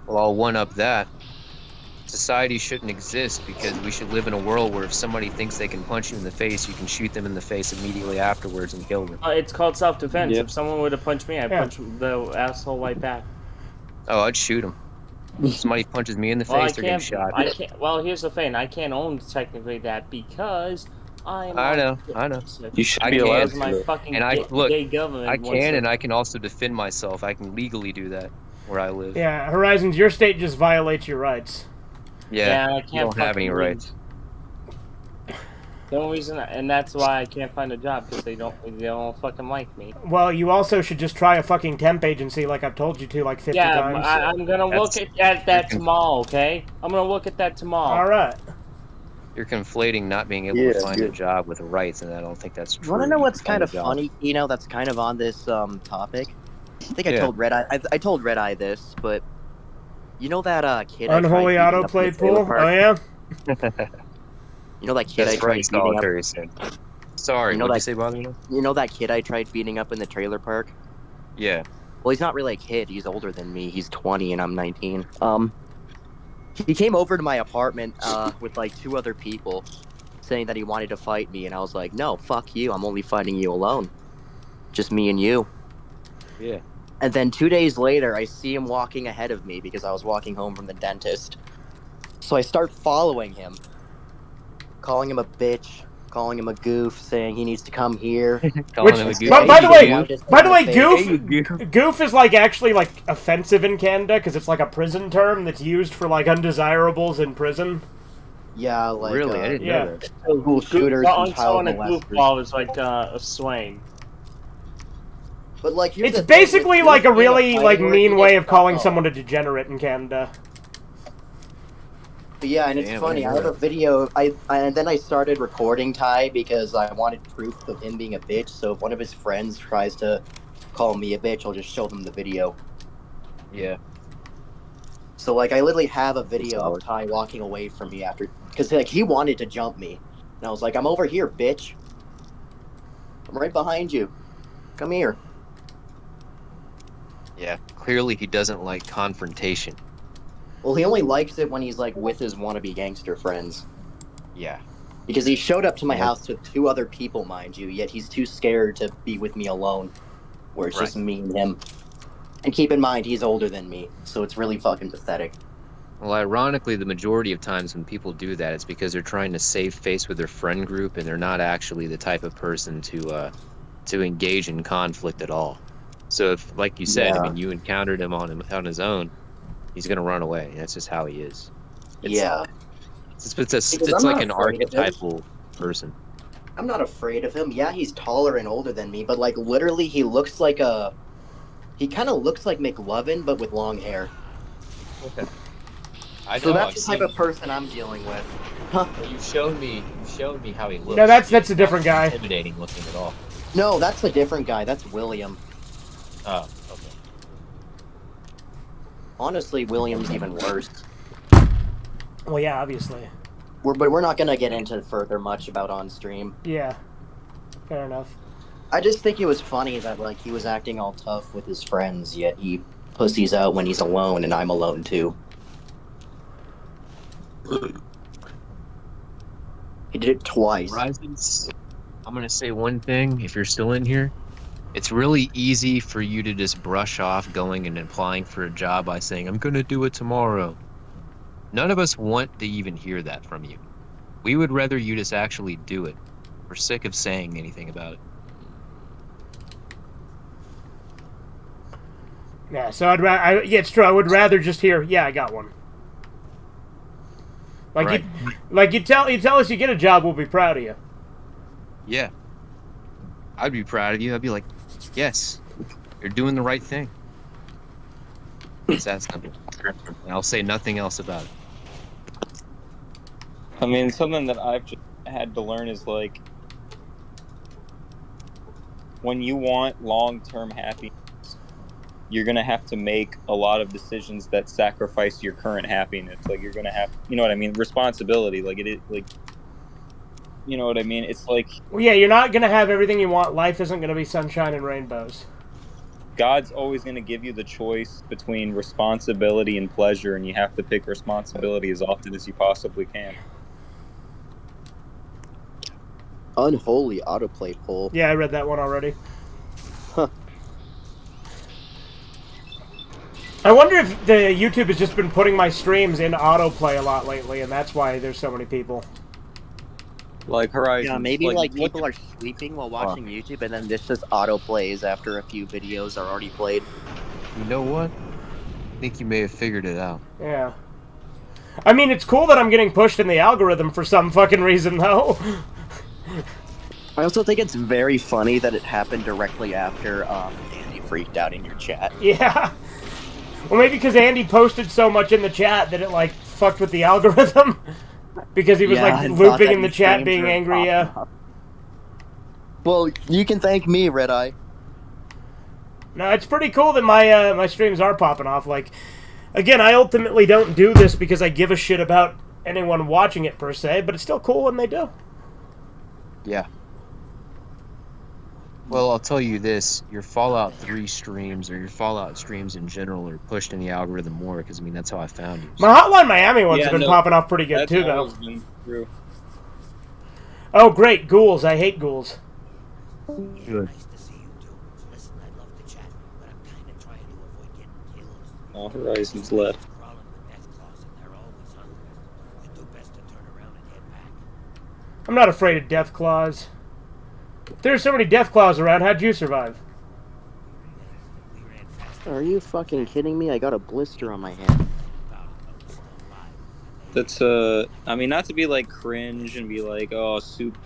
Well, I'll one up that. Society shouldn't exist because we should live in a world where if somebody thinks they can punch you in the face, you can shoot them in the face immediately afterwards and kill them. It's called self-defense. If someone would have punched me, I'd punch the asshole right back. Oh, I'd shoot him. If somebody punches me in the face, they're getting shot. I can't. Well, here's the thing. I can't own technically that because I'm. I know. You should be allowed to. My fucking and gay government. I can, and I can also defend myself. I can legally do that where I live. Yeah, Horizons, your state just violates your rights. Yeah, I can't you don't have any rights. The only reason, and that's why I can't find a job because they don't fucking like me. Well, you also should just try a fucking temp agency, like I've told you to, like 50 times. Yeah, I'm gonna look at that tomorrow. Okay, I'm gonna look at that tomorrow. All right. You're conflating not being able to find a job with rights, and I don't think that's true. You want to know what's kind of funny? You know, that's kind of on this topic. I think I told Red Eye. I told Red Eye this, but you know that kid. Unholy autoplay pool. Oh yeah. You know that kid I tried beating up? Sorry, what did you say, Bobby? You know that kid I tried beating up in the trailer park? Yeah. Well, he's not really a kid. He's older than me. He's 20 and I'm 19. He came over to my apartment with like 2 other people, saying that he wanted to fight me, and I was like, no, fuck you. I'm only fighting you alone. Just me and you. Yeah. And then 2 days later, I see him walking ahead of me because I was walking home from the dentist. So I start following him, calling him a bitch, calling him a goof, saying he needs to come here. Calling him a goof. By the way, Goof. goof is like actually like offensive in Canada because it's like a prison term that's used for like undesirables in prison. Yeah, like Really, I didn't know that. School shooters and child a molesters. goofball is like a slang. But like, here's It's the thing, basically with like a goof being really fighting like word, mean you way get of calling stuck someone up. a degenerate in Canada. But yeah, and it's Damn, funny. I I didn't have know a video. And then I started recording Ty because I wanted proof of him being a bitch. So if one of his friends tries to call me a bitch, I'll just show them the video. Yeah. So like, I literally have a video solid. of Ty walking away from me after, because like he wanted to jump me, and I was like, I'm over here, bitch. I'm right behind you. Come here. Yeah. Clearly, he doesn't like confrontation. Well, he only likes it when he's like with his wannabe gangster friends. Yeah. Because he showed up to my Yeah. house with 2 other people, mind you, yet he's too scared to be with me alone, where it's just me and him. And keep in mind, he's older than me, so it's really fucking pathetic. Well, ironically, the majority of times when people do that, it's because they're trying to save face with their friend group, and they're not actually the type of person to engage in conflict at all. So, if, like you said, I mean, you encountered him on his own, he's gonna run away. That's just how he is. It's like an archetypal person. I'm not afraid of him. Yeah, he's taller and older than me, but like literally, he looks like he kind of looks like McLovin, but with long hair. Okay. So that's the type of person I'm dealing with. Huh. You showed me how he looks. No, that's a different guy. Intimidating looking at all. No, that's a different guy. That's William. Oh, okay. Honestly, William's even worse. Well, yeah, obviously. But we're not gonna get into further much about on stream. Yeah, fair enough. I just think it was funny that like he was acting all tough with his friends, yet he pussies out when he's alone, and I'm alone too. He did it twice. Horizons, I'm gonna say one thing. If you're still in here, it's really easy for you to just brush off going and applying for a job by saying, I'm gonna do it tomorrow. None of us want to even hear that from you. We would rather you just actually do it. We're sick of saying anything about it. Yeah, so yeah, it's true. I would rather just hear, yeah, I got one. Like you tell us you get a job, we'll be proud of you. Yeah. I'd be proud of you. I'd be like, yes, you're doing the right thing. It's that simple. And I'll say nothing else about it. I mean, something that I've just had to learn is like, when you want long-term happiness, you're gonna have to make a lot of decisions that sacrifice your current happiness. Like, you're gonna have, you know what I mean? Responsibility, like it is, like, you know what I mean? It's like, well, yeah, you're not gonna have everything you want. Life isn't gonna be sunshine and rainbows. God's always gonna give you the choice between responsibility and pleasure, and you have to pick responsibility as often as you possibly can. Unholy autoplay poll. Yeah, I read that one already. Huh. I wonder if the YouTube has just been putting my streams in autoplay a lot lately, and that's why there's so many people. Like Horizon. Yeah, maybe like people are sleeping while watching YouTube, and then this just auto plays after a few videos are already played. You know what? I think you may have figured it out. Yeah. I mean, it's cool that I'm getting pushed in the algorithm for some fucking reason, though. I also think it's very funny that it happened directly after Andy freaked out in your chat. Yeah. Well, maybe because Andy posted so much in the chat that it, like, fucked with the algorithm. Because he was, like, looping in the chat being angry, yeah. Well, you can thank me, Red Eye. No, it's pretty cool that my my streams are popping off. Like, again, I ultimately don't do this because I give a shit about anyone watching it, per se, but it's still cool when they do. Yeah. Well, I'll tell you this: your Fallout 3 streams or your Fallout streams in general are pushed in the algorithm more because I mean that's how I found you. My So. Hotline Miami ones Yeah, have been no, popping off pretty good that's too, though. always been true. Oh, great, ghouls! I hate ghouls. Good. Nice to see you two. Listen, I'd love to chat, but I'm kind of trying to avoid getting killed. Oh, Horizon's left. Crawling with death claws and they're always hungry. You do best to turn around and head back. I'm not afraid of death claws. If there's so many death claws around, how'd you survive? We ran fast. Are you fucking kidding me? I got a blister on my hand. That's I mean, not to be like cringe and be like, oh, soup,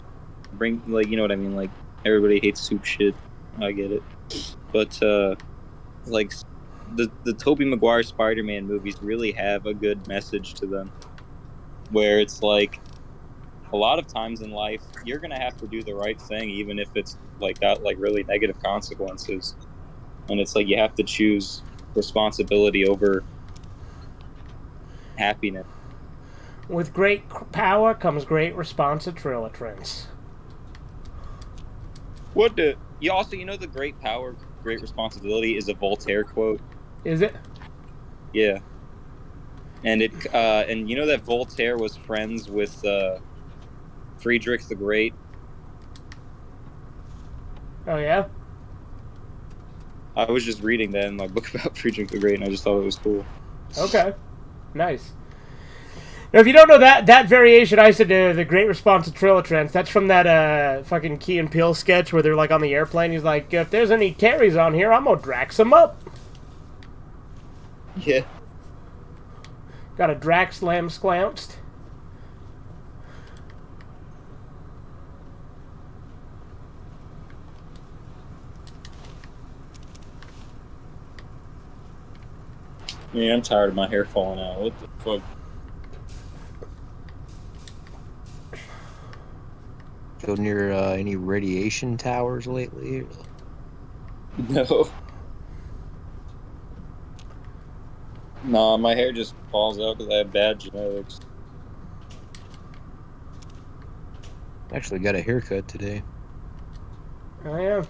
bring like, you know what I mean? Like everybody hates soup shit. I get it, but like the Tobey Maguire Spider-Man movies really have a good message to them, where it's like a lot of times in life you're gonna have to do the right thing, even if it's like got like really negative consequences, and it's like you have to choose responsibility over happiness. With great power comes great responsibility. What the? You also, you know, the great power, great responsibility is a Voltaire quote. Is it? Yeah, and and you know that Voltaire was friends with Friedrich the Great. Oh yeah. I was just reading that in my book about Friedrich the Great, and I just thought it was cool. Okay. Nice. Now, if you don't know that variation, I said the Great Responsibility, that's from that fucking Key and Peele sketch where they're like on the airplane. He's like, if there's any Terrys on here, I'm gonna Drax them up. Yeah. Got a Drax Slam sclounced. Yeah, I'm tired of my hair falling out. What the fuck? Go near any radiation towers lately? No. Nah, my hair just falls out because I have bad genetics. Actually, got a haircut today. Oh yeah.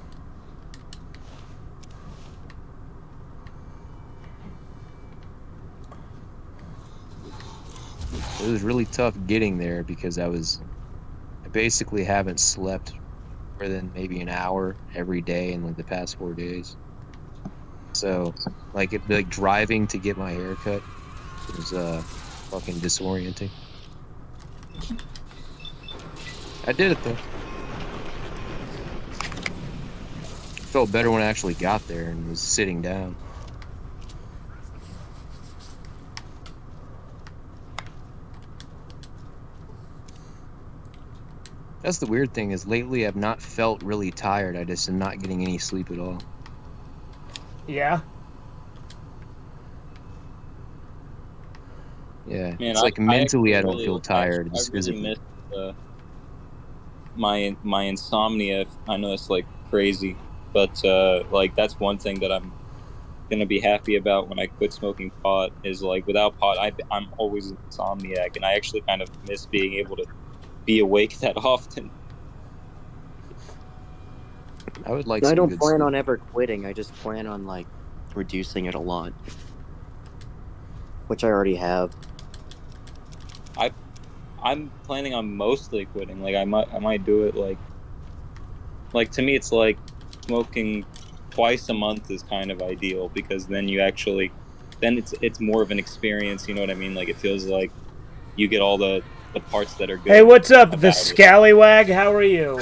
It was really tough getting there because I basically haven't slept more than maybe an hour every day in like the past 4 days. So, like, driving to get my hair cut was fucking disorienting. I did it though. Felt better when I actually got there and was sitting down. That's the weird thing is lately I've not felt really tired. I just am not getting any sleep at all. Yeah. Yeah, Man, it's like mentally I don't really- feel tired. I It's really physically. miss my insomnia. I know it's like crazy, but like that's one thing that I'm gonna be happy about when I quit smoking pot. Is like without pot, I'm always an insomniac, and I actually kind of miss being able to be awake that often. I would like. I some don't good plan sleep. on ever quitting. I just plan on like reducing it a lot, which I already have. I'm planning on mostly quitting. Like I might do it like to me it's like smoking twice a month is kind of ideal because then you actually then it's more of an experience, you know what I mean? Like it feels like you get all the parts that are good. Hey, what's up, the about it. scallywag? How are you?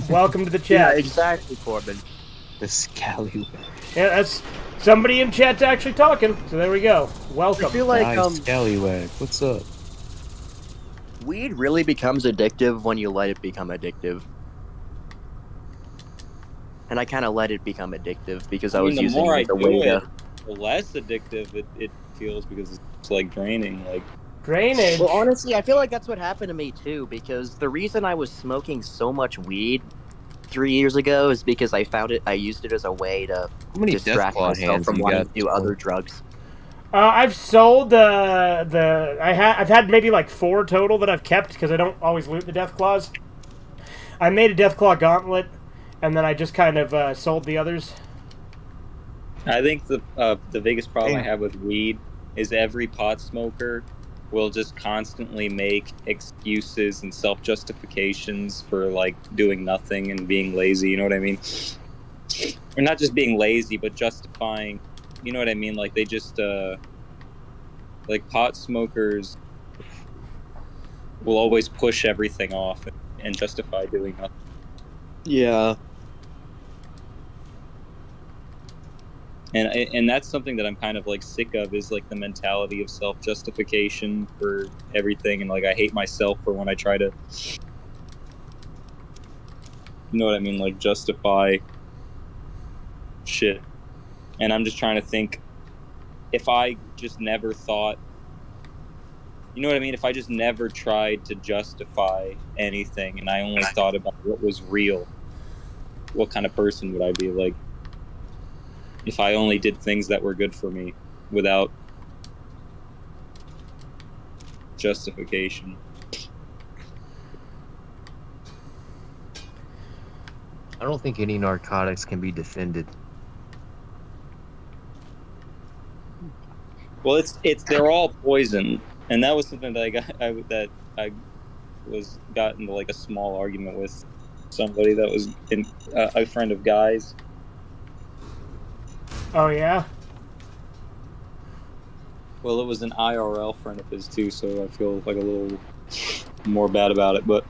Welcome to the Yeah, chat. exactly, Corbin. The scallywag. Yeah, that's somebody in chat's actually talking. So there we go. I Welcome. feel like Hi, scallywag. What's up? weed really becomes addictive when you let it become addictive. And I kind of let it become addictive because I was the using more it I as a do way it, to. the less addictive it feels because it's like draining. Like Drainage. Well, honestly, I feel like that's what happened to me too. Because the reason I was smoking so much weed 3 years ago is because I used it as a way to How many distract Deathclaw myself hands from you wanting got? to do other drugs. I've sold I've had maybe like 4 total that I've kept because I don't always loot the Deathclaws. I made a Deathclaw gauntlet, And then I just kind of sold the others. I think the biggest problem I have with weed is every pot smoker will just constantly make excuses and self-justifications for like doing nothing and being lazy. You know what I mean? Or not just being lazy, but justifying. You know what I mean? Like they just like pot smokers will always push everything off and justify doing nothing. Yeah. And that's something that I'm kind of like sick of, is like the mentality of self-justification for everything, and like I hate myself for when I try to, you know what I mean, like justify shit. And I'm just trying to think, if I just never thought, you know what I mean, if I just never tried to justify anything and I only thought about what was real, what kind of person would I be? Like, if I only did things that were good for me without justification. I don't think any narcotics can be defended. Well, they're all poison, and that was something that I got into like a small argument with somebody that was a friend of Guy's. Oh, yeah? Well, it was an IRL friend of his too, so I feel like a little more bad about it, but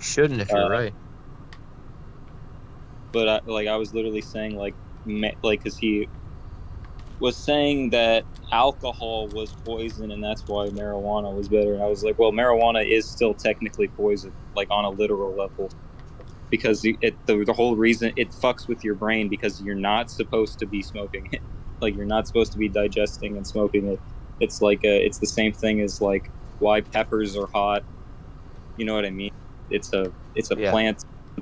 Shouldn't, if you're right. But I was literally saying like because he was saying that alcohol was poison and that's why marijuana was better, and I was like, well, marijuana is still technically poison, like on a literal level, because the whole reason it fucks with your brain, because you're not supposed to be smoking it. Like, you're not supposed to be digesting and smoking it. It's like it's the same thing as like why peppers are hot. You know what I mean? It's a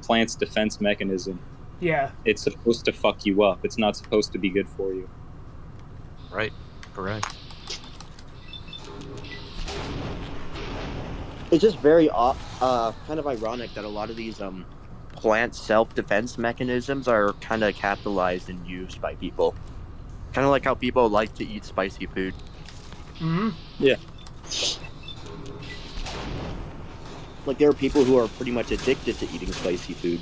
plant's defense mechanism. Yeah. It's supposed to fuck you up. It's not supposed to be good for you. Right. Correct. It's just very kind of ironic that a lot of these plant self-defense mechanisms are kind of capitalized and used by people. Kind of like how people like to eat spicy food. Mm-hmm. Yeah. Like, there are people who are pretty much addicted to eating spicy food.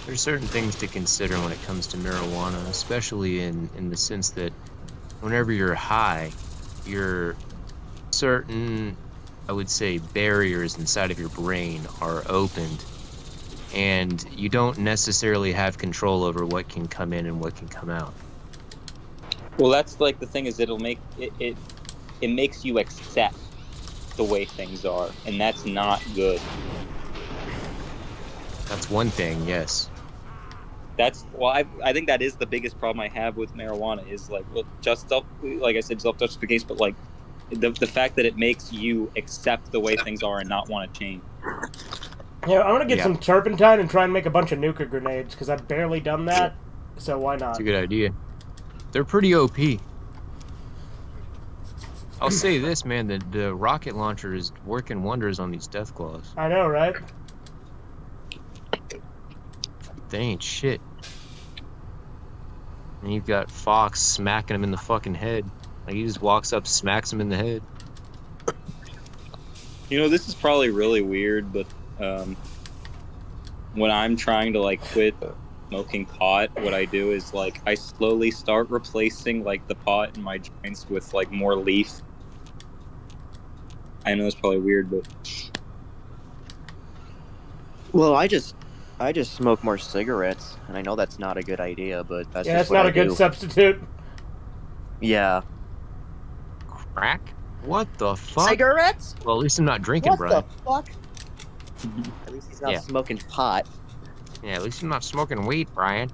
There's certain things to consider when it comes to marijuana, especially in the sense that whenever you're high, your certain, I would say, barriers inside of your brain are opened, and you don't necessarily have control over what can come in and what can come out. Well, that's like the thing, is it'll make it makes you accept the way things are, and that's not good. That's one thing, yes. I think that is the biggest problem I have with marijuana, is like, well, like I said, self-justification, but like the fact that it makes you accept the way things are and not want to change. Yeah, I'm gonna get some turpentine and try and make a bunch of nuka grenades, because I've barely done that, so why not? It's a good idea. They're pretty OP. I'll say this, man, the rocket launcher is working wonders on these death claws. I know, right? They ain't shit. And you've got Fox smacking him in the fucking head. Like, he just walks up, smacks him in the head. You know, this is probably really weird, but when I'm trying to like quit smoking pot, what I do is like I slowly start replacing like the pot in my joints with like more leaf. I know it's probably weird, but Well, I just smoke more cigarettes, and I know that's not a good idea, but that's Yeah, just that's not what a good do. substitute. Yeah. Crack? What the fuck? Cigarettes? Well, at least I'm not drinking, What Brian. the fuck? At least he's not smoking pot. Yeah, at least I'm not smoking weed, Brian.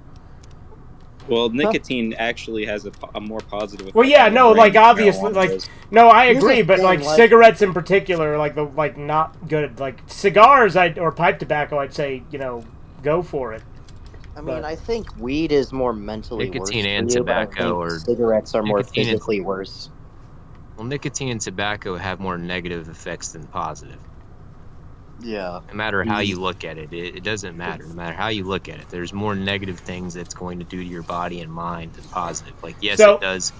well, nicotine actually has a more positive effect. Well, yeah, on the no, brain like, than obviously, marijuana like, does. no, I Here's agree, the but, thing, like, like- cigarettes in particular, like, not good. Like, cigars, or pipe tobacco, I'd say, go for it. I mean, I think weed is more mentally Nicotine worse and for you, but I tobacco think are- cigarettes are more nicotine and- physically worse. Well, nicotine and tobacco have more negative effects than positive. Yeah. No matter how you look at it, it doesn't matter. No matter how you look at it, there's more negative things that's going to do to your body and mind than positive. Like, yes, So- it does.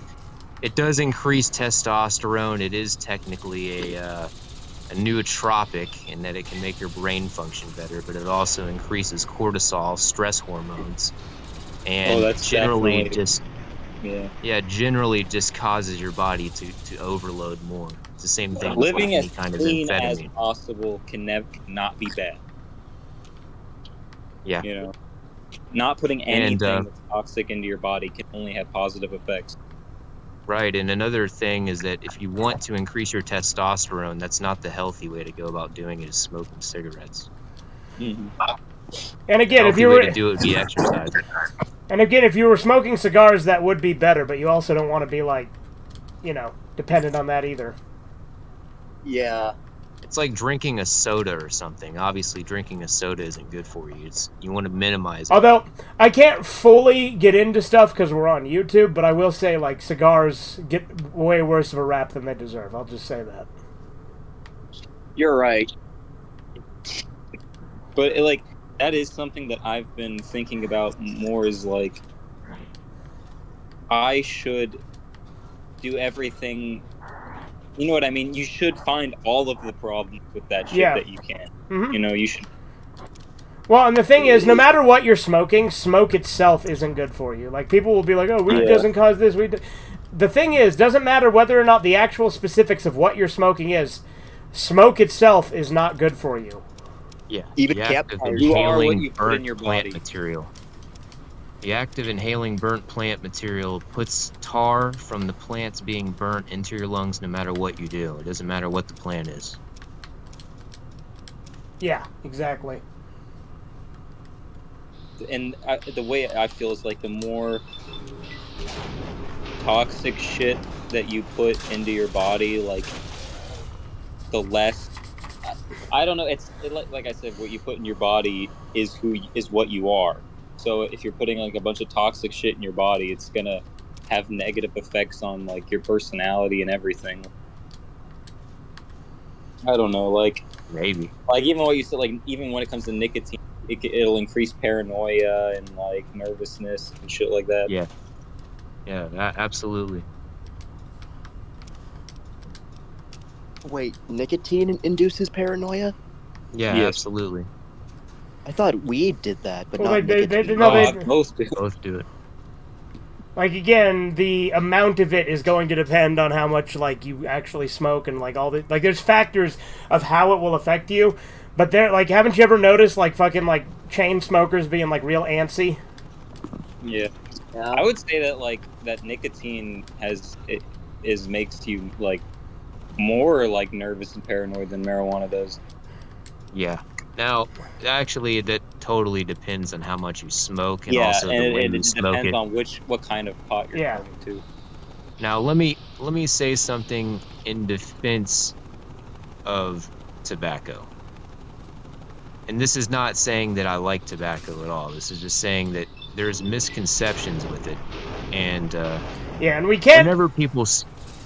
It does increase testosterone. It is technically a nootropic in that it can make your brain function better, but it also increases cortisol, stress hormones, and that's generally definitely- generally just causes your body to overload more. It's the same thing with Living like any as kind of clean as amphetamine. possible cannot be bad. Yeah. You know, not putting And, anything that's toxic into your body can only have positive effects. Right, and another thing is that if you want to increase your testosterone, that's not the healthy way to go about doing it, is smoking cigarettes. And The again, if healthy you way were to do it would be exercising. and again, if you were smoking cigars, that would be better. But you also don't want to be like, dependent on that either. Yeah. It's like drinking a soda or something. Obviously, drinking a soda isn't good for you. You want to minimize it. Although I can't fully get into stuff because we're on YouTube, but I will say like cigars get way worse of a rap than they deserve. I'll just say that. You're right. But that is something that I've been thinking about more. Is like, I should do everything. You know what I mean? You should find all of the problems with that shit that you can. Mhm. You know, you should. Well, and the thing is, no matter what you're smoking, smoke itself isn't good for you. Like, people will be like, oh, weed doesn't cause this, weed... The thing is, doesn't matter whether or not the actual specifics of what you're smoking is, smoke itself is not good for you. Yeah, Even the act of you are what inhaling you put in burnt your plant body. material. The act of inhaling burnt plant material puts tar from the plants being burnt into your lungs no matter what you do. It doesn't matter what the plant is. Yeah, exactly. And the way I feel is like the more toxic shit that you put into your body, like the less. I don't know. Like I said, what you put in your body is what you are. So if you're putting like a bunch of toxic shit in your body, it's gonna have negative effects on like your personality and everything. I don't know, like Maybe. like even what you said, like even when it comes to nicotine, it'll increase paranoia and like nervousness and shit like that. Yeah. Yeah, absolutely. Wait, nicotine induces paranoia? Yeah, Yes. absolutely. I thought weed did that, but Well, not they- nicotine. Both do. Both do it. Like, again, the amount of it is going to depend on how much, like, you actually smoke and, like, all the... Like, there's factors of how it will affect you, but there, like, haven't you ever noticed, like, fucking, like, chain smokers being, like, real antsy? Yeah. I would say that like that nicotine makes you like more like nervous and paranoid than marijuana does. Yeah. Now, actually, that totally depends on how much you smoke and Yeah, also the way and you it smoke depends it. on what kind of pot you're Yeah. smoking too. Now, let me say something in defense of tobacco. And this is not saying that I like tobacco at all. This is just saying that there's misconceptions with it. And Yeah, and we can't... whenever people...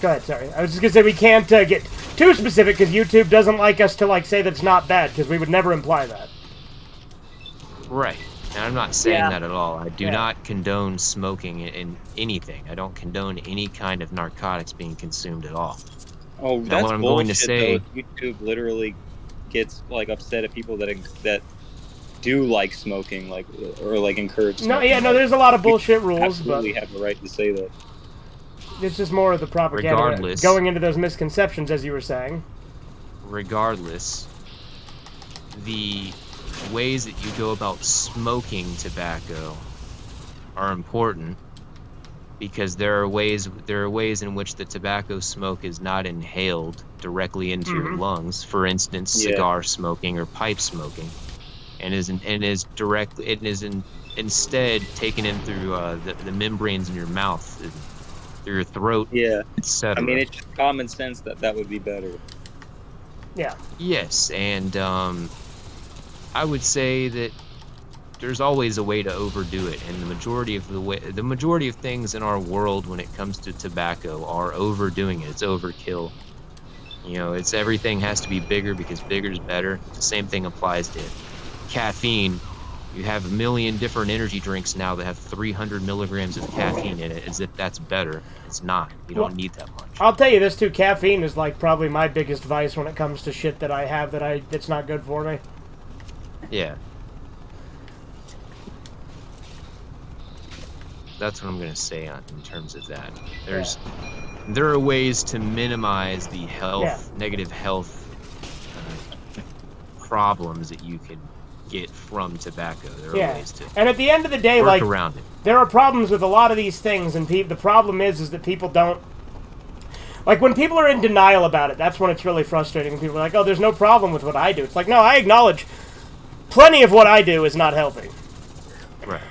Go ahead, sorry. I was just going to say we can't get too specific because YouTube doesn't like us to, like, say that it's not bad because we would never imply that. Right. And I'm not saying Yeah. that at all. I do Yeah. not condone smoking in anything. I don't condone any kind of narcotics being consumed at all. Oh, Now, that's what I'm bullshit. going to say- Though. YouTube literally gets like upset at people that do like smoking, like or like encourage. No, Smoking. yeah, no, there's a lot of bullshit rules, Absolutely but have the right to say that. it's just more of the propaganda Regardless. going into those misconceptions, as you were saying. Regardless, the ways that you go about smoking tobacco are important because there are ways in which the tobacco smoke is not inhaled directly into your lungs. For instance, Yeah. cigar smoking or pipe smoking, and is instead taken in through the membranes in your mouth, through your throat, Yeah, etc. I mean it's just common sense that would be better. Yeah. Yes, and I would say that there's always a way to overdo it, and the majority of things in our world when it comes to tobacco are overdoing it. It's overkill. You know, it's everything has to be bigger because bigger is better. The same thing applies to caffeine. You have a million different energy drinks now that have 300 milligrams of caffeine in it, as if that's better. It's not. You don't need that much. I'll tell you this too, caffeine is like probably my biggest vice when it comes to shit that I have that's not good for me. Yeah. That's what I'm gonna say in terms of that. There are ways to minimize the negative health problems that you can get from tobacco. There are ways to. And at the end of the day, work around it. There are problems with a lot of these things, and the problem is that people don't. Like, when people are in denial about it, that's when it's really frustrating. People are like, oh, there's no problem with what I do. It's like, no, I acknowledge plenty of what I do is not healthy. Right.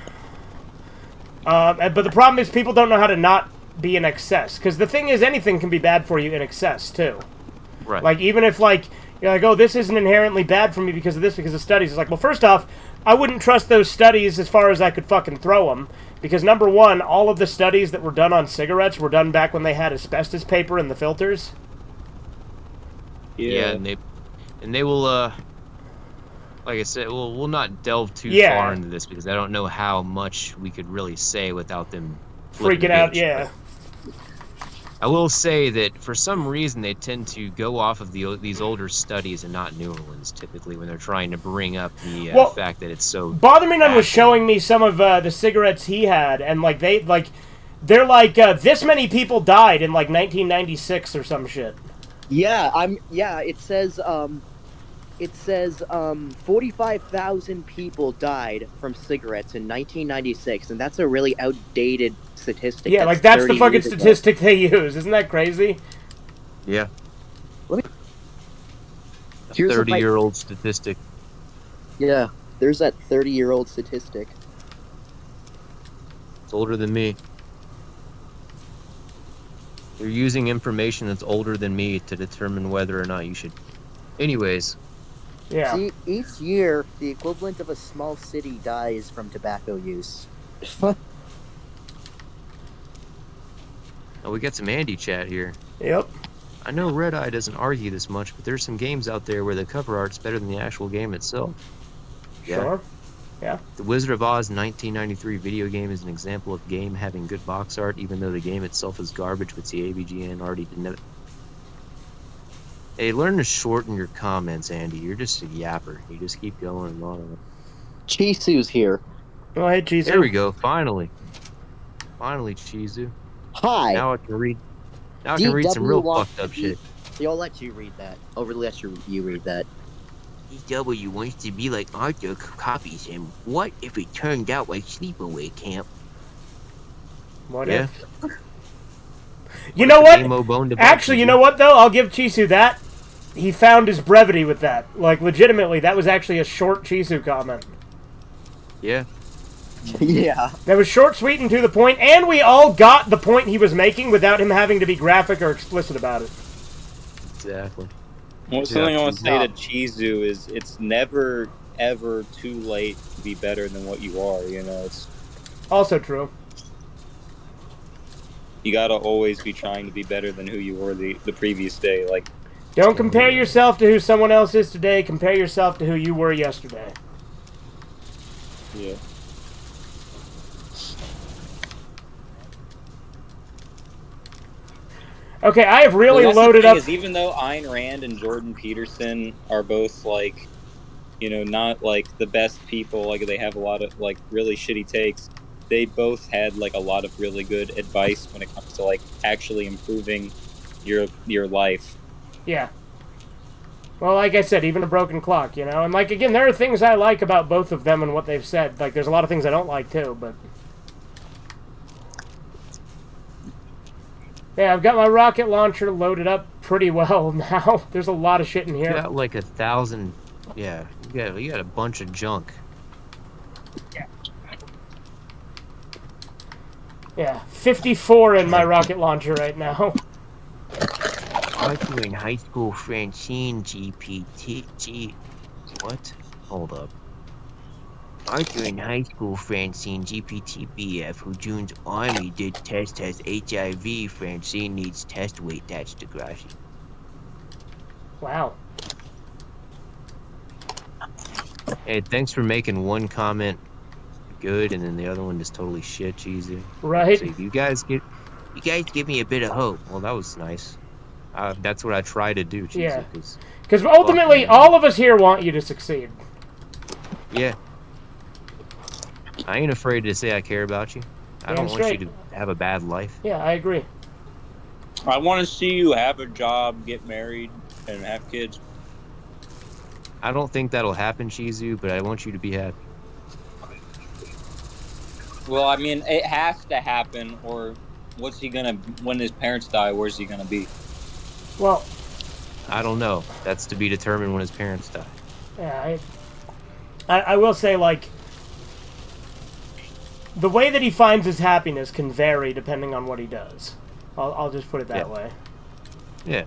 But the problem is people don't know how to not be in excess. Because the thing is, anything can be bad for you in excess, too. Right. Like, even if, like, you're like, oh, this isn't inherently bad for me because of this, because of studies. It's like, well, first off, I wouldn't trust those studies as far as I could fucking throw them. Because, number one, all of the studies that were done on cigarettes were done back when they had asbestos paper in the filters. Yeah, and they will, like I said, we'll not delve too far into this because I don't know how much we could really say without them freaking out, yeah. I will say that for some reason they tend to go off of these older studies and not newer ones, typically, when they're trying to bring up the fact that it's so... Botherman was showing me some of the cigarettes he had, and they're like, this many people died in, like, 1996 or some shit. Yeah, it says 45,000 people died from cigarettes in 1996, and that's a really outdated statistic. Yeah, that's the fucking statistic they use. Isn't that crazy? Yeah. Here's 30-year-old statistic. Yeah, there's that 30-year-old statistic. It's older than me. You're using information that's older than me to determine whether or not you should... Anyways... Yeah. See, each year, the equivalent of a small city dies from tobacco use. Oh, we got some Andy chat here. Yep. I know Red Eye doesn't argue this much, but there's some games out there where the cover art's better than the actual game itself. Sure. Yeah. The Wizard of Oz 1993 video game is an example of game having good box art, even though the game itself is garbage, which the AVGN already didn't. Hey, learn to shorten your comments, Andy. You're just a yapper. You just keep going and on. Chisu's here. Oh, hey, Chisu. There we go. Finally. Finally, Chisu. Hi. Now I can read. Now I can read some real fucked up shit. I'll let you read that. I'll let you read that. DW wants to be like Arthur copies him. What if it turned out like Sleepaway Camp? What if? You know what? Actually, you know what, though? I'll give Chisu that. He found his brevity with that. Like, legitimately, that was actually a short Chisu comment. Yeah. Yeah. That was short, sweet, and to the point, and we all got the point he was making without him having to be graphic or explicit about it. Exactly. Well, something I want to say to Chizu is it's never, ever too late to be better than what you are, you know? It's also true. You gotta always be trying to be better than who you were the previous day. Like, don't compare yourself to who someone else is today. Compare yourself to who you were yesterday. Yeah. Okay, I have really loaded up. Even though Ayn Rand and Jordan Peterson are both like, you know, not like the best people, like they have a lot of like really shitty takes. They both had like a lot of really good advice when it comes to like actually improving your life. Yeah. Well, like I said, even a broken clock, you know? And, like, again, there are things I like about both of them and what they've said. Like, there's a lot of things I don't like, too, but... Yeah, I've got my rocket launcher loaded up pretty well now. There's a lot of shit in here. You got, like, 1,000... Yeah, you got a bunch of junk. Yeah. Yeah, 54 in my rocket launcher right now. Aren't you in high school, Francine GPT? What? Hold up. Aren't you in high school, Francine GPT-BF, who joins Army did test has HIV? Francine needs test weight. That's Degrassi. Wow. Hey, thanks for making one comment good and then the other one just totally shit, cheesy. Right. So you guys give me a bit of hope. Well, that was nice. That's what I try to do, cheesy. Yeah. Because ultimately, all of us here want you to succeed. Yeah. I ain't afraid to say I care about you. I don't want you to have a bad life. Yeah, I agree. I want to see you have a job, get married, and have kids. I don't think that'll happen, Shizu, but I want you to be happy. Well, I mean, it has to happen, or what's he gonna? When his parents die, where's he gonna be? Well, I don't know. That's to be determined when his parents die. yeah, I will say, like, the way that he finds his happiness can vary depending on what he does. I'll just put it that way. Yeah.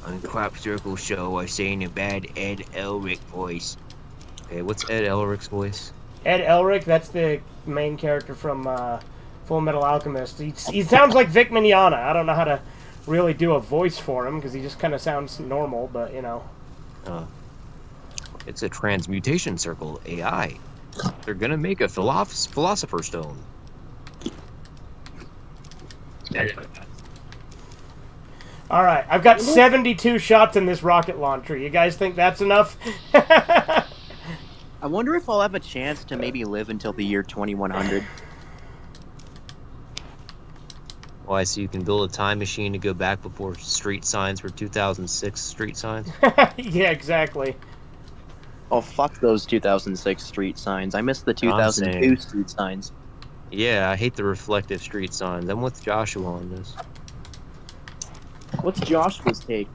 On Crop Circle Show, I say in a bad Ed Elric voice. Okay, what's Ed Elric's voice? Ed Elric, that's the main character from Full Metal Alchemist. He sounds like Vic Mignogna. I don't know how to really do a voice for him because he just kind of sounds normal, but you know. It's a transmutation circle AI. They're gonna make a philosopher's stone. All right, I've got 72 shots in this rocket launcher. You guys think that's enough? I wonder if I'll have a chance to maybe live until the year 2100. Why, so you can build a time machine to go back before street signs were 2006 street signs? Yeah, exactly. Oh, fuck those 2006 street signs. I miss the 2002 street signs. Yeah, I hate the reflective street signs. I'm with Joshua on this. What's Joshua's take?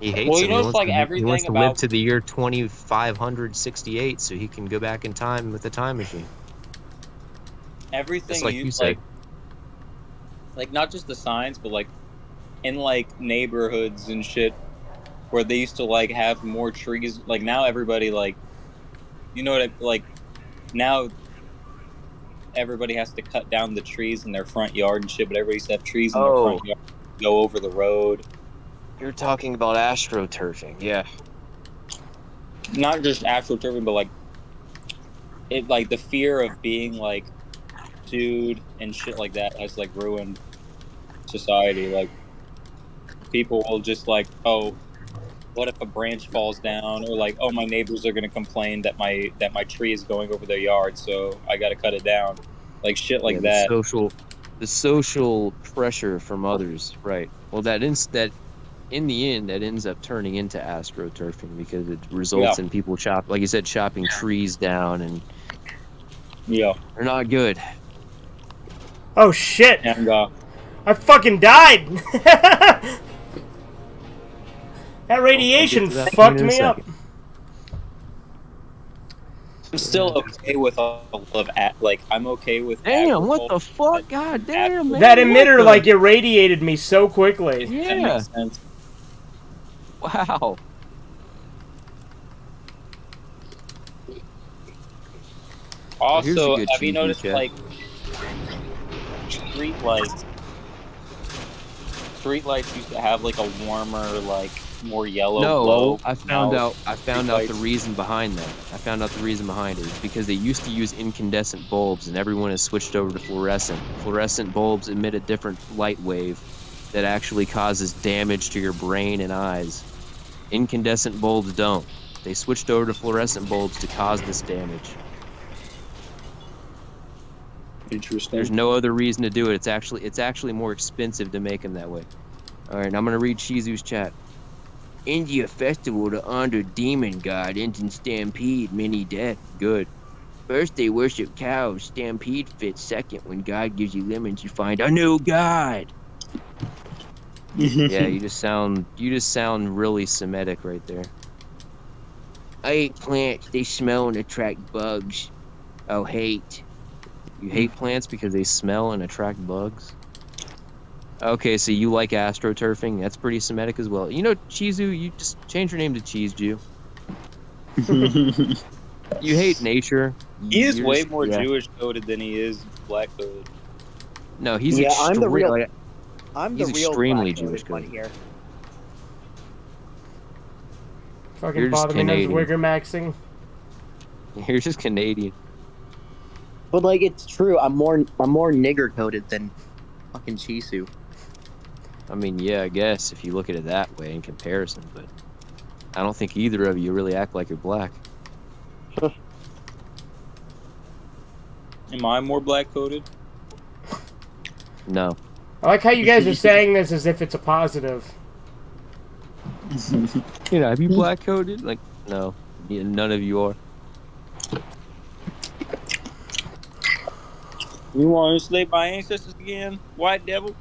He hates Well, them. you know, it's like everything he wants to about live to the year 2568 so he can go back in time with the time machine. everything. Just like you said. Like not just the signs, but like in like neighborhoods and shit, where they used to like have more trees. Like now, everybody like, you know what? Like now, everybody has to cut down the trees in their front yard and shit. But everybody used to have trees in their front yard, go over the road. You're talking about astroturfing, yeah. Not just astroturfing, but like it, like the fear of being like sued and shit like that has like ruined society. Like people will just like, oh, what if a branch falls down, or like, oh, my neighbors are gonna complain that my tree is going over their yard, so I gotta cut it down. Like shit like that. The social pressure from others, right? Well, in the end, that ends up turning into astroturfing because it results in people like you said, chopping trees down, and they're not good. Oh shit! And I fucking died. That radiation fucked me up. I'm still okay with all of like I'm okay with. Damn! What the fuck? God damn! Man, that emitter like irradiated me so quickly. Yeah. That makes sense. Wow. Also, have you noticed like street lights used to have like a warmer, like more yellow glow? I found out the reason behind that. I found out the reason behind it is because they used to use incandescent bulbs and everyone has switched over to fluorescent. Fluorescent bulbs emit a different light wave that actually causes damage to your brain and eyes. Incandescent bulbs don't. They switched over to fluorescent bulbs to cause this damage. Interesting. There's no other reason to do it. It's actually more expensive to make them that way. All right, I'm gonna read Shizu's chat. India festival to honor demon god Indian stampede mini death. Good. First they worship cows. Stampede fits second. When God gives you lemons, you find a new god. Yeah, you just sound really Semitic right there. I hate plants. They smell and attract bugs. Oh, hate. You hate plants because they smell and attract bugs? Okay, so you like astroturfing. That's pretty Semitic as well. You know, Chizu, you just change your name to Cheese Jew. You hate nature. He is way more Jewish coded than he is black coded. No, he's I'm He's the real extremely black-coded Jewish one coded. here. Fucking You're just bother me knows Canadian. Wigger Maxing. You're just Canadian. But like, it's true. I'm more nigger coded than fucking Chisu. I mean, yeah, I guess if you look at it that way in comparison, but I don't think either of you really act like you're black. Am I more black coded? No. I like how you guys are saying this as if it's a positive. You know, have you black coded? Like, no. Yeah, none of you are. You want to slay my ancestors again, white devil?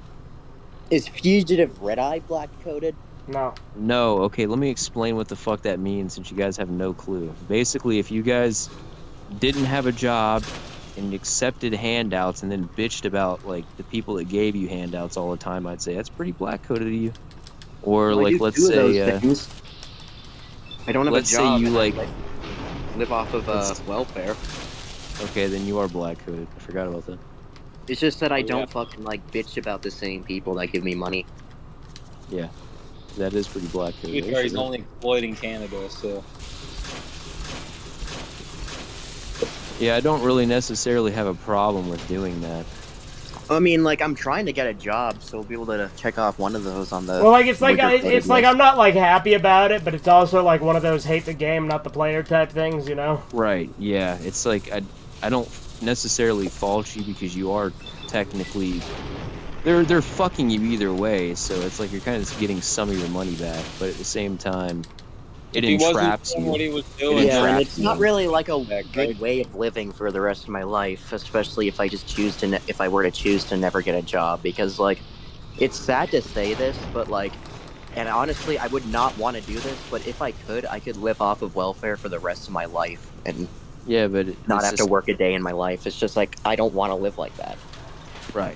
Is Fugitive Red Eye black coded? No. No, okay, let me explain what the fuck that means since you guys have no clue. Basically, if you guys didn't have a job and accepted handouts and then bitched about, like, the people that gave you handouts all the time, I'd say that's pretty black-coded of you. Or, Well, I like, do let's two of those say, things. I don't have let's a say job. you, and I, like... live off of welfare. Okay, then you are black-coded. I forgot about that. It's just that I Oh, don't yeah. fucking like bitch about the same people that give me money. Yeah. That is pretty black-coded. To be fair, he's only exploiting Canada, so. Yeah, I don't really necessarily have a problem with doing that. I mean, like, I'm trying to get a job, so I'll be able to check off one of those on the. Well, like it's like Wigger-coded it's like list. I'm not like happy about it, but it's also like one of those hate the game, not the player type things, you know? Right, yeah. It's like, I don't necessarily fault you because you are technically... They're fucking you either way, so it's like you're kind of getting some of your money back, but at the same time, it If he wasn't entraps doing you. what he was doing, Yeah, and entraps it's you. not really like a That good guy. way of living for the rest of my life, especially if I just choose to, if I were to choose to never get a job, because like, it's sad to say this, but like, and honestly, I would not want to do this, but if I could live off of welfare for the rest of my life and Yeah, but not it's have just, to work a day in my life. It's just like, I don't want to live like that. right.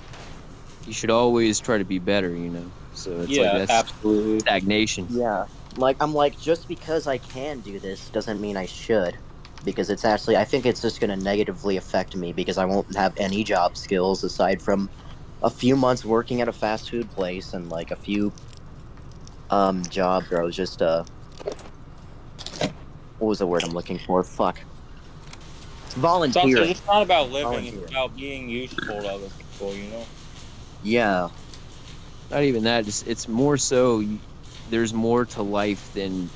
You should always try to be better, you know? So it's Yeah, like that's absolutely. stagnation. Yeah. Like, I'm like, just because I can do this doesn't mean I should. Because it's actually, I think it's just going to negatively affect me because I won't have any job skills aside from a few months working at a fast food place and like a few jobs where I was just, what was the word I'm looking for? Fuck. It's also Volunteering. just not about living, Volunteering. it's about being useful to other people, you know? Yeah. Not even that, just it's more so there's more to life than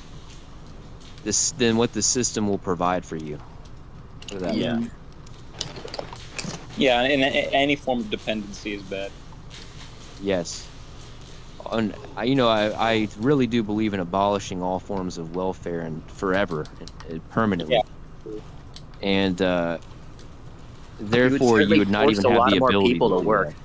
what the system will provide for you. Put it that way. Yeah. Yeah, and any form of dependency is bad. Yes. And I really do believe in abolishing all forms of welfare and forever and permanently. Yeah. And therefore you would not even a have lot the more ability people to to do work. that.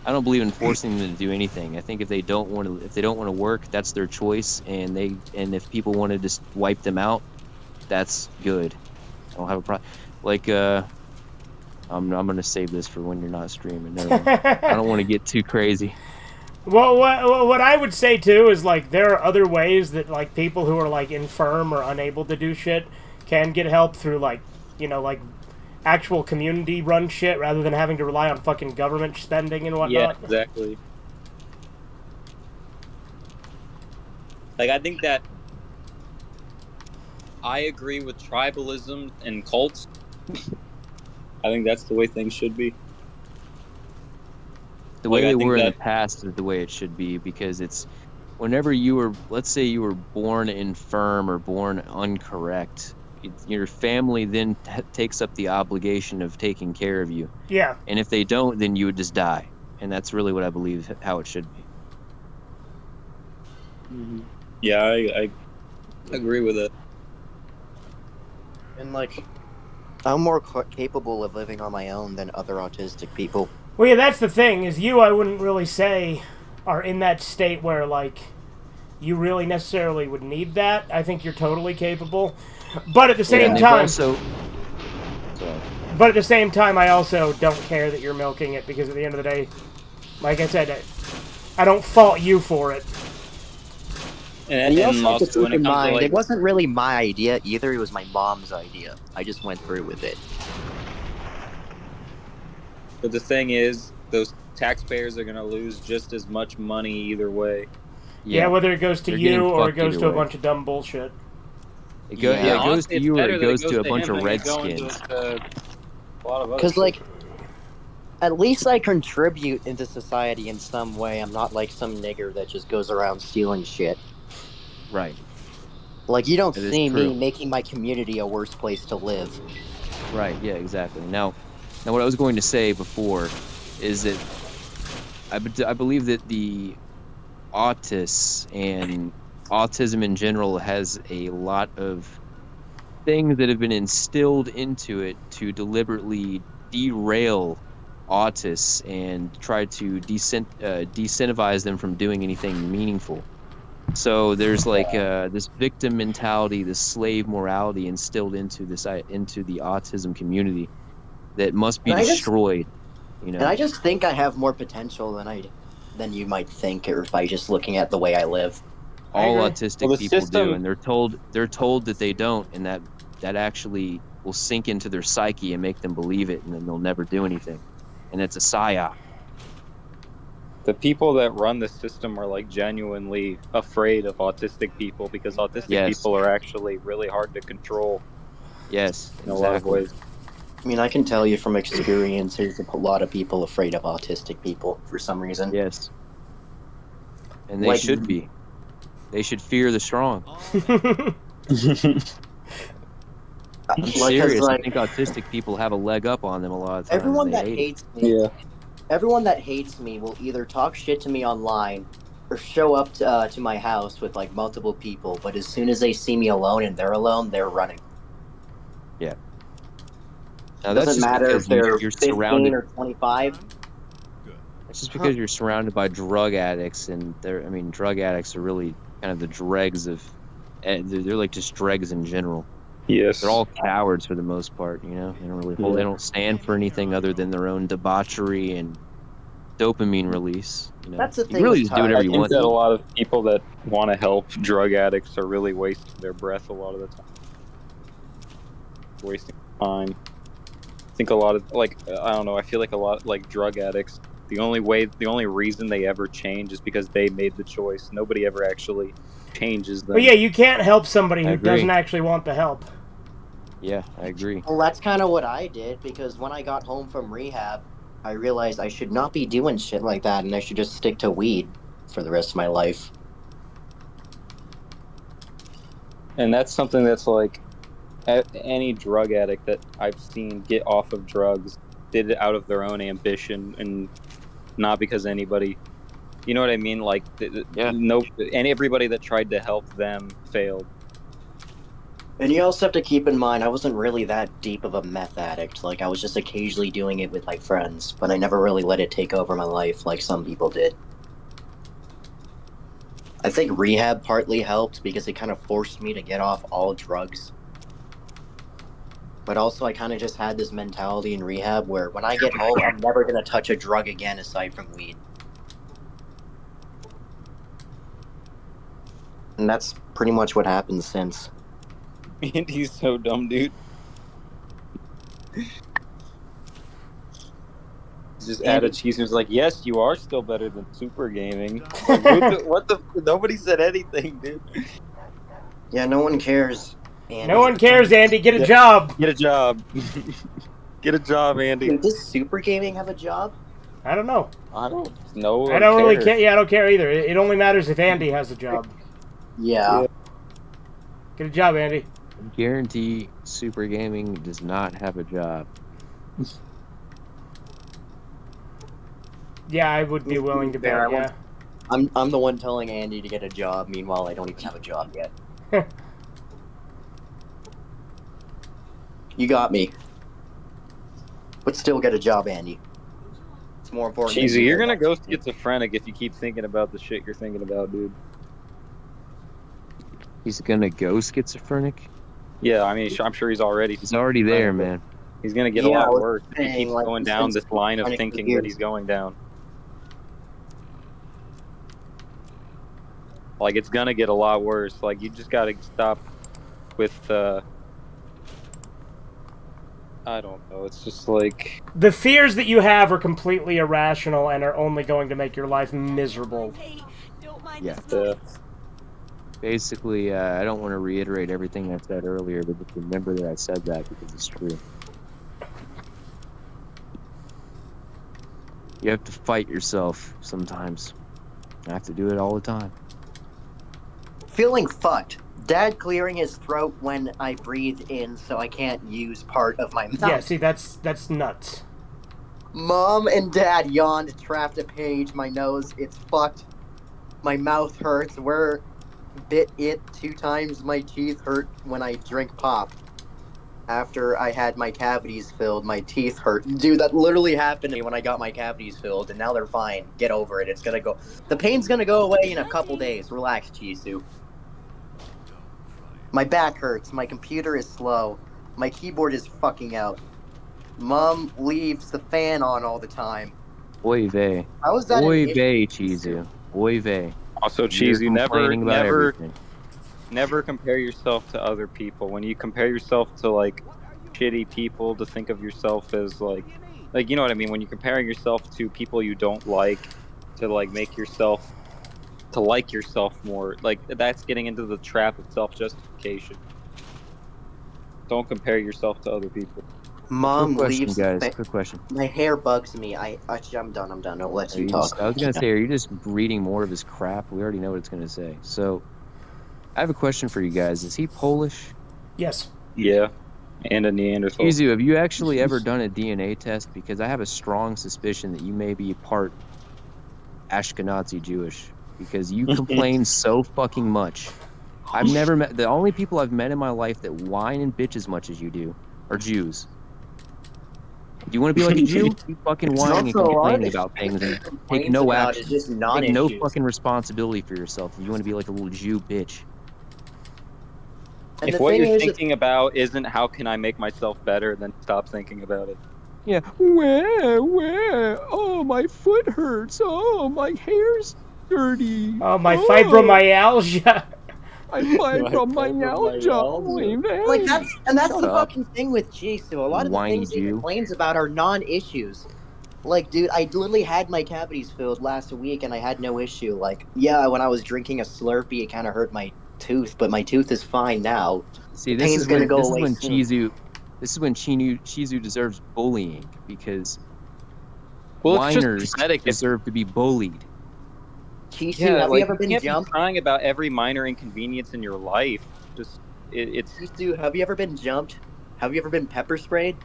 I don't believe in forcing them to do anything. I think if they don't want to work, that's their choice, and if people want to just wipe them out, that's good. I don't have a problem. Like I'm gonna save this for when you're not streaming. Never mind. I don't want to get too crazy. Well, what I would say too is like there are other ways that like people who are like infirm or unable to do shit can get help through like like actual community run shit rather than having to rely on fucking government spending and whatnot. Yeah, exactly. Like, I think that I agree with tribalism and cults. I think that's the way things should be. The way Like, I they think were in the that- past is the way it should be, because it's whenever let's say you were born infirm or born incorrect, your family then takes up the obligation of taking care of you. Yeah. And if they don't, then you would just die. And that's really what I believe how it should be. Yeah, I agree with it. And like, I'm more capable of living on my own than other autistic people. Well, yeah, that's the thing, is I wouldn't really say are in that state where, like, you really necessarily would need that. I think you're totally capable. But at the same time... But at the same time, I also don't care that you're milking it, because at the end of the day, like I said, I don't fault you for it. And you also have to keep in mind, it wasn't really my idea either, it was my mom's idea. I just went through with it. But the thing is, those taxpayers are gonna lose just as much money either way. Yeah, whether it goes to They're you getting or it fucked goes either to a way. bunch of dumb bullshit. It Yeah. it goes Honestly, to it's you or better it that goes to a him bunch of than it going redskins. to a lot of other Because, like, shit. at least I contribute into society in some way. I'm not like some nigger that just goes around stealing shit. Right. Like, you don't That is see true. me making my community a worse place to live. Right. Yeah. Exactly. Now, what I was going to say before is that I believe that the autists and autism in general has a lot of things that have been instilled into it to deliberately derail autists and try to decentivize them from doing anything meaningful. So there's like this victim mentality, this slave morality instilled into into the autism community that must be And I just destroyed. You and I know, just think I have more potential than you might think, or by just looking at the way I live. all agree. autistic Well, the people do, system, and they're told that they don't, and that actually will sink into their psyche and make them believe it, and then they'll never do anything. And it's a psyop. the people that run the system are like genuinely afraid of autistic people because autistic Yes, people are actually really hard to control yes, in a lot of exactly. ways. I mean, I can tell you from experience, there's a lot of people afraid of autistic people for some reason. Yes, and they Like, should be. They should fear the strong. I'm because serious. I like think autistic people have a leg up on them a lot of times, and everyone they that hate it. hates me, everyone that hates me will either talk shit to me online or show up to my house with like multiple people. But as soon as they see me alone and they're alone, they're running. Yeah. Now that's Doesn't just matter because if they're you're 15 surrounded. or 25. That's just because you're surrounded by drug addicts, and I mean, drug addicts are really kind of the dregs of. They're like just dregs in general. Yes. They're all cowards for the most part. You know, they don't really hold. They don't stand for anything other than their own debauchery and dopamine release. You know, That's the you can thing really with just do whatever I you think want. that a To. lot of people that want to help drug addicts are really wasting their breath a lot of the time. Wasting time. I think a lot of I don't know. I feel like a lot like drug addicts. The only reason they ever change is because they made the choice. Nobody ever actually changes them. But yeah, you can't help somebody I who agree. doesn't actually want the help. Yeah, I agree. Well, that's kind of what I did because when I got home from rehab, I realized I should not be doing shit like that and I should just stick to weed for the rest of my life. And that's something that's like any drug addict that I've seen get off of drugs did it out of their own ambition and not because anybody, you know what I mean? Like Yeah. and everybody that tried to help them failed. And you also have to keep in mind, I wasn't really that deep of a meth addict. Like, I was just occasionally doing it with my friends, but I never really let it take over my life like some people did. I think rehab partly helped because it kind of forced me to get off all drugs. But also, I kind of just had this mentality in rehab where when I get home, I'm never going to touch a drug again aside from weed. And that's pretty much what happened since. Andy's so dumb, dude. Just added cheese and was like, "Yes, you are still better than Super Gaming." Like, what the? Nobody said anything, dude. Yeah, no one cares. Andy. No one cares, Andy. Get a job. Get a job. Get a job, Andy. Dude, does Super Gaming have a job? I don't know. I don't know. I don't really care. Yeah, I don't care either. It only matters if Andy has a job. Yeah. Get a job, Andy. I guarantee Super Gaming does not have a job. Yeah, I would be willing to bet. Yeah. I'm the one telling Andy to get a job. Meanwhile, I don't even have a job yet. You got me. But still get a job, Andy. It's more important. Cheesy, you're gonna go schizophrenic if you keep thinking about the shit you're thinking about, dude. He's gonna go schizophrenic? Yeah, I mean, I'm sure he's already. He's already there, man. He's gonna get a lot worse if he keeps going down this line of thinking that he's going down. Like, it's gonna get a lot worse. Like, you just gotta stop with, I don't know. It's just like The fears that you have are completely irrational and are only going to make your life miserable. Hey, don't mind Yeah. the smoke. Basically, I don't want to reiterate everything I said earlier, but just remember that I said that because it's true. You have to fight yourself sometimes. I have to do it all the time. Feeling fucked. Dad clearing his throat when I breathe in so I can't use part of my mouth. Yeah, see, that's nuts. Mom and Dad yawned, trapped a page. My nose, it's fucked. My mouth hurts. We're bit it 2 times. My teeth hurt when I drink pop. After I had my cavities filled, my teeth hurt. Dude, that literally happened to me when I got my cavities filled, and now they're fine. Get over it. It's gonna go. The pain's gonna go away in a couple days. Relax, Chisu. My back hurts. My computer is slow. My keyboard is fucking out. Mom leaves the fan on all the time. Oy vey. How is that? Oy vey, Chizu. Oy vey. also You're cheesy. complaining about everything. Never compare yourself to other people. When you compare yourself to like shitty people, to think of yourself as like you know what I mean. When you're comparing yourself to people you don't like, to like make yourself to like yourself more, like that's getting into the trap of self-justification. Don't compare yourself to other people. Mom Quick question, leaves. guys. Quick question. My hair bugs me. I'm done. I'm done. I'll let you talk. I was gonna say, are you just reading more of his crap? We already know what it's gonna say. So, I have a question for you guys. Is he Polish? Yes. Yeah, and a Neanderthal. Izu, have you actually ever done a DNA test? Because I have a strong suspicion that you may be part Ashkenazi Jewish. Because you complain so fucking much. I've never met the only people I've met in my life that whine and bitch as much as you do are Jews. Do you want to be like a Jew? Keep fucking whining and complaining about things and take no action. Take no fucking responsibility for yourself. You want to be like a little Jew bitch. And If the what thing you're is, thinking about isn't how can I make myself better, then stop thinking about it. Yeah. Where? Oh, my foot hurts. Oh, my hair's dirty. Oh, my fibromyalgia. My fibromyalgia. like that's Shut the up. fucking thing with Jisoo. A lot of the Whiny things he Jew. complains about are non-issues. Like, dude, I literally had my cavities filled last week and I had no issue. Like, yeah, when I was drinking a Slurpee, it kind of hurt my tooth, but my tooth is fine now. See, the pain's gonna go away soon. Chizu deserves bullying because Well, it's just whiners pathetic. deserve to be bullied. Jisoo, have you ever been can't be jumped? crying about every minor inconvenience in your life. Just it's Jisoo, have you ever been jumped? Have you ever been pepper sprayed?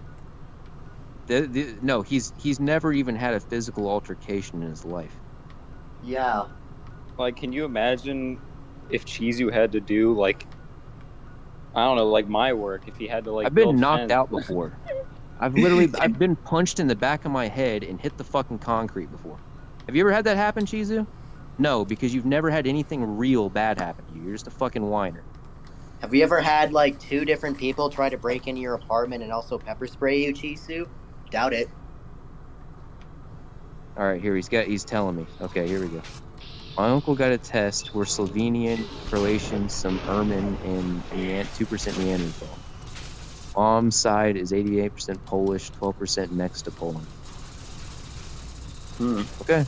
No, he's never even had a physical altercation in his life. Yeah. like, can you imagine if Chizu had to do like, I don't know, like my work, if he had to like I've been build knocked fence. out before. I've been punched in the back of my head and hit the fucking concrete before. Have you ever had that happen, Chizu? No, because you've never had anything real bad happen to you. You're just a fucking whiner. Have you ever had like 2 different people try to break into your apartment and also pepper spray you, Jisoo? Doubt it. All right, here he's telling me. Okay, here we go. My uncle got a test. We're Slovenian, Croatian, some Erman, and 2% Neanderthal. Mom's side is 88% Polish, 12% next to Poland. Okay.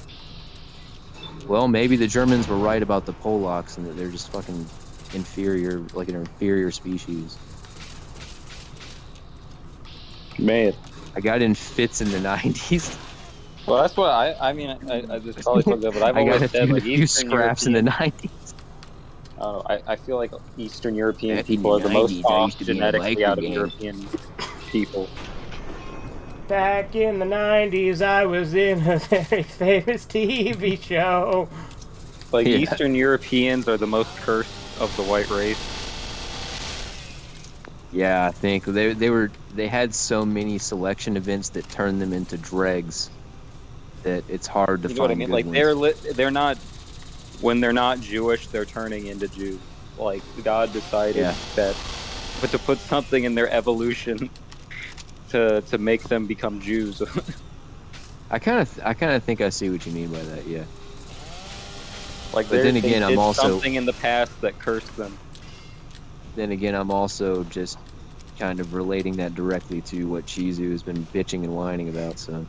Well, maybe the Germans were right about the Polacks and that they're just fucking inferior, like an inferior species. Man. I got in fits in the 90s. Well, that's what I mean. I just probably so good, but I've I got always a said few, like few Eastern scraps in the European. 90s. I feel like Eastern European Back in people are the the most 90s, I used to be in a genetically biker out of gang. European people. Back in the 90s, I was in a very famous TV show. Like Yeah. Eastern Europeans are the most cursed of the white race. Yeah, I think they had so many selection events that turned them into dregs that it's hard to You find know what I mean? good Like ones. they're not when they're not Jewish, they're turning into Jews. Like God decided that, but to put something in their evolution to make them become Jews. I kind of think I see what you mean by that. Yeah. Like, But then they again, I'm did also something in the past that cursed them. then again I'm also just kind of relating that directly to what Chizu has been bitching and whining about. So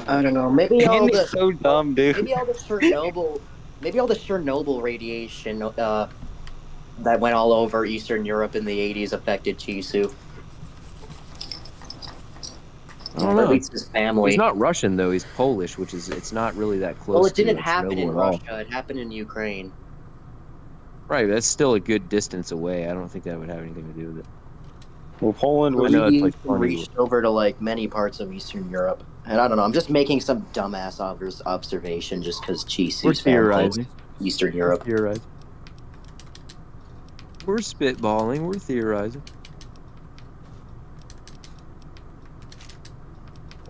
I don't know. Maybe all Andy's the so dumb, dude. maybe all the Chernobyl radiation that went all over Eastern Europe in the 80s affected Chisu. I don't Or at know. least his family. He's not Russian though. He's Polish, which is it's not really that close. Well, it didn't to happen in Chernobyl at all. Russia. It happened in Ukraine. Right, that's still a good distance away. I don't think that would have anything to do with it. Well, Poland was. know it's, like, Radiation funny. reached over to like many parts of Eastern Europe, and I don't know. I'm just making some dumbass observation just because We're Chisu's family theorizing. is Eastern Europe. Theorizing. We're spitballing. We're theorizing.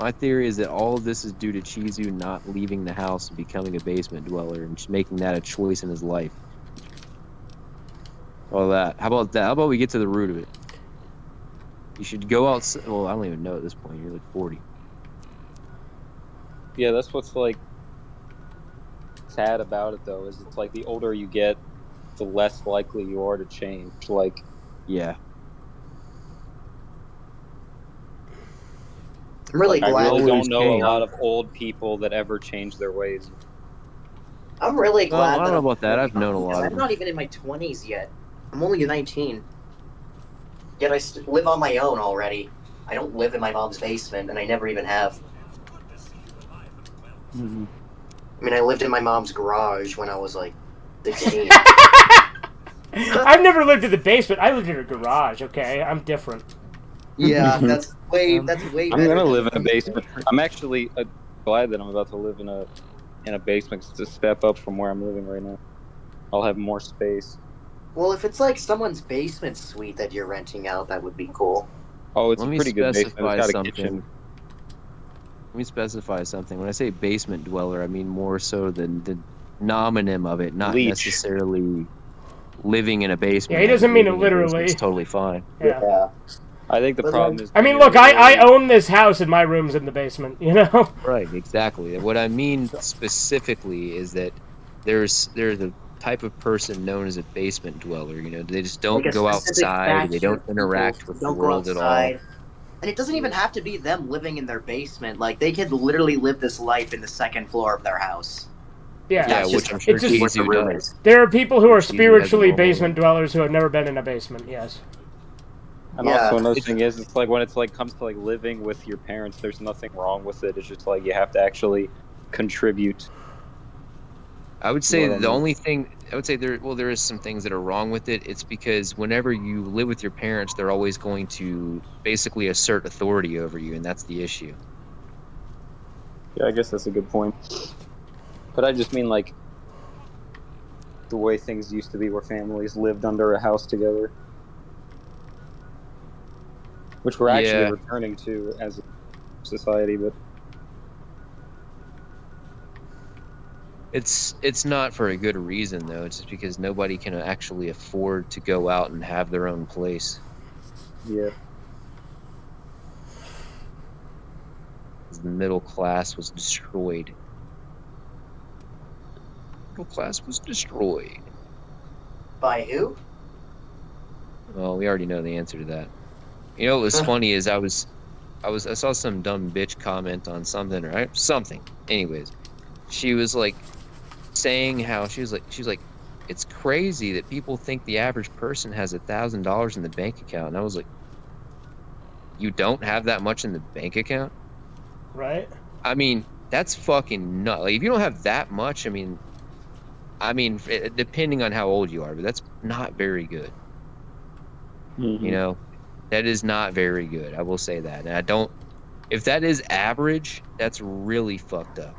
My theory is that all of this is due to Chizu not leaving the house and becoming a basement dweller and just making that a choice in his life. All that. How about that? How about we get to the root of it? You should go outside. Well, I don't even know at this point. You're like 40. Yeah, that's what's like sad about it, though. Is it's like the older you get, the less likely you are to change. Like, yeah. I'm really I glad. really don't know a change. lot of old people that ever change their ways. I'm really Well, glad. I don't know I'm about that. really I've known a young, lot because of I'm them. not even in my 20s yet. I'm only 19. Yet I live on my own already. I don't live in my mom's basement, and I never even have. Mm-hmm. I mean, I lived in my mom's garage when I was like 16. I've never lived in the basement. I lived in a garage. Okay, I'm different. Yeah, that's way better. I'm gonna than- live in a basement. I'm actually glad that I'm about to live in a basement. 'Cause it's a step up from where I'm living right now. I'll have more space. Well, if it's like someone's basement suite that you're renting out, that would be cool. Oh, it's Let a me pretty good basement. specify It's got a something. kitchen. Let me specify something. When I say basement dweller, I mean more so than the nomonym of it, not Leech. necessarily living in a basement. Yeah, he doesn't mean it Living in a literally. basement's totally fine. Yeah. I think the But, problem like- is. I mean, look, I own this house and my room's in the basement. You know. Right, exactly. What I mean specifically is that there's a type of person known as a basement dweller. You know, they just don't Like a go specific outside. They faction don't of interact people with who the don't go world at all. outside. And it doesn't even have to be them living in their basement. Like, they could literally live this life in the second floor of their house. Yeah. Yeah, That's which just- I'm sure it's just- what the Chizu room does. is. There are people who are Chizu has a spiritually normal basement dwellers who have never been in a basement. Yes. And Yeah. also another thing is, it's like when it's like comes to like living with your parents, there's nothing wrong with it. It's just like you have to actually contribute. I would say What I the mean. only thing I would say there is some things that are wrong with it. It's because whenever you live with your parents, they're always going to basically assert authority over you, and that's the issue. Yeah, I guess that's a good point. But I just mean like the way things used to be, where families lived under a house together, which we're actually Yeah. returning to as a society. But It's not for a good reason though. It's just because nobody can actually afford to go out and have their own place. yeah, The middle class was destroyed. Middle class was destroyed. By who? Well, we already know the answer to that. You know what was funny is I saw some dumb bitch comment on something, right? Something. Anyways, she was like saying how she was like, it's crazy that people think the average person has $1,000 in the bank account, and I was like, you don't have that much in the bank account? Right. I mean, that's fucking nuts. Like, if you don't have that much, I mean, depending on how old you are, but that's not very good. You know, that is not very good. I will say that. And I don't. If that is average, that's really fucked up.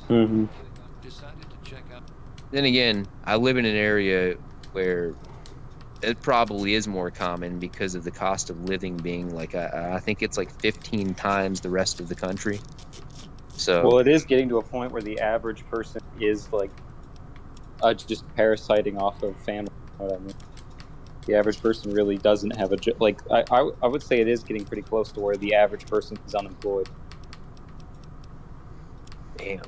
Mm-hmm. Decided to check out. Then again, I live in an area where it probably is more common because of the cost of living being like I think it's like 15 times the rest of the country. So Well, it is getting to a point where the average person is like just parasiting off of family. You know what I mean? The average person really doesn't have a job. Like I would say it is getting pretty close to where the average person is unemployed. damn.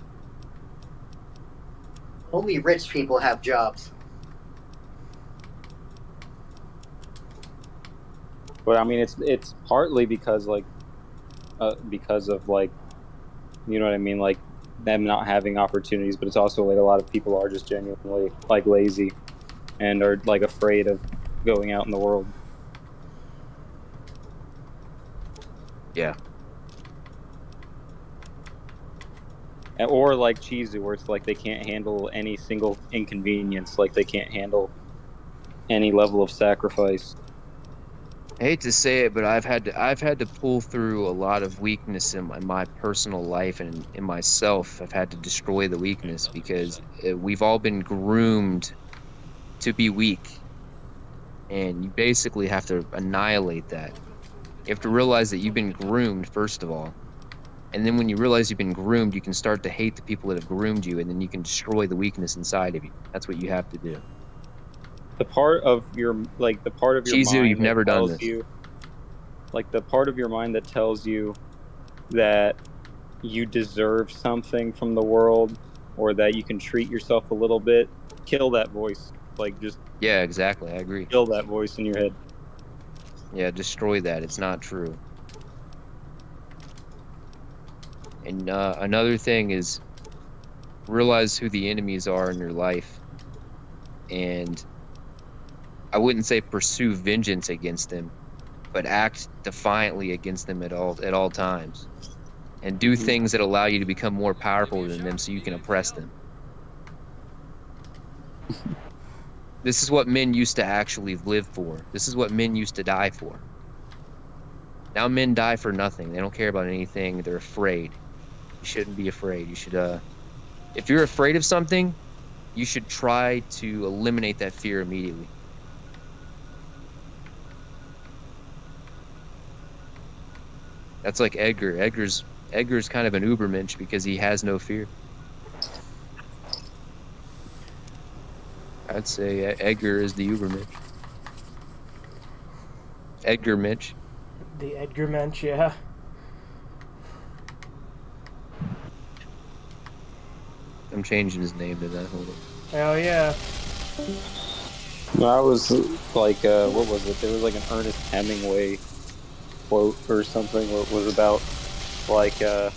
Only rich people have jobs. But I mean, it's partly because because of like, you know what I mean, like them not having opportunities. But it's also like a lot of people are just genuinely like lazy and are like afraid of going out in the world. Yeah. Or like Chizu, where it's like they can't handle any single inconvenience, like they can't handle any level of sacrifice. I hate to say it, but I've had to pull through a lot of weakness in my personal life and in myself. I've had to destroy the weakness because we've all been groomed to be weak, and you basically have to annihilate that. You have to realize that you've been groomed, first of all. And then when you realize you've been groomed, you can start to hate the people that have groomed you, and then you can destroy the weakness inside of you. That's what you have to do. The part of your Chizu, you've mind that never done tells this. you, like the part of your mind that tells you that you deserve something from the world or that you can treat yourself a little bit, kill that voice. Like just Yeah, exactly. I agree. kill that voice in your head. Yeah, destroy that. It's not true. And another thing is realize who the enemies are in your life, and I wouldn't say pursue vengeance against them, but act defiantly against them at all times, and do things that allow you to become more powerful than them, so you can oppress them. This is what men used to actually live for. This is what men used to die for. Now men die for nothing. They don't care about anything. They're afraid. You shouldn't be afraid. You should if you're afraid of something, you should try to eliminate that fear immediately. That's like Edgar. Edgar's kind of an Ubermensch because he has no fear. I'd say Edgar is the Ubermensch. Edgar Mitch. The Edgar Mensch, yeah. I'm changing his name to that. Hold on. Hell yeah. I was like, what was it? There was like an Ernest Hemingway quote or something where it was about like that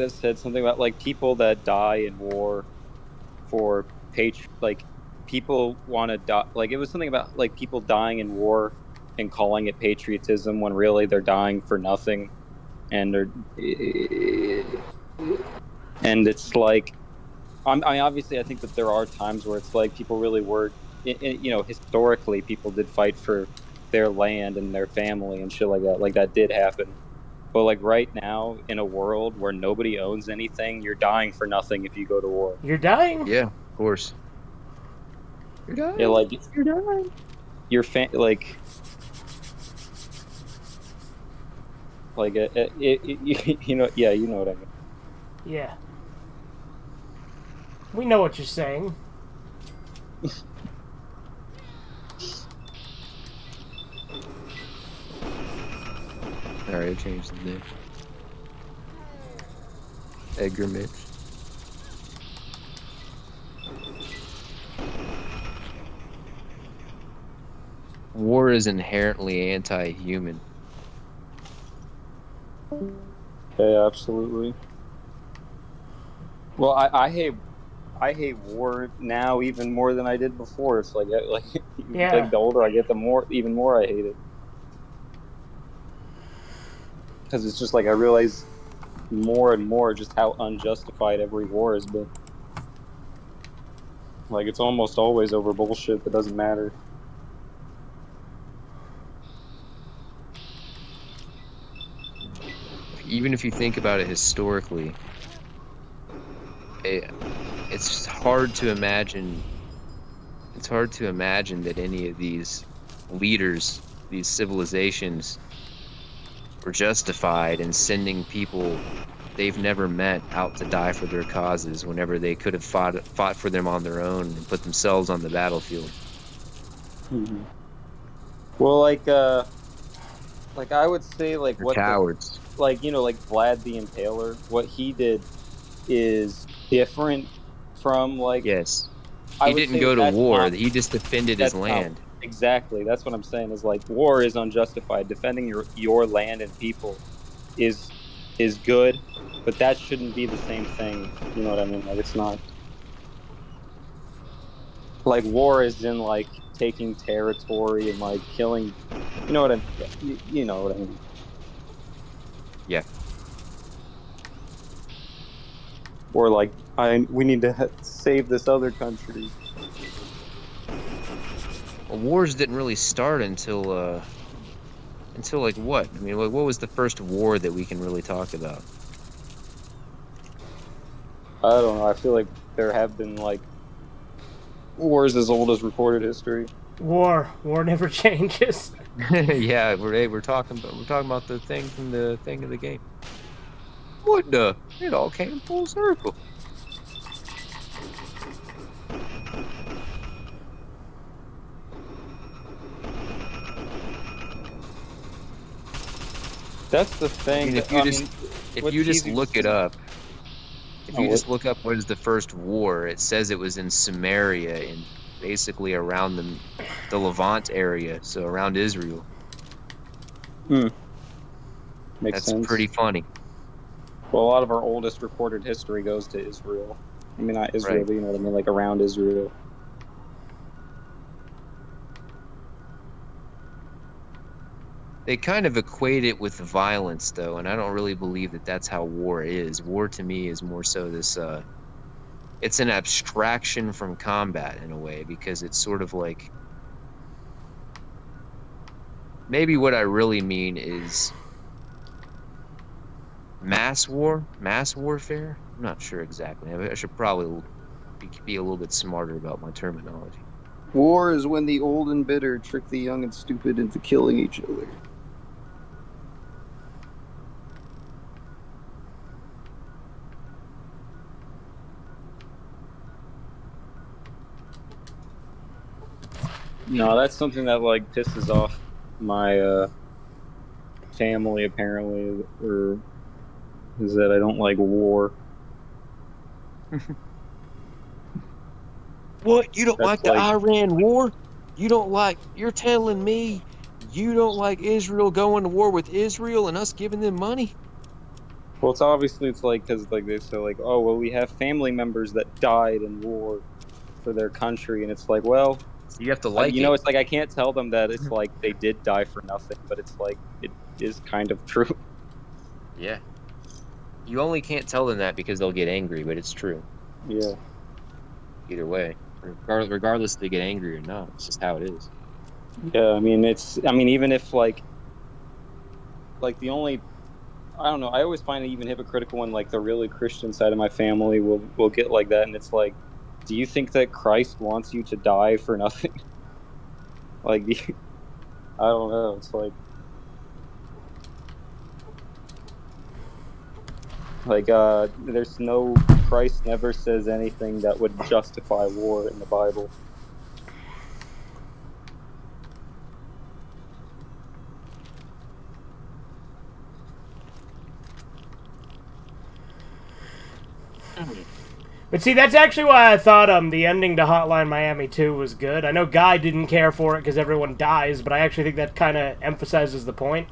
said something about like people that die in war for like people want to die, like it was something about like people dying in war and calling it patriotism when really they're dying for nothing, and it's like I mean, obviously I think that there are times where it's like people really were you know, historically people did fight for their land and their family and shit like that did happen. But like right now, in a world where nobody owns anything, you're dying for nothing if you go to war. You're dying. Yeah, of course. You're dying. Yeah, like you're dying. Your you know, yeah, you know what I mean. Yeah. We know what you're saying. Alright, I changed the name. Edgar Mitch. War is inherently anti-human. Yeah, absolutely. Well, I hate war now even more than I did before. It's like Yeah. like the older I get, even more I hate it. Because it's just like I realize more and more just how unjustified every war has been. Like it's almost always over bullshit that doesn't matter. Even if you think about it historically, it's just hard to imagine. It's hard to imagine that any of these leaders, these civilizations, were justified in sending people they've never met out to die for their causes whenever they could have fought for them on their own and put themselves on the battlefield. Mm-hmm. Well, like I would say, like They're what cowards. like you know, like Vlad the Impaler, what he did is different from like. Yes. I He would didn't say go to that's war. not- He just defended his that's land. Exactly. That's what I'm saying. Is like war is unjustified. Defending your land and people is good, but that shouldn't be the same thing. You know what I mean? Like it's not like war is in like taking territory and like killing. You know what I mean? Yeah, you know what I mean. Yeah. Or like we need to save this other country. Well, wars didn't really start until like what? I mean, what was the first war that we can really talk about? I don't know. I feel like there have been like wars as old as recorded history. War never changes. Yeah, we're talking about the thing from the thing of the game. What the? It all came full circle. That's the thing. I mean, if you just look it up, if you just look up what is the first war, it says it was in Samaria, in basically around the Levant area, so around Israel. Makes That's sense. pretty funny. Well, a lot of our oldest recorded history goes to Israel. I mean, not Israel, Right. but you know what I mean, like around Israel. They kind of equate it with violence, though, and I don't really believe that that's how war is. War, to me, is more so this, it's an abstraction from combat, in a way, because it's sort of like, maybe what I really mean is mass warfare? I'm not sure exactly. I should probably be a little bit smarter about my terminology. War is when the old and bitter trick the young and stupid into killing each other. No, that's something that like pisses off my family apparently, or is that I don't like war. What? You don't That's like the like- Iran war? You're telling me you don't like Israel going to war with Israel and us giving them money? Well, it's like because like they say like, oh well, we have family members that died in war for their country, and it's like, well, You have to like you know, it. it's like I can't tell them that it's like they did die for nothing, but it's like it is kind of true. Yeah. You only can't tell them that because they'll get angry, but it's true. Yeah. Either way. Regardless if they get angry or not. It's just how it is. Yeah, I mean even if like the only I don't know, I always find it even hypocritical when like the really Christian side of my family will get like that, and it's like, do you think that Christ wants you to die for nothing? Like I don't know, it's like there's no Christ never says anything that would justify war in the Bible. But see, that's actually why I thought the ending to Hotline Miami 2 was good. I know Guy didn't care for it because everyone dies, but I actually think that kind of emphasizes the point.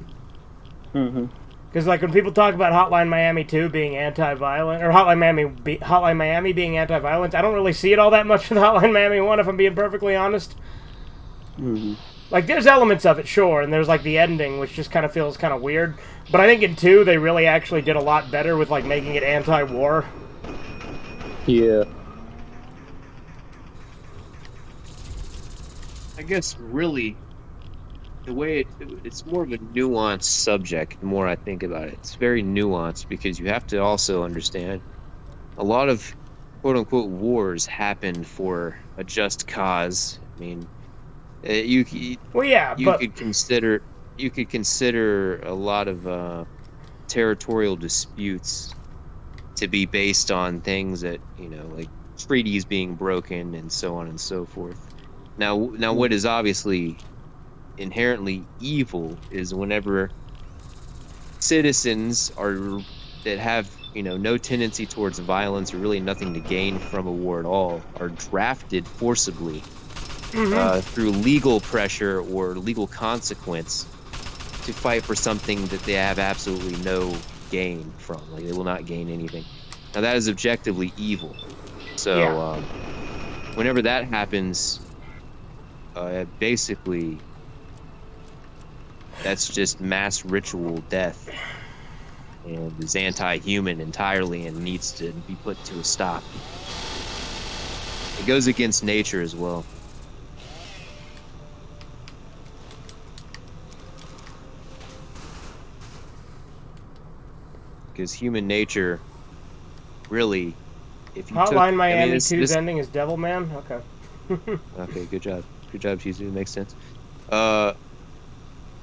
Mm-hmm. Because like when people talk about Hotline Miami 2 being anti-violent, or Hotline Miami being anti-violence, I don't really see it all that much with Hotline Miami 1, if I'm being perfectly honest. Mm-hmm. Like, there's elements of it, sure, and there's like the ending, which just kind of feels kind of weird. But I think in 2, they really actually did a lot better with like making it anti-war. Yeah. I guess really the way it's more of a nuanced subject the more I think about it. It's very nuanced because you have to also understand a lot of quote unquote wars happen for a just cause. I mean, you could consider a lot of territorial disputes to be based on things that, you know, like treaties being broken and so on and so forth. Now what is obviously inherently evil is whenever citizens that have, you know, no tendency towards violence or really nothing to gain from a war at all are drafted forcibly through legal pressure or legal consequence to fight for something that they have absolutely no gain from. Like, they will not gain anything. Now, that is objectively evil. So, whenever that happens, basically, that's just mass ritual death. And is anti-human entirely and needs to be put to a stop. It goes against nature as well. Because human nature, really, if you Hotline took, Miami this, 2's ending is Devilman? Okay. Okay, good job. Good job, Chizu. It makes sense.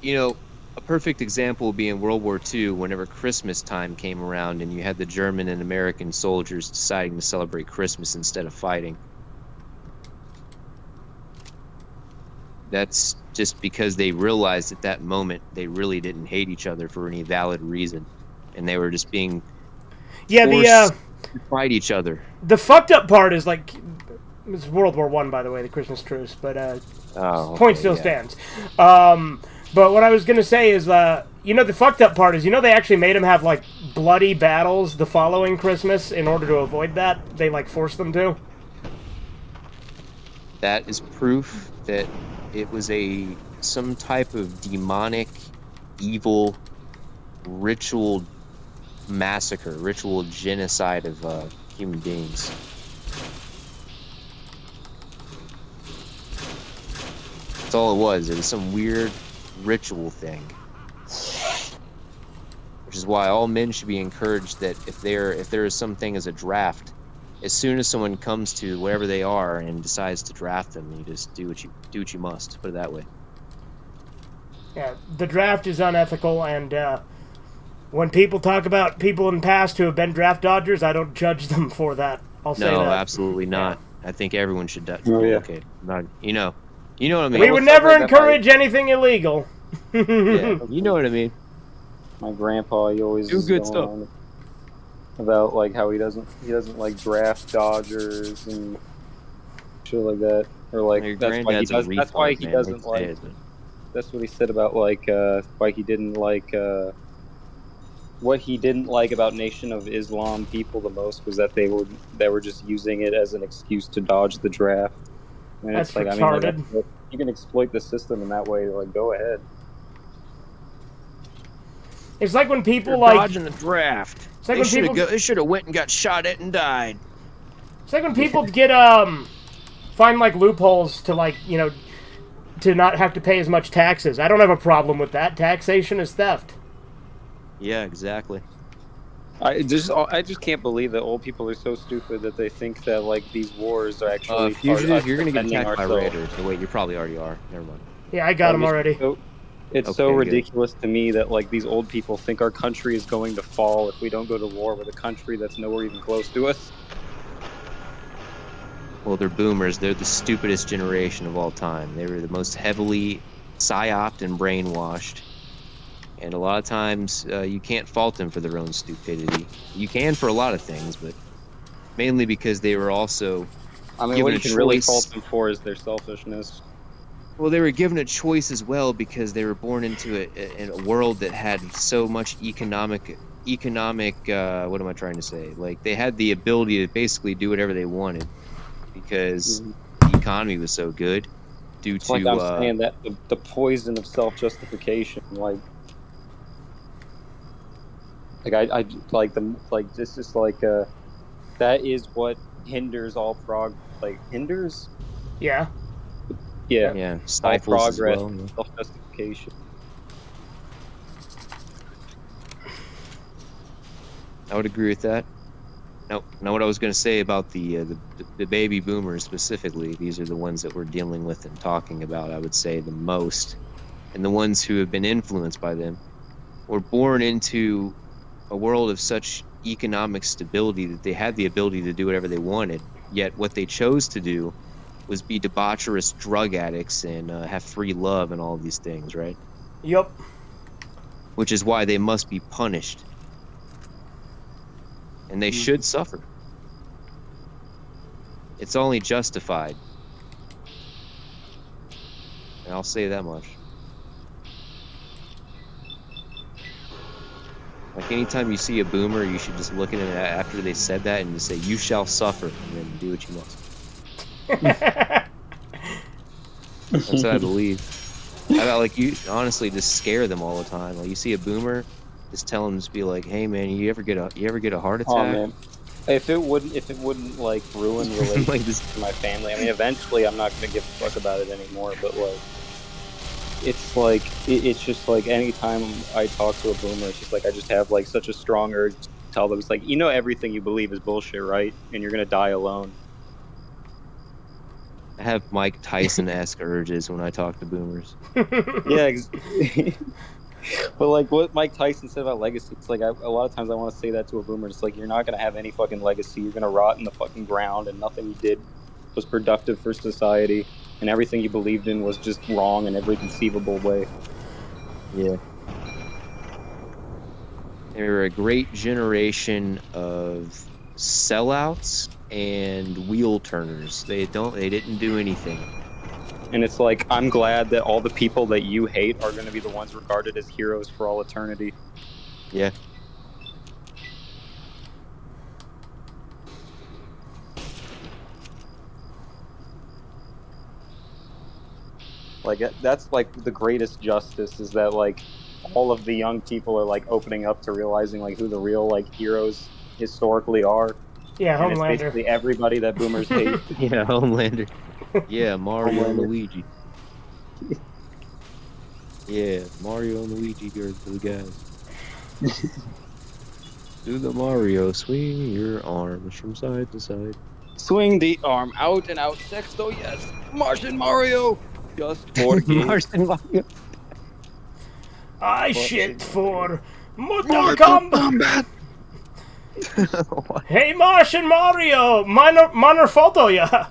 You know, a perfect example would be in World War II, whenever Christmas time came around and you had the German and American soldiers deciding to celebrate Christmas instead of fighting. That's just because they realized at that moment they really didn't hate each other for any valid reason. And they were just being forced to fight each other. The fucked up part is, like, it's World War I, by the way, the Christmas truce, but point still stands. But what I was gonna say is, you know, the fucked up part is, you know, they actually made them have, like, bloody battles the following Christmas in order to avoid that. They, like, forced them to. That is proof that it was some type of demonic, evil, ritual massacre, ritual genocide of human beings. That's all it was. It was some weird ritual thing. Which is why all men should be encouraged that if there is something as a draft, as soon as someone comes to wherever they are and decides to draft them, you just do what you must. Put it that way. Yeah, the draft is unethical, and when people talk about people in the past who have been draft dodgers, I don't judge them for that. I'll say that. No, absolutely not. I think everyone should do. Oh, yeah. Okay, not, you know what I mean. We would never encourage anything illegal. Yeah, you know what I mean. My grandpa, he always do good stuff on about like how he doesn't like draft dodgers and shit like that, or like that's why he doesn't like. That's what he said about like why he didn't like what he didn't like about Nation of Islam people the most was that they were just using it as an excuse to dodge the draft. And that's it's like, retarded. I mean, like, you can exploit the system in that way. Like, go ahead. It's like when people They're like dodging the draft. It's like when They should have went and got shot at and died. It's like when people get find like loopholes to, like, you know, to not have to pay as much taxes. I don't have a problem with that. Taxation is theft. Yeah, exactly. I just can't believe that old people are so stupid that they think that like these wars are actually. Fugitive, you're gonna get defending attacked by ourselves. raiders. Oh, wait, you probably already are. Never mind. Yeah, I got them already. It's so ridiculous to me that like these old people think our country is going to fall if we don't go to war with a country that's nowhere even close to us. Well, they're boomers. They're the stupidest generation of all time. They were the most heavily psyoped and brainwashed. And a lot of times, you can't fault them for their own stupidity. You can for a lot of things, but mainly because they were also given what a you can choice. really fault them for is their selfishness. Well, they were given a choice as well because they were born into a world that had so much economic. What am I trying to say? Like, they had the ability to basically do whatever they wanted because the economy was so good. Due to like I'm saying that the poison of self-justification, I like the like this is like that is what hinders all hinders. Yeah. Yeah, stifles all as progress, well, yeah. self-justification. I would agree with that. Now, what I was going to say about the baby boomers specifically, these are the ones that we're dealing with and talking about, I would say, the most. And the ones who have been influenced by them were born into a world of such economic stability that they had the ability to do whatever they wanted. Yet what they chose to do was be debaucherous drug addicts and have free love and all of these things, right? Yep. Which is why they must be punished. And they should suffer. It's only justified. And I'll say that much. Like anytime you see a boomer, you should just look at it after they said that and just say, "You shall suffer," and then do what you must. That's what I believe. You honestly just scare them all the time. Like you see a boomer, just tell them, just be like, "Hey man, you ever get a heart attack?" Oh man, if it wouldn't like ruin relationships Like this. with my family. I mean, eventually I'm not gonna give a fuck about it anymore. But like, it's just like anytime I talk to a boomer, it's just like I just have like such a strong urge to tell them, it's like, you know, everything you believe is bullshit, right? And you're gonna die alone. I have Mike Tyson-esque urges when I talk to boomers. Yeah. But like what Mike Tyson said about legacy, it's like a lot of times I want to say that to a boomer. It's like, you're not gonna have any fucking legacy. You're gonna rot in the fucking ground, and nothing you did was productive for society, and everything you believed in was just wrong in every conceivable way. Yeah. They were a great generation of sellouts and wheel turners. They didn't do anything. And it's like, I'm glad that all the people that you hate are going to be the ones regarded as heroes for all eternity. Yeah. Like, that's like the greatest justice, is that like all of the young people are like opening up to realizing like who the real like heroes historically are. Yeah, And it's Homelander. basically everybody that boomers hate. Yeah, Homelander. Yeah, Mario and Homelander. Luigi. Yeah, Mario and Luigi are the guys. Do the Mario, swing your arms from side to side. Swing the arm out and out, sexto, yes. Martian Mario, just for games. Martian Mario. I shit for Mortal Kombat. Hey, Martian Mario, minor photo, yeah.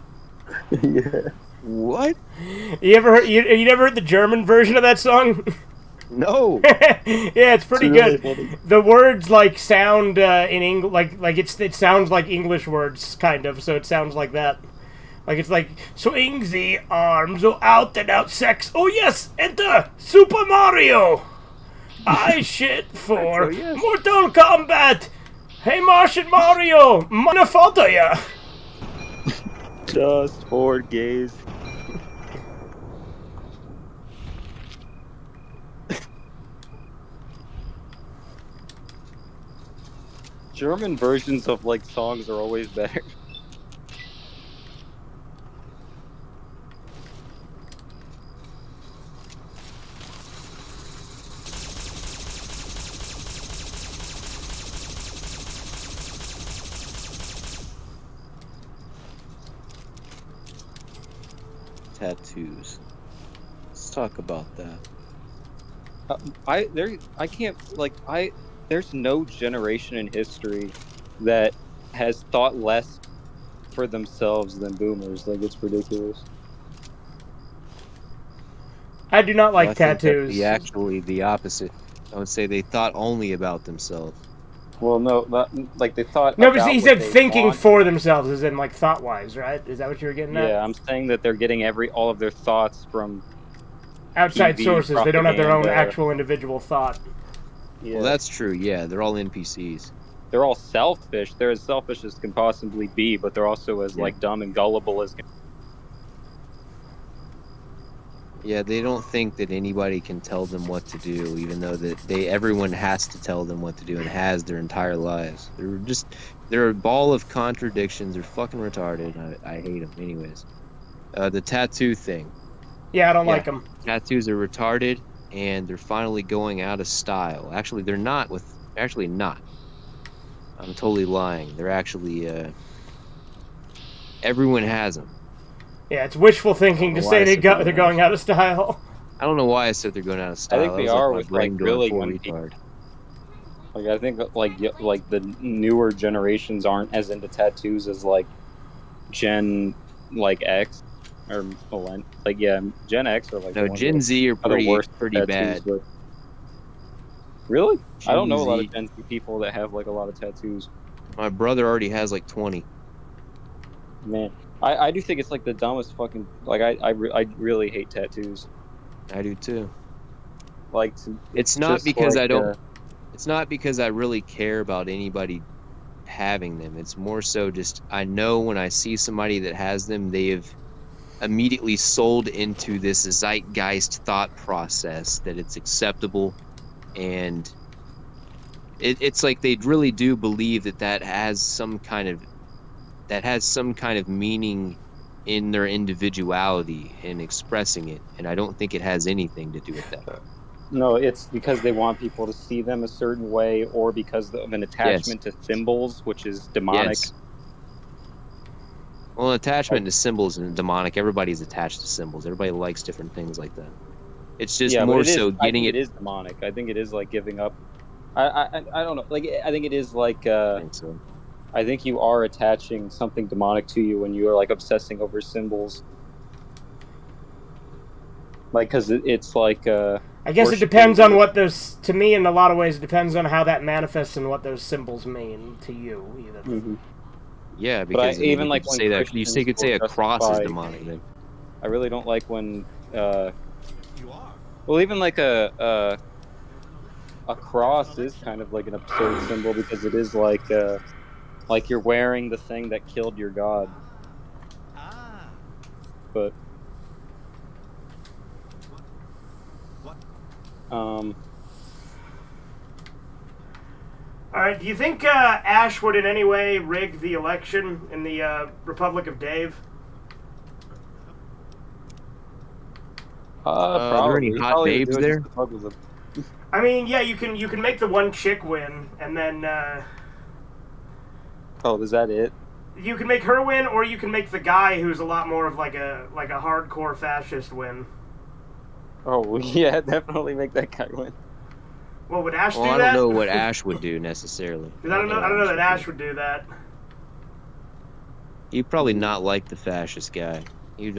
Yeah. What? You ever heard, you never heard the German version of that song? No. Yeah, it's pretty It's really good. funny. The words like sound in English, like it sounds like English words, kind of. So it sounds like that. Like it's like swing the arms out and out, sex. Oh yes, enter Super Mario. I shit for Oh, yes. Mortal Kombat. Hey, Martian Mario, minor photo, yeah. Just for gays. German versions of like songs are always better. Tattoos. Let's talk about that. There's no generation in history that has thought less for themselves than boomers. Like, it's ridiculous. I do not like I think tattoos. that's the opposite. I would say they thought only about themselves. Well, no, like they thought. No, but about he what said they thinking want. for themselves, as in like thought-wise, right? Is that what you were getting at? Yeah, I'm saying that they're getting all of their thoughts from Outside TV sources. They don't have their own propaganda. actual individual thought. Yeah. Well, that's true. Yeah, they're all NPCs. They're all selfish. They're as selfish as can possibly be, but they're also as like dumb and gullible as. Yeah, they don't think that anybody can tell them what to do, even though everyone has to tell them what to do and has their entire lives. They're a ball of contradictions. They're fucking retarded. I hate them. Anyways, the tattoo thing. Yeah, I don't like them. Tattoos are retarded, and they're finally going out of style. Actually, they're not. Actually, not. I'm totally lying. They're actually. Everyone has them. Yeah, it's wishful thinking to say they're going out of style. I don't know why I said they're going out of style. I think they are with like really young retard. people. Like, I think like the newer generations aren't as into tattoos as like Gen like X or Millenn. Like, yeah, Gen X or like No, Gen Z are pretty bad. But... Really? I don't know a Gen lot Z. of Gen Z people that have like a lot of tattoos. My brother already has like 20. Man, I do think it's like the dumbest fucking. Like, I really hate tattoos. I do too. Like, It's not just because like, I don't. It's not because I really care about anybody having them. It's more so just I know when I see somebody that has them, they have immediately sold into this zeitgeist thought process that it's acceptable, and it's like they really do believe that has some kind of meaning in their individuality and expressing it, and I don't think it has anything to do with that. no, it's because they want people to see them a certain way, or because of an Yes, attachment to symbols, which is demonic. yes. Well, attachment Like, to symbols and demonic. Everybody's attached to symbols. Everybody likes different things like that. It's just yeah, but more it is. so I getting think it. it is demonic. I think it is like giving up. I don't know. Like, I think it is like. I think so. I think you are attaching something demonic to you when you are like obsessing over symbols. Like, because it's like. I guess it Worshipping depends on the- what those. To me, in a lot of ways, it depends on how that manifests and what those symbols mean to you. Even. Mhm. Yeah, But I because I mean, even you like could when say that you Christians could will say a cross is justify. demonic. Then I really don't like when. Well, even like a cross is kind of like an absurd symbol because it is like you're wearing the thing that killed your god. But All right. Do you think Ash would in any way rig the election in the Republic of Dave? are there any probably. hot Probably would babes do it there? just to fuck with them. I mean, yeah, you can make the one chick win, and then Oh, is that it? you can make her win, or you can make the guy who's a lot more of like a hardcore fascist win. Oh yeah, definitely make that guy win. Well, would Ash Well, do I that? don't know what Ash would do necessarily. 'Cause I don't know that Ash would do that. He'd probably not like the fascist guy. He'd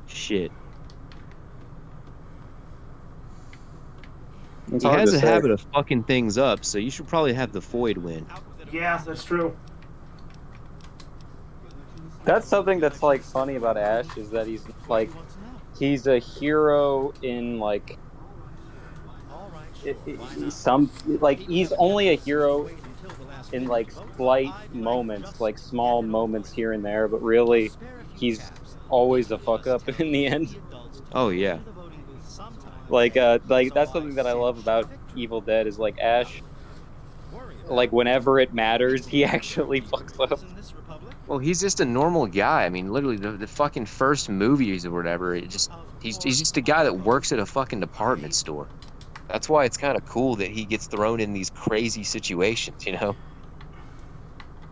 shit. It's He hard has to a say. habit of fucking things up, so you should probably have the Foyd win. Yeah, that's true. That's something that's like funny about Ash is that he's a hero in like he's only a hero in like slight moments, like small moments here and there, but really he's always a fuck up in the end. Oh yeah. Like that's something that I love about Evil Dead is like Ash, like whenever it matters, he actually fucks up. Well, he's just a normal guy. I mean, literally, the fucking first movies or whatever, he's just a guy that works at a fucking department store. That's why it's kind of cool that he gets thrown in these crazy situations, you know?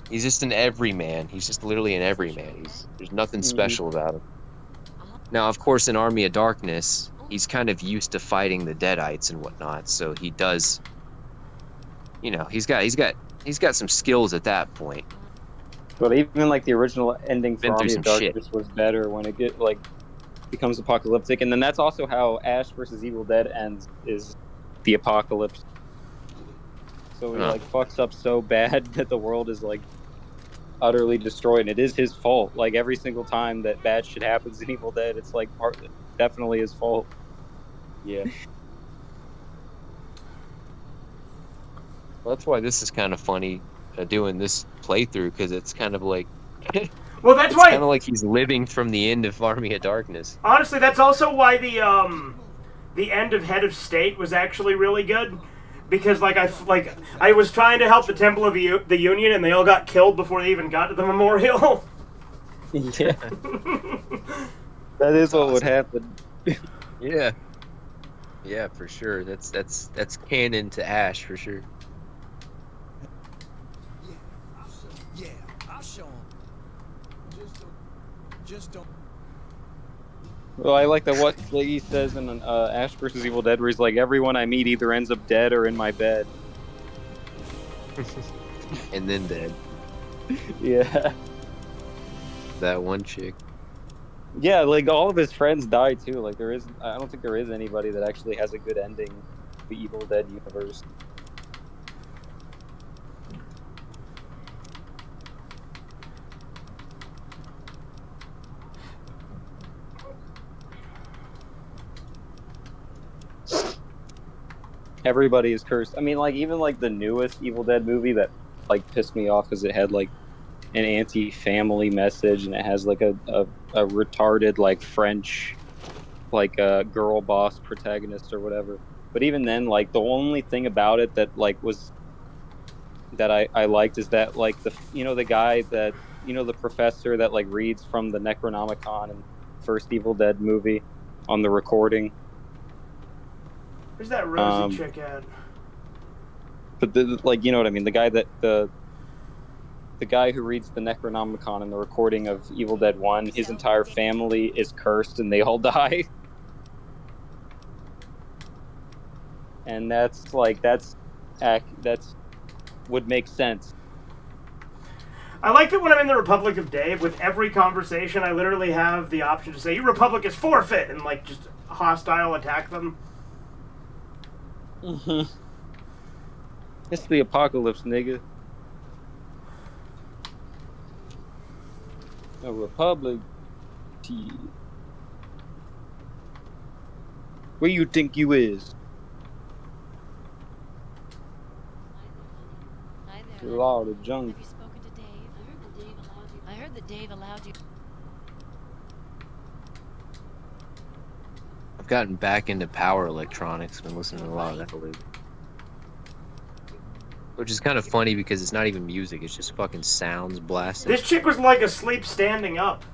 He's just an everyman. He's just literally an everyman. There's nothing special about him. Now, of course, in Army of Darkness, he's kind of used to fighting the Deadites and whatnot, so he does, you know, he's got some skills at that point. But even like the original ending for Been through Army some of Darkness was better when it becomes apocalyptic, and then that's also how Ash versus Evil Dead ends, is the apocalypse. So he like fucks up so bad that the world is like utterly destroyed, and it is his fault. Like every single time that bad shit happens in Evil Dead, it's like definitely his fault. Yeah. Well, that's why this is kind of funny doing this playthrough, because it's kind of like Well, that's it's why. kind of like he's living from the end of Army of Darkness. Honestly, that's also why the end of Head of State was actually really good, because I was trying to help the Temple of the Union, and they all got killed before they even got to the memorial. Yeah, that is what would happen. Yeah. Yeah, for sure. That's canon to Ash for sure. Yeah, I'll show him. Just don't. Well, I like that what he says in Ash versus Evil Dead, where he's like, everyone I meet either ends up dead or in my bed. And then dead. Yeah. That one chick. Yeah, like all of his friends die too. Like I don't think there is anybody that actually has a good ending in the Evil Dead universe. everybody is cursed. I mean, like even like the newest Evil Dead movie that like pissed me off because it had like an anti-family message and it has like a retarded like French like girl boss protagonist or whatever. But even then, like the only thing about it that like was that I liked is that like the guy that the professor that like reads from the Necronomicon in first Evil Dead movie on the recording. Where's that Rosie chick at? But like what I mean, the guy that the guy who reads the Necronomicon in the recording of Evil Dead 1, his entire family is cursed and they all die. And that's would make sense. I like that when I'm in the Republic of Dave, with every conversation, I literally have the option to say, "Your Republic is forfeit," and like just hostile attack them. Mm-hmm. It's the apocalypse, nigga. A republic. Where you think you is? Hi there. The law of the jungle. Have you spoken to Dave? I heard that Dave allowed you. I've gotten back into power electronics, been listening to a lot of that lately. Which is kind of funny because it's not even music, it's just fucking sounds blasting. This chick was like asleep standing up.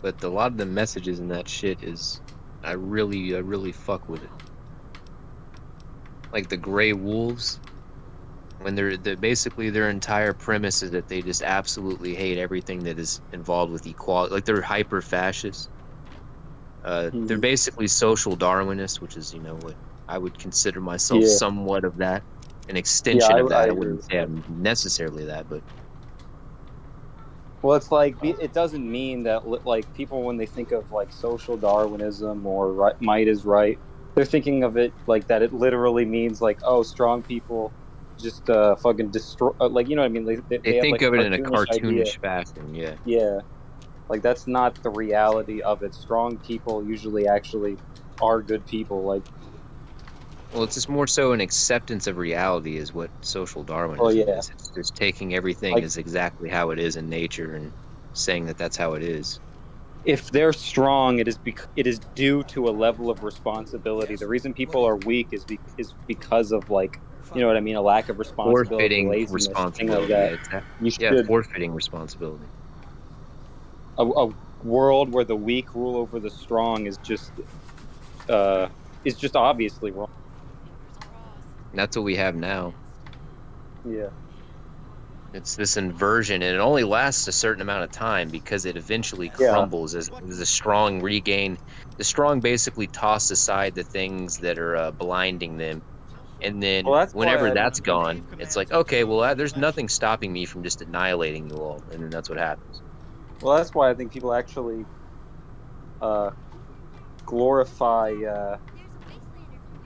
But a lot of the messages in that shit is, I really fuck with it. Like the Grey Wolves, when they're basically their entire premise is that they just absolutely hate everything that is involved with equality. Like they're hyper fascist. They're basically social Darwinists, which is what I would consider myself somewhat of that, an extension of that. I wouldn't say I'm necessarily that, but. Well, it's like it doesn't mean that like people when they think of like social Darwinism or might is right, they're thinking of it like that. It literally means like strong people just fucking destroy. Like what I mean? They think have, of like, it in a cartoonish fashion. Yeah. Yeah, like that's not the reality of it. Strong people usually actually are good people. Like. Well, it's just more so an acceptance of reality is what social Darwinism is. It's just taking everything as exactly how it is in nature and saying that that's how it is. If they're strong, it is due to a level of responsibility. The reason people are weak is because of like what I mean, a lack of responsibility, forfeiting laziness, responsibility. Like that. Forfeiting responsibility. A world where the weak rule over the strong is just obviously wrong. And that's what we have now. Yeah. It's this inversion, and it only lasts a certain amount of time because it eventually crumbles as the strong regain. The strong basically toss aside the things that are blinding them, and then whenever that's gone, it's like, okay, well, there's nothing stopping me from just annihilating you all, and then that's what happens. Well, that's why I think people actually glorify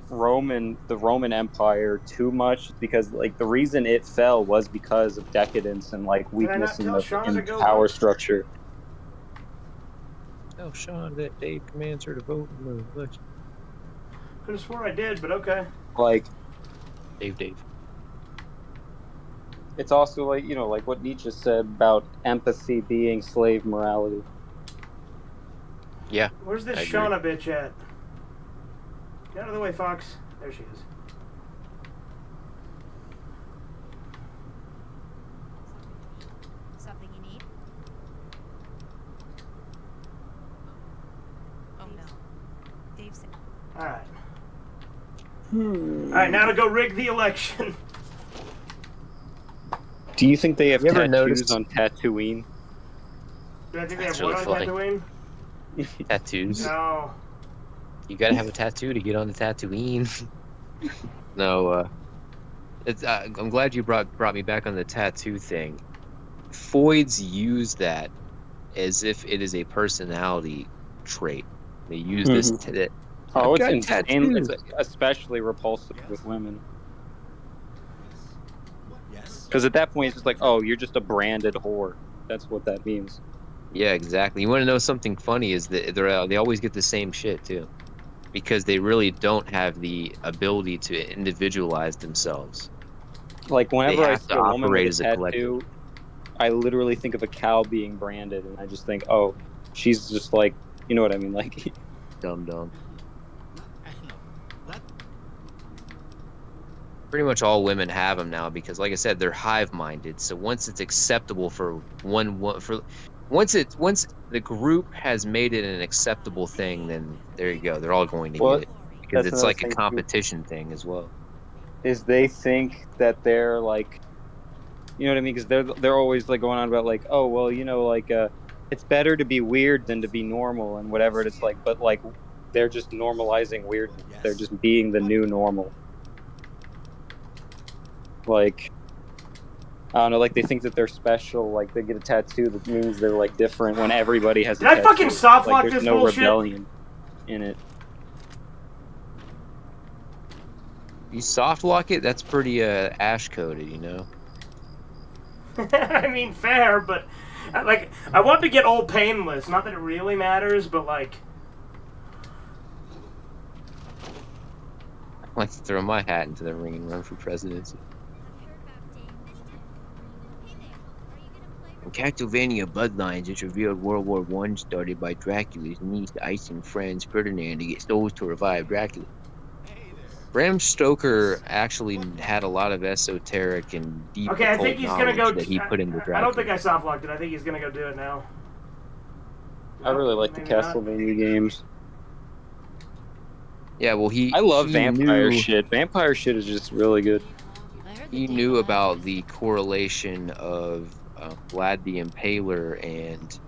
the Roman Empire too much, because like the reason it fell was because of decadence and like weakness in the power structure. Tell Sean that Dave commands her to vote in the election. Could have swore I did, but okay. Like Dave. It's also like like what Nietzsche said about empathy being slave morality. Yeah. Where's this Shauna bitch at? Get out of the way, Fox. There she is. Something you need? Oh no. Dave said. Alright. Alright, now to go rig the election. Do you think they have tattoos noticed? on Tatooine? Do I think they have really what on Tatooine? Tattoos. No. You gotta have a tattoo to get on the Tatooine. No, I'm glad you brought me back on the tattoo thing. Foids use that as if it is a personality trait. They use this. It's insane. It's especially repulsive with women. Because at that point, it's just like, oh, you're just a branded whore. That's what that means. Yeah, exactly. You want to know something funny is that they always get the same shit too. because they really don't have the ability to individualize themselves. Like They whenever I have see to a woman with operate a as a collective. tattoo, I literally think of a cow being branded, and I just think, oh, she's just like, you know what I mean, like. Dumb. Pretty much all women have them now because, like I said, they're hive-minded. So once it's acceptable for once the group has made it an acceptable thing, then there you go. They're all going to Well, get it because that's it's another like a thing too, competition thing as well. is they think that they're like, you know what I mean? Because they're always like going on about like, oh well, you know, like it's better to be weird than to be normal and whatever. It's like, but like they're just normalizing weirdness. They're just being the new normal. Like, I don't know, like they think that they're special. Like they get a tattoo that means they're like different when everybody has a Did I tattoo. fucking soft Like lock there's this no bullshit? rebellion in it. You soft lock it, that's pretty ash coded, you know. I mean, fair, but like, I want to get all painless. Not that it really matters, but like, I like to throw my hat into the ring and run for presidency. In Castlevania Bloodlines, it's revealed World War I started by Dracula's niece, Ice and friends Ferdinand to get souls to revive Dracula. Bram Stoker actually had a lot of esoteric and deep okay, I occult think he's gonna knowledge go. that he put into Dracula. I don't think I soft locked it. I think he's gonna go do it now. I really like the maybe not. Castlevania games. Yeah, well, I love he vampire knew, shit. Vampire shit is just really good. he knew about the correlation of Vlad the Impaler and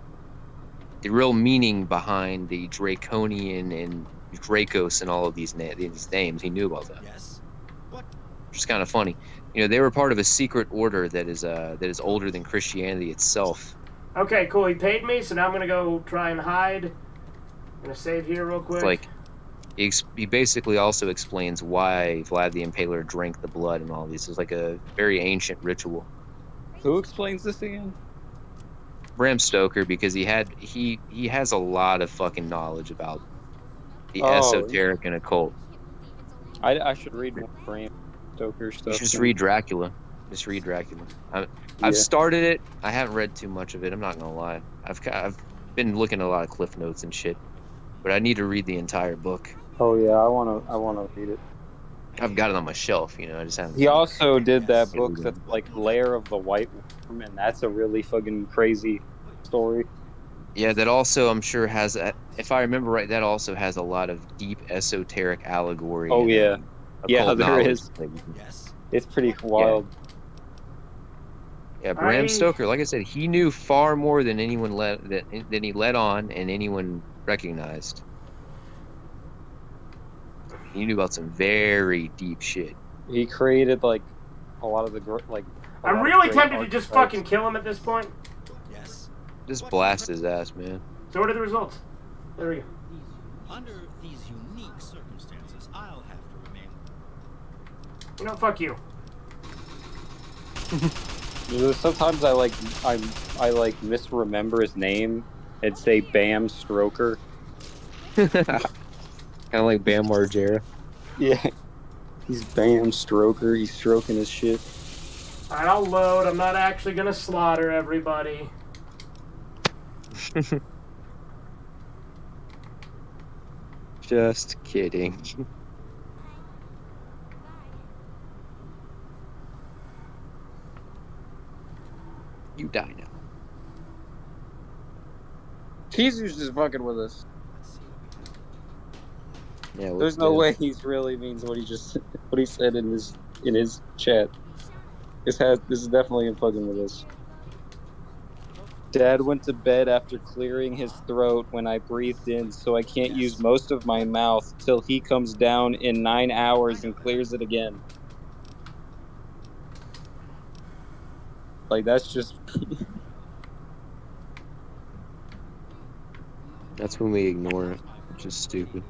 the real meaning behind the Draconian and Dracos and all of these names. He knew about that. Which is kind of funny. You know, they were part of a secret order that is older than Christianity itself. Okay, cool. He paid me, so now I'm gonna go try and hide. I'm gonna save here real quick. It's like he basically also explains why Vlad the Impaler drank the blood and all these. It's like a very ancient ritual. Who explains this again? Bram Stoker, because he has a lot of fucking knowledge about the Oh, esoteric and occult. I should read more Bram Stoker stuff. You should just then. read Dracula. Just read Dracula. Yeah. I've started it. I haven't read too much of it. I'm not gonna lie. I've been looking at a lot of cliff notes and shit, but I need to read the entire book. Oh yeah, I wanna read it. I've got it on my shelf. You know, I just haven't. He also did that book that's like Lair of the White Worm, and that's a really fucking crazy story. Yeah, that also I'm sure has, if I remember right, that also has a lot of deep esoteric allegory. Oh and, yeah, yeah, occult there knowledge is. that you can- It's pretty wild. Yeah, Bram Stoker, like I said, he knew far more than anyone than he let on and anyone recognized. He knew about some very deep shit. He created like a lot of the like. I'm really tempted to just fucking kill him at this point. Just blast his ass, man. So what are the results? There we go. Under these unique circumstances, I'll have to remain. You know, fuck you. Sometimes I like misremember his name and say Bam Stroker. Kind of like Bam Margera. Yeah, he's Bam Stroker. He's stroking his shit. Alright, I'll load. I'm not actually gonna slaughter everybody. Just kidding. You die now. Kizu's just fucking with us. Yeah, There's no way he's really means what he said in his chat. This is definitely him fucking with us. Dad went to bed after clearing his throat when I breathed in, so I can't use most of my mouth till he comes down in 9 hours and clears it again. Like, that's just... That's when we ignore it, which is stupid.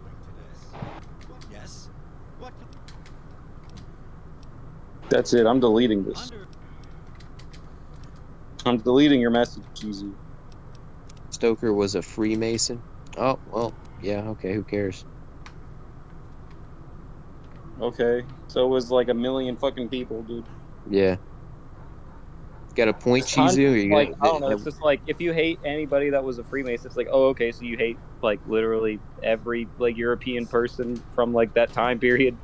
That's it, I'm deleting this. I'm deleting your message, Kizu. Stoker was a Freemason? Oh, well, yeah, okay, who cares? Okay, so it was like 1 million fucking people, dude. Yeah. Got a point, It's kind Chizu? Or of you like, I don't know. gonna, It's just like if you hate anybody that was a Freemason, it's like, oh, okay, so you hate like literally every like European person from like that time period.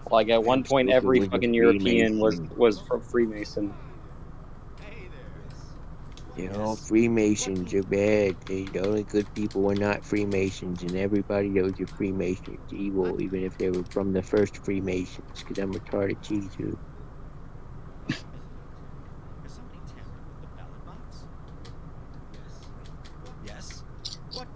Like at one point, Boomstick every was a fucking European Freemason. was from Freemason. You know, Freemasons are bad. The only good people were not Freemasons, and everybody knows a Freemason is evil, even if they were from the first Freemasons, because I'm retarded too. Yes. What?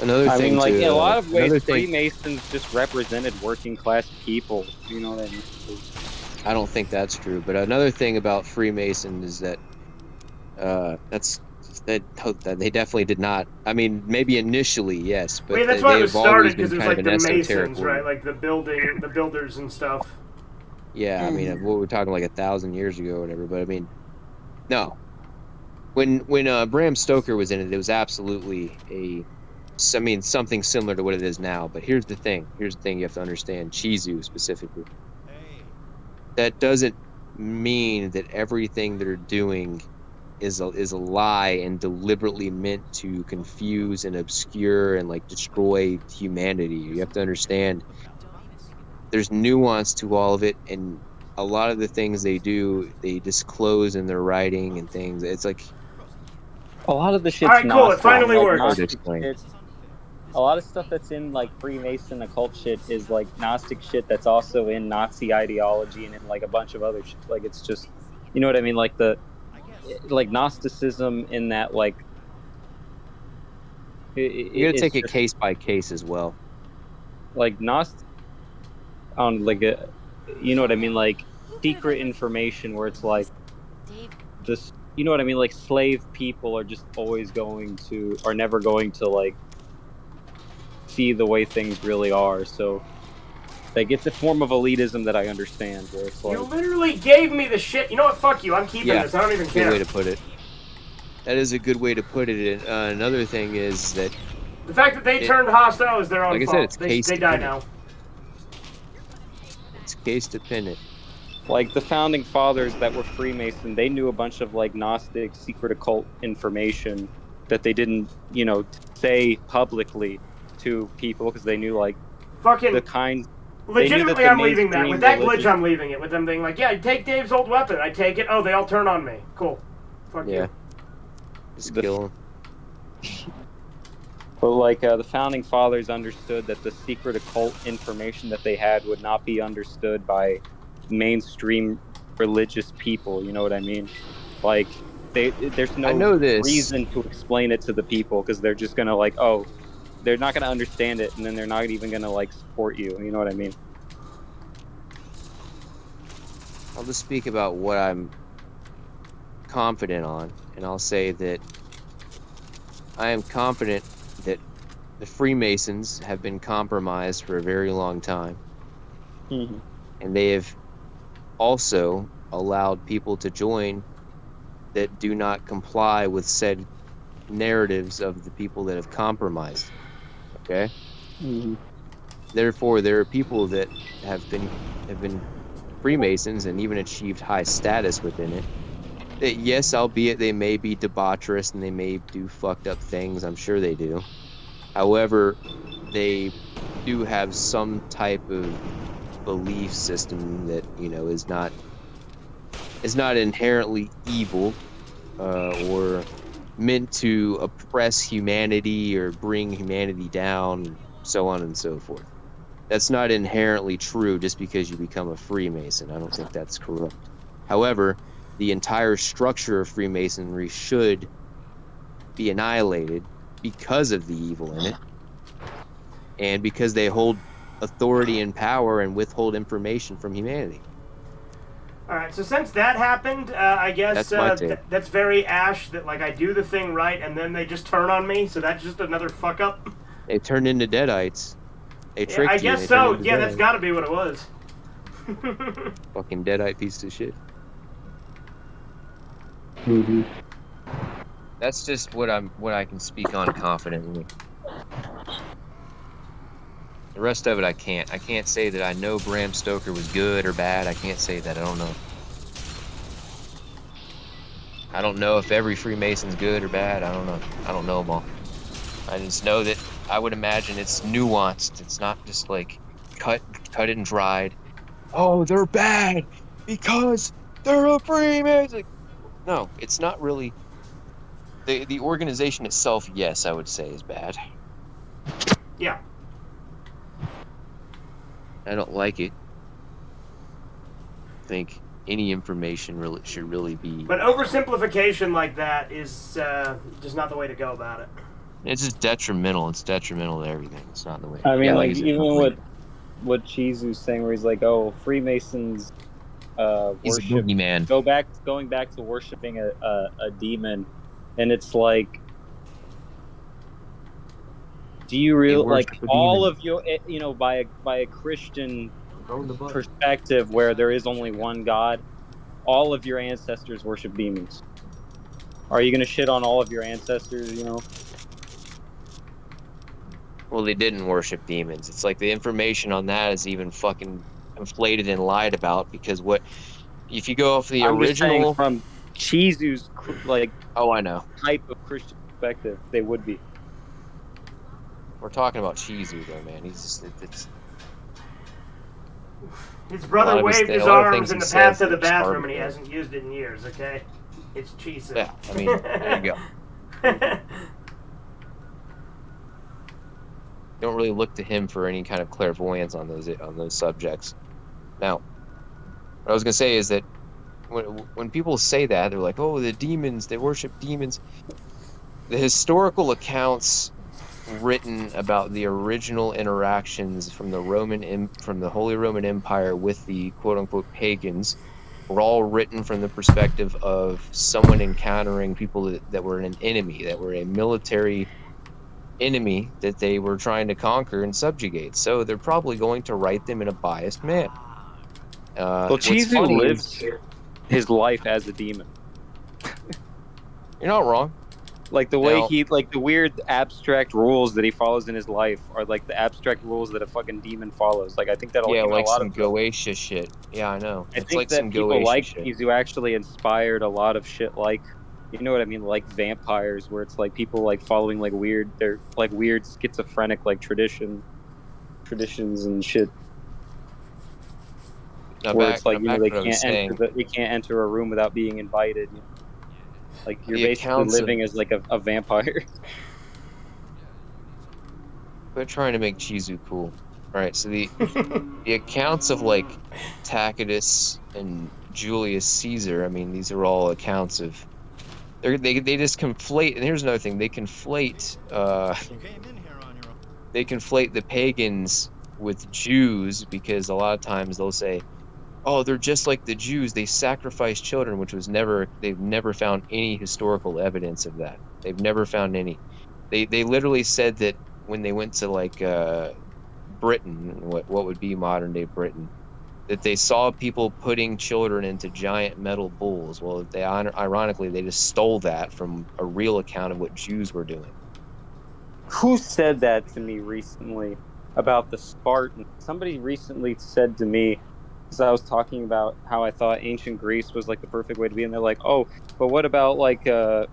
Another I thing mean, like in a lot to of ways, another thing. Freemasons just represented working class people. You know what I mean? I don't think that's true, but another thing about Freemason is that that's that they definitely did not. I mean, maybe initially, yes, but Wait, that's why it was they've always started, been because it was kind of like an the esoteric Masons, order. right? Like the builders and stuff. Yeah, I mean, what we're talking like 1,000 years ago or whatever. But I mean, no. When Bram Stoker was in it, it was absolutely I mean, something similar to what it is now. But here's the thing. Here's the thing you have to understand. Chizu specifically. That doesn't mean that everything they're doing is a lie and deliberately meant to confuse and obscure and like destroy humanity. You have to understand there's nuance to all of it, and a lot of the things they do, they disclose in their writing and things. It's like A lot of the All shit's right, cool. It Gnostic. finally Like worked. hard to Gnostic explain. shit. A lot of stuff that's in like Freemason occult shit is like Gnostic shit that's also in Nazi ideology and in like a bunch of other shit. Like it's just, you know what I mean? Like like Gnosticism in that like You got to it's take it just case by case as well. like on like a, you know what I mean? Like secret information where it's like just, you know what I mean? Like slave people are just always are never going to like see the way things really are. So like it's a form of elitism that I understand where it's like, You literally gave me the shit. You know what? Fuck you. I'm keeping Yeah, this. I don't even good care. way to put it. That is a good way to put it. And another thing is that The fact that they turned hostile is their own like I fault. said, it's they case die dependent. now. It's case dependent. like the founding fathers that were Freemason, they knew a bunch of like Gnostic secret occult information that they didn't, you know, say publicly to people because they knew like Fucking the kind. legitimately, the I'm leaving that. mainstream With that religious- glitch, I'm leaving it. With them being like, yeah, take Dave's old weapon. I take it. Oh, they all turn on me. Cool. Fuck Yeah. you. Just The- kill him. But like the founding fathers understood that the secret occult information that they had would not be understood by mainstream religious people. You know what I mean? Like there's I no know this. reason to explain it to the people because they're just gonna like, oh, they're not gonna understand it, and then they're not even gonna like support you. You know what I mean? I'll just speak about what I'm confident on, and I'll say that I am confident that the Freemasons have been compromised for a very long time, Mm-hmm. and they have also allowed people to join that do not comply with said narratives of the people that have compromised. Okay? Mm-hmm. Therefore, there are people that have been Freemasons and even achieved high status within it. That, yes, albeit they may be debaucherous and they may do fucked up things, I'm sure they do. However, they do have some type of belief system that, you know, is not inherently evil or meant to oppress humanity or bring humanity down, so on and so forth. That's not inherently true just because you become a Freemason. I don't think that's correct. However, the entire structure of Freemasonry should be annihilated because of the evil in it, and because they hold authority and power and withhold information from humanity. All right. So since that happened, I guess That's my take. that's very Ash. That like I do the thing right, and then they just turn on me. So that's just another fuck up. They turned into Deadites. They Yeah, tricked I you. guess They turned so. into Yeah, that's Deadite. got to be what it was. Fucking Deadite piece of shit. That's just what I can speak on confidently. The rest of it I can't. I can't say that I know Bram Stoker was good or bad. I can't say that. I don't know. I don't know if every Freemason's good or bad. I don't know. I don't know them all. I just know that I would imagine it's nuanced. It's not just like cut and dried. Oh, they're bad because they're a Freemason. No, it's not really. The organization itself, yes, I would say is bad. Yeah. I don't like it. I think any information really should really be. But oversimplification like that is just not the way to go about it. It's just detrimental. It's detrimental to everything. It's not the way. I mean, Yeah, like I said, even what Chizu's saying, where he's like, "Oh, Freemasons he's a worship boogeyman. going back to worshiping a demon," and it's like, do you really like all of your, by a Christian perspective where there is only one God, all of your ancestors worship demons? Are you gonna shit on all of your ancestors? Well, they didn't worship demons. It's like the information on that is even fucking inflated and lied about because if you go off the I'm just saying original from Chizu's oh, I know. type of Christian perspective, they would be. We're talking about Chizu though, man. He's just it's His brother waved his a lot of arms things in he the says path to the are just bathroom and he arbitrary. hasn't used it in years, okay? It's Chisu. Yeah, I mean, there you go. Don't really look to him for any kind of clairvoyance on those subjects. Now, what I was gonna say is that when people say that, they're like, "Oh, the demons, they worship demons." The historical accounts written about the original interactions from the Holy Roman Empire with the quote unquote pagans were all written from the perspective of someone encountering people that were an enemy, that were a military enemy that they were trying to conquer and subjugate. So they're probably going to write them in a biased manner. Well, What's Chizu funny lives his life as a demon. You're not wrong. Like the way Now, the weird abstract rules that he follows in his life are like the abstract rules that a fucking demon follows. Like I think that yeah, even like a lot some of Goetia shit. Yeah, I know. I It's think like that some people Goetia like shit. Chizu actually inspired a lot of shit like, you know what I mean, like vampires, where it's like people like following like weird, they're like weird schizophrenic like traditions and shit. Now Where back, it's like, back they to what I was saying. they can't enter a room without being invited. Like you're The basically accounts of living as like a vampire. They're trying to make Chizu cool. All right, so the accounts of like Tacitus and Julius Caesar, I mean, these are all accounts of they just conflate. And here's another thing: they conflate the pagans with Jews because a lot of times they'll say, "Oh, they're just like the Jews. They sacrifice children," which was they've never found any historical evidence of that. They've never found any. They literally said that when they went to like Britain, what would be modern day Britain, that they saw people putting children into giant metal bulls. Well, ironically they just stole that from a real account of what Jews were doing. Who said that to me recently about the Spartans? Somebody recently said to me, because I was talking about how I thought ancient Greece was like the perfect way to be, and they're like, "Oh, but what about like the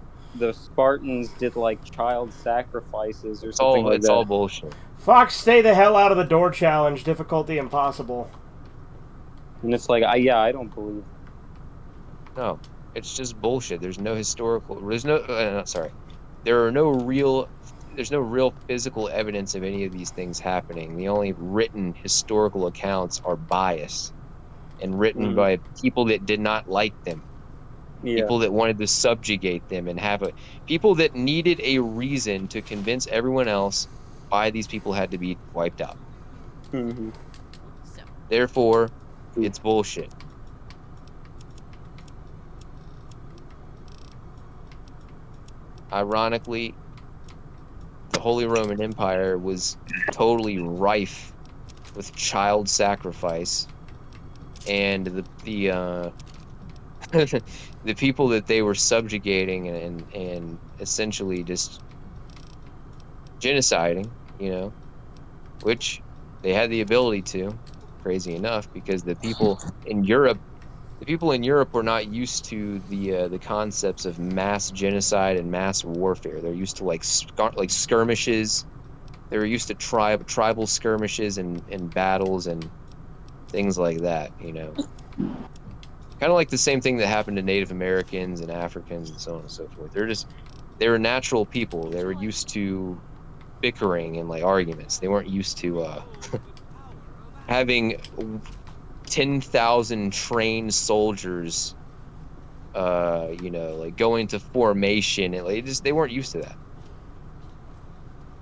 Spartans did like child sacrifices or something like It's that?" all bullshit. Fox, stay the hell out of the door challenge. Difficulty impossible. And it's like, I don't believe. No, it's just bullshit. There's no historical. There's no. Sorry, there are no real. There's no real physical evidence of any of these things happening. The only written historical accounts are biased and written by people that did not like them. Yeah. People that wanted to subjugate them and people that needed a reason to convince everyone else why these people had to be wiped out. Mm-hmm. Therefore, it's bullshit. Ironically, the Holy Roman Empire was totally rife with child sacrifice, and the the people that they were subjugating and essentially just genociding, which they had the ability to, crazy enough, because the people in Europe were not used to the concepts of mass genocide and mass warfare. They're used to like skirmishes. They were used to tribal skirmishes and battles and things like that, Kind of like the same thing that happened to Native Americans and Africans and so on and so forth. They were natural people. They were used to bickering and like arguments. They weren't used to having 10,000 trained soldiers like going to formation, and like they weren't used to that.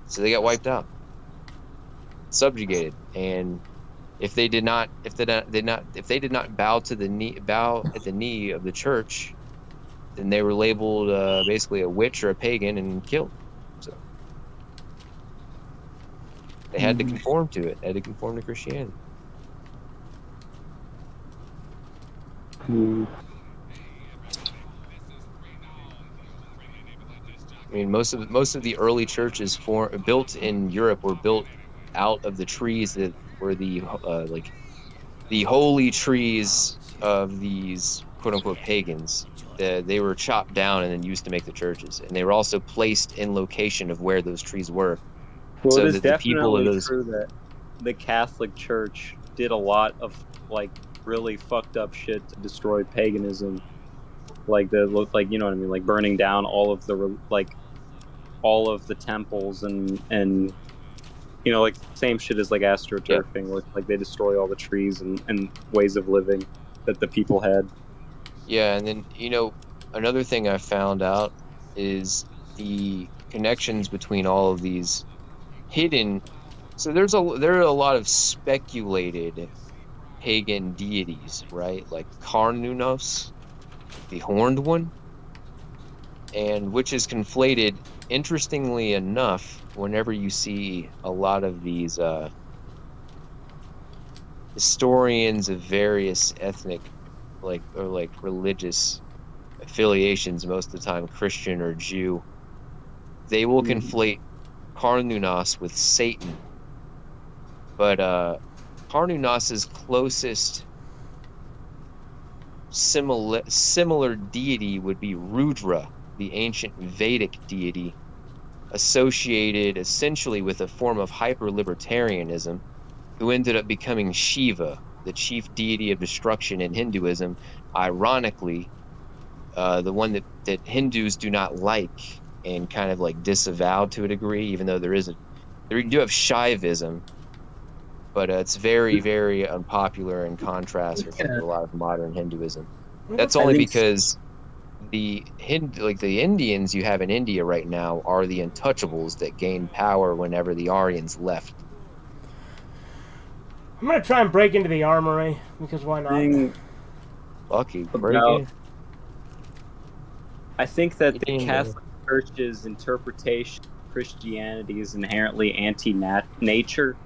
So they got wiped out, subjugated, and if they did not bow at the knee of the church, then they were labeled basically a witch or a pagan and killed. So they had to conform to it. They had to conform to Christianity. I mean, most of the early churches built in Europe were built out of the trees that were the holy trees of these quote unquote pagans. They were chopped down and then used to make the churches, and they were also placed in location of where those trees were, Well, so it is that the people of definitely those true that the Catholic Church did a lot of like really fucked up shit to destroy paganism, like you know what I mean, like burning down all of the temples and like same shit as like astroturfing, where like they destroy all the trees and ways of living that the people had. Yeah, and then another thing I found out is the connections between all of these hidden. So there are a lot of speculated pagan deities, right? Like Karnunos, the horned one, and which is conflated, interestingly enough, whenever you see a lot of these historians of various ethnic or religious affiliations, most of the time Christian or Jew, they will conflate Karnunos with Satan. But Karnunos's closest similar deity would be Rudra, the ancient Vedic deity, associated essentially with a form of hyper-libertarianism, who ended up becoming Shiva, the chief deity of destruction in Hinduism. Ironically, the one that Hindus do not like and kind of like disavow to a degree, even though there you do have Shaivism, but it's very, very unpopular in contrast with like a lot of modern Hinduism. That's only because the Indians you have in India right now are the untouchables that gained power whenever the Aryans left. I'm gonna try and break into the armory because why not? Lucky break in. I think that the Catholic Church's interpretation of Christianity is inherently anti-nature,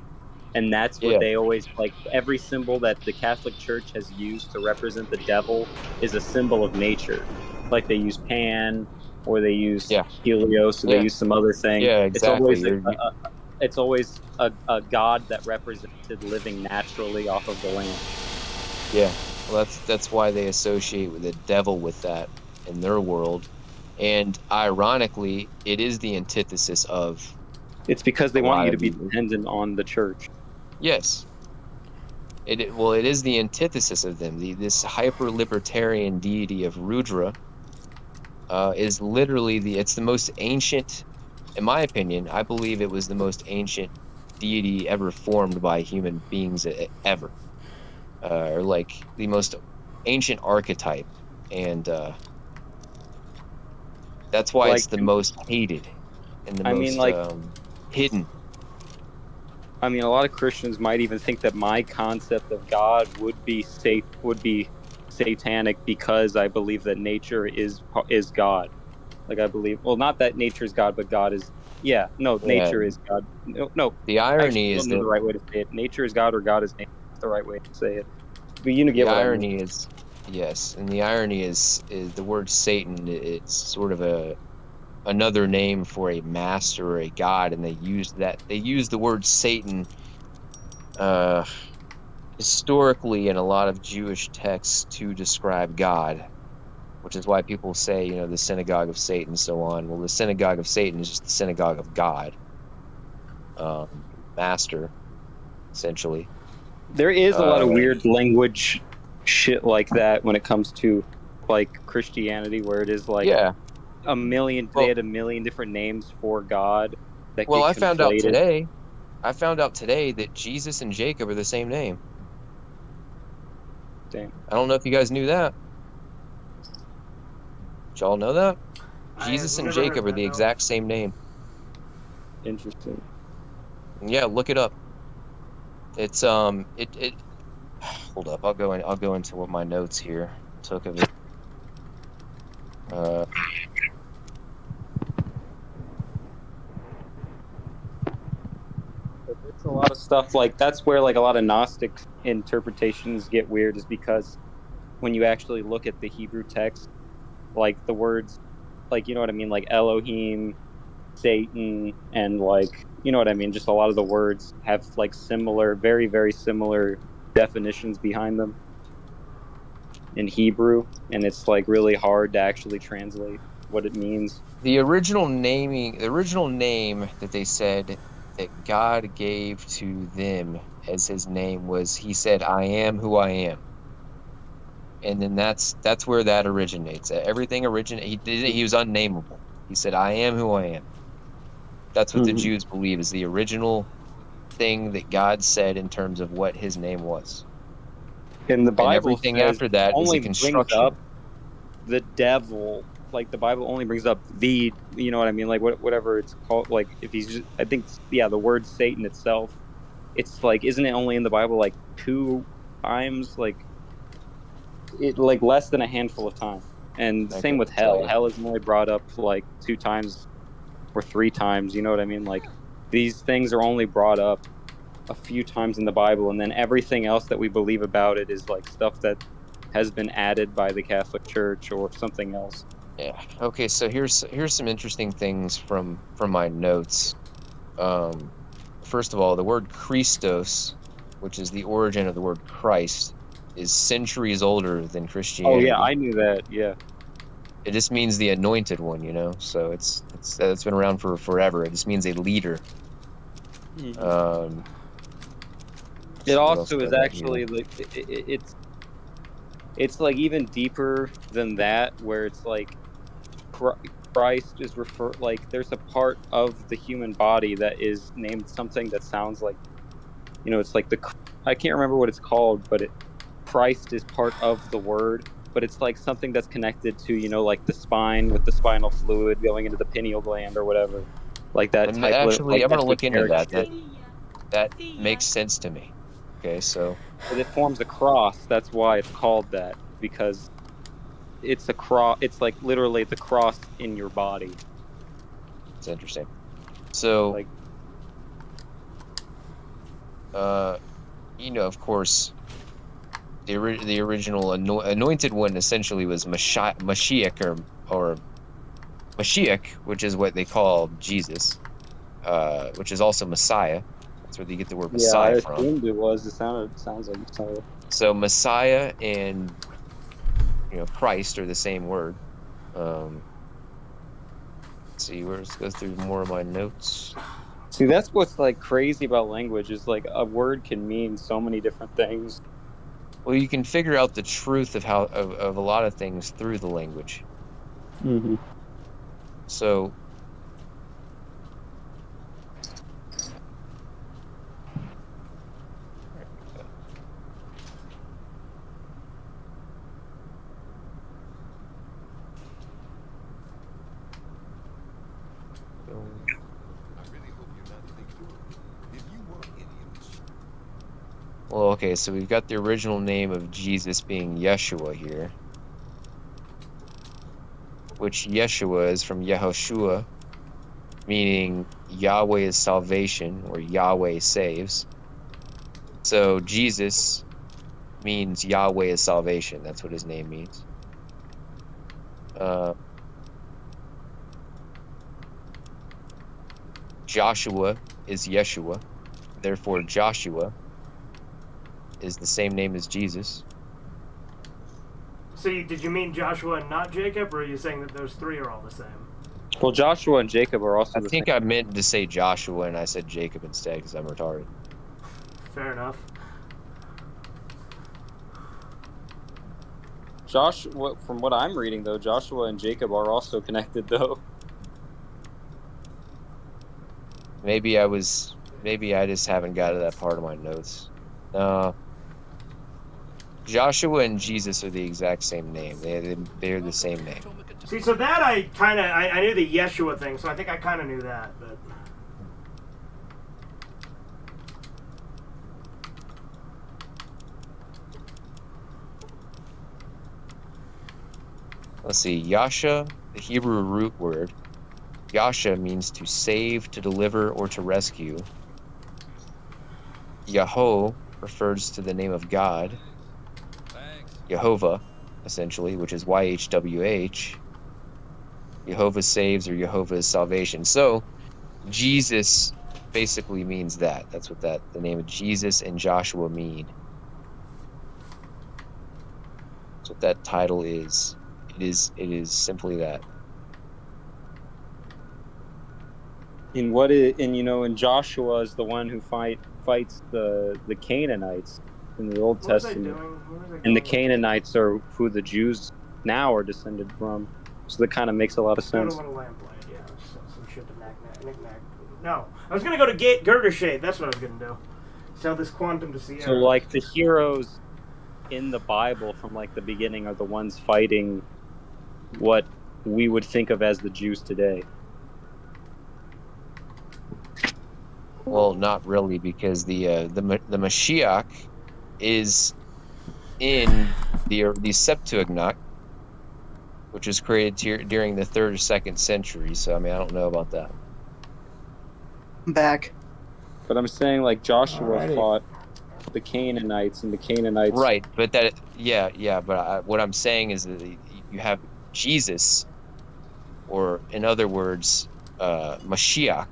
and that's what they always like. Every symbol that the Catholic Church has used to represent the devil is a symbol of nature. Like they use Pan, or they use Helios, or they use some other thing. Yeah, exactly. It's always a god that represented living naturally off of the land. Yeah, well, that's why they associate with the devil with that in their world, and ironically, it is the antithesis of. It's because they want you to be dependent on the church. Yes. It is the antithesis of them. This hyper-libertarian deity of Rudra is literally it's the most ancient, in my opinion. I believe it was the most ancient deity ever formed by human beings ever, or like the most ancient archetype, and that's why it's the most hated and the most hidden. I mean, a lot of Christians might even think that my concept of God would be satanic because I believe that nature is God. Like I believe, well, not that nature is God, but God is Yeah, no, Yeah. nature is God. No, The actually, irony I is don't know that the right way to say it. Nature is God or God is nature. That's the right way to say it. But you know, the get what I mean. irony is yes, and the irony is the word Satan. It's sort of another name for a master or a god, and they used the word Satan uh, historically in a lot of Jewish texts to describe God, which is why people say, the synagogue of Satan and so on. Well, the synagogue of Satan is just the synagogue of God, master, essentially. There is a lot of Uh, weird language shit like that when it comes to like Christianity, where it is like yeah. a million. They Well, had a million different names for God that well, get I found out conflated. today. I found out today that Jesus and Jacob are the same name. Damn, I don't know if you guys knew that. Did y'all know that? I have Jesus and never heard Jacob are that, the no. exact same name. interesting. Yeah, look it up. It's it hold up, I'll go into what my notes here took of it. Uh But there's a lot of stuff like that's where like a lot of Gnostic interpretations get weird, is because when you actually look at the Hebrew text, like the words, like you know what I mean, like Elohim, Satan, and like you know what I mean. Just a lot of the words have like similar, very very similar definitions behind them in Hebrew, and it's like really hard to actually translate what it means. the original name that they said that God gave to them as his name was, he said, I am who I am. And then that's where that originates. He was unnameable. He said, I am who I am. That's what the Mm-hmm. Jews believe is the original thing that God said in terms of what his name was. And the And Bible everything says after that is a only brings up construction. the devil. Like the Bible only brings up the, you know what I mean, like whatever it's called. Like if he's just, I think yeah, the word Satan itself, it's like, isn't it only in the Bible like 2 times, like it like less than a handful of times. And I same with couldn't tell hell. you. Hell is only brought up like 2 times or 3 times. You know what I mean? Like these things are only brought up a few times in the Bible, and then everything else that we believe about it is like stuff that has been added by the Catholic Church or something else. Yeah. Okay, so here's some interesting things from my notes. Um, First of all, the word Christos, which is the origin of the word Christ, is centuries older than Oh yeah, Christianity. I knew that. Yeah. It just means the anointed one. So it's been around for forever. It just means a leader. Mm-hmm. Um, let's It see what else also do is I got here. actually like it's like even deeper than that, where it's like Christ is like there's a part of the human body that is named something that sounds like, it's like I can't remember what it's called, but Christ is part of the word, but it's like something that's connected to, like the spine with the spinal fluid going into the pineal gland or whatever, like that And type of actually, like I'm gonna look into esoteric that. shit. That makes sense to me. Okay, so But it forms a cross. That's why it's called that, because it's a cross. It's like literally the cross in your body. it's interesting. So, Like, uh, of course, the original anointed one essentially was Mashiach or Mashiach, which is what they call Jesus, which is also Messiah. That's where they get the word yeah, I Messiah from. assumed it was. Sounds like Messiah. So Messiah and Christ are the same word. Um, let's see, let's go through more of my notes. See, that's what's like crazy about language, is like a word can mean so many different things. Well, you can figure out the truth of a lot of things through the language. Mm-hmm. So I really hope you're not thinking, if you want any of this. well, okay, so we've got the original name of Jesus being Yeshua here, which Yeshua is from Yehoshua, meaning Yahweh is salvation or Yahweh saves. So Jesus means Yahweh is salvation. That's what his name means. Joshua is Yeshua. Therefore, Joshua is the same name as Jesus. So did you mean Joshua and not Jacob, or are you saying that those three are all the same? Well, Joshua and Jacob are also I the think same. I meant to say Joshua and I said Jacob instead because I'm retarded. Fair enough. From what I'm reading, though, Joshua and Jacob are also connected, though. Maybe I just haven't got to that part of my notes. Joshua and Jesus are the exact same name. They're the same name. See, so that I knew the Yeshua thing, so I think I kind of knew that, but... Let's see. Yasha, the Hebrew root word. Yasha means to save, to deliver, or to rescue. Yahweh refers to the name of God. Yehovah, essentially, which is YHWH. Yehovah saves or Yehovah is salvation. So Jesus basically means that. That's what the name of Jesus and Joshua mean. That's what that title is. It is simply that. And Joshua is the one who fights the Canaanites in the Old What was I Testament. doing? Where was I And the going? Canaanites are who the Jews now are descended from. So that kind of makes a lot of Go to sense. what a lamplight, yeah. Some shit to knick-knack. No, I was going to go to Girder Shade. That's what I was going to do. Sell this quantum to Sierra. So like the heroes in the Bible from like the beginning are the ones fighting what we would think of as the Jews today. Well, not really, because the Mashiach is in the Septuagint, which was created during the 3rd or 2nd century. So I mean, I don't know about that. I'm back. But I'm saying like Joshua Alrighty. fought the Canaanites, and the Canaanites. Right, but yeah. But what I'm saying is that you have Jesus, or in other words, Mashiach,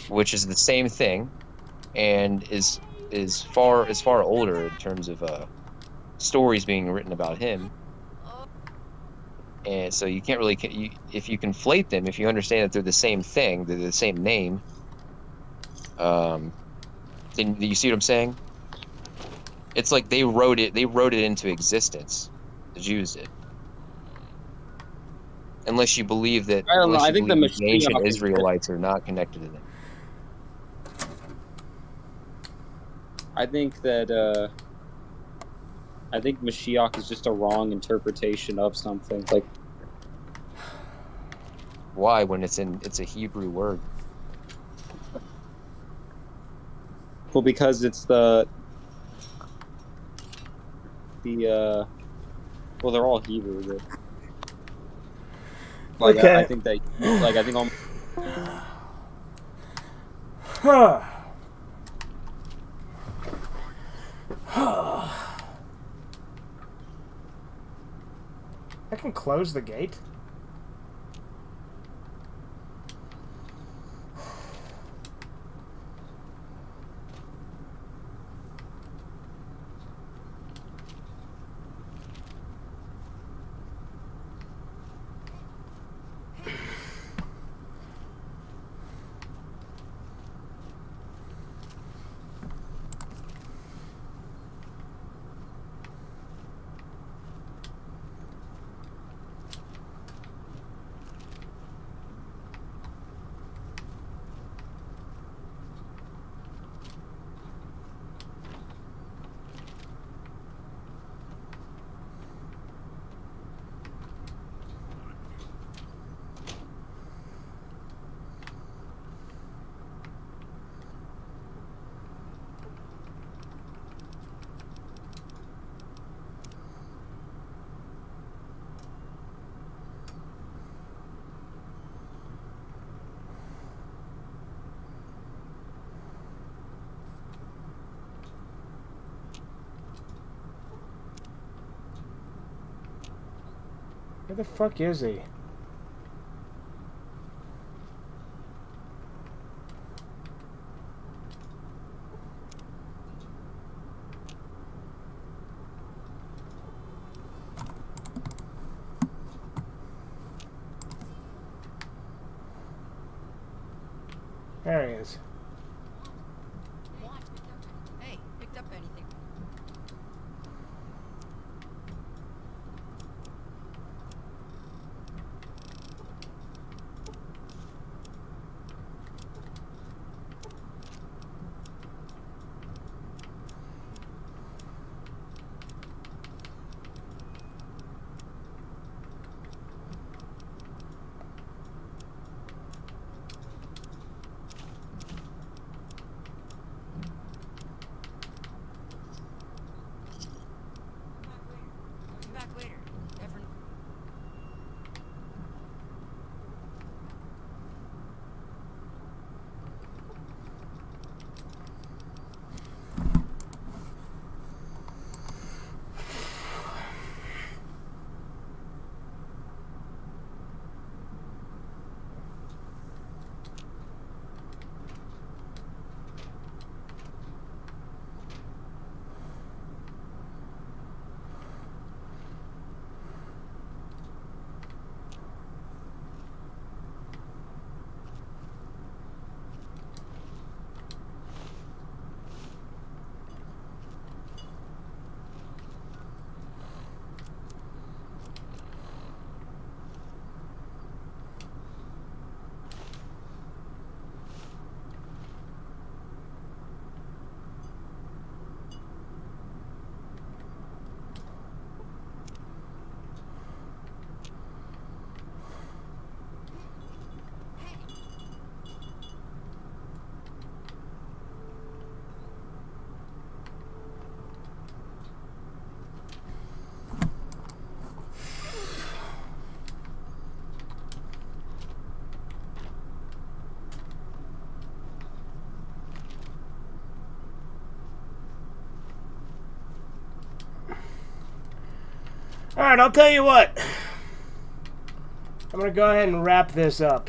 which is the same thing, and is far older in terms of stories being written about him. And so you can't really, if you conflate them, if you understand that they're the same thing, they're the same name, then you see what I'm saying? It's like they wrote it into existence. The Jews did. Unless you believe that, I don't know. I think the the ancient Mashiach is. Israelites are not connected to them. I think Mashiach is just a wrong interpretation of something. Like, Why, when it's a Hebrew word? well, because it's well, they're all Hebrew. But, like, Okay. I think that, like, I think almost. I can close the gate. Where the fuck is he? There he is. What? Hey, picked up anything? Come back later. Never. Alright, I'll tell you what. I'm gonna go ahead and wrap this up.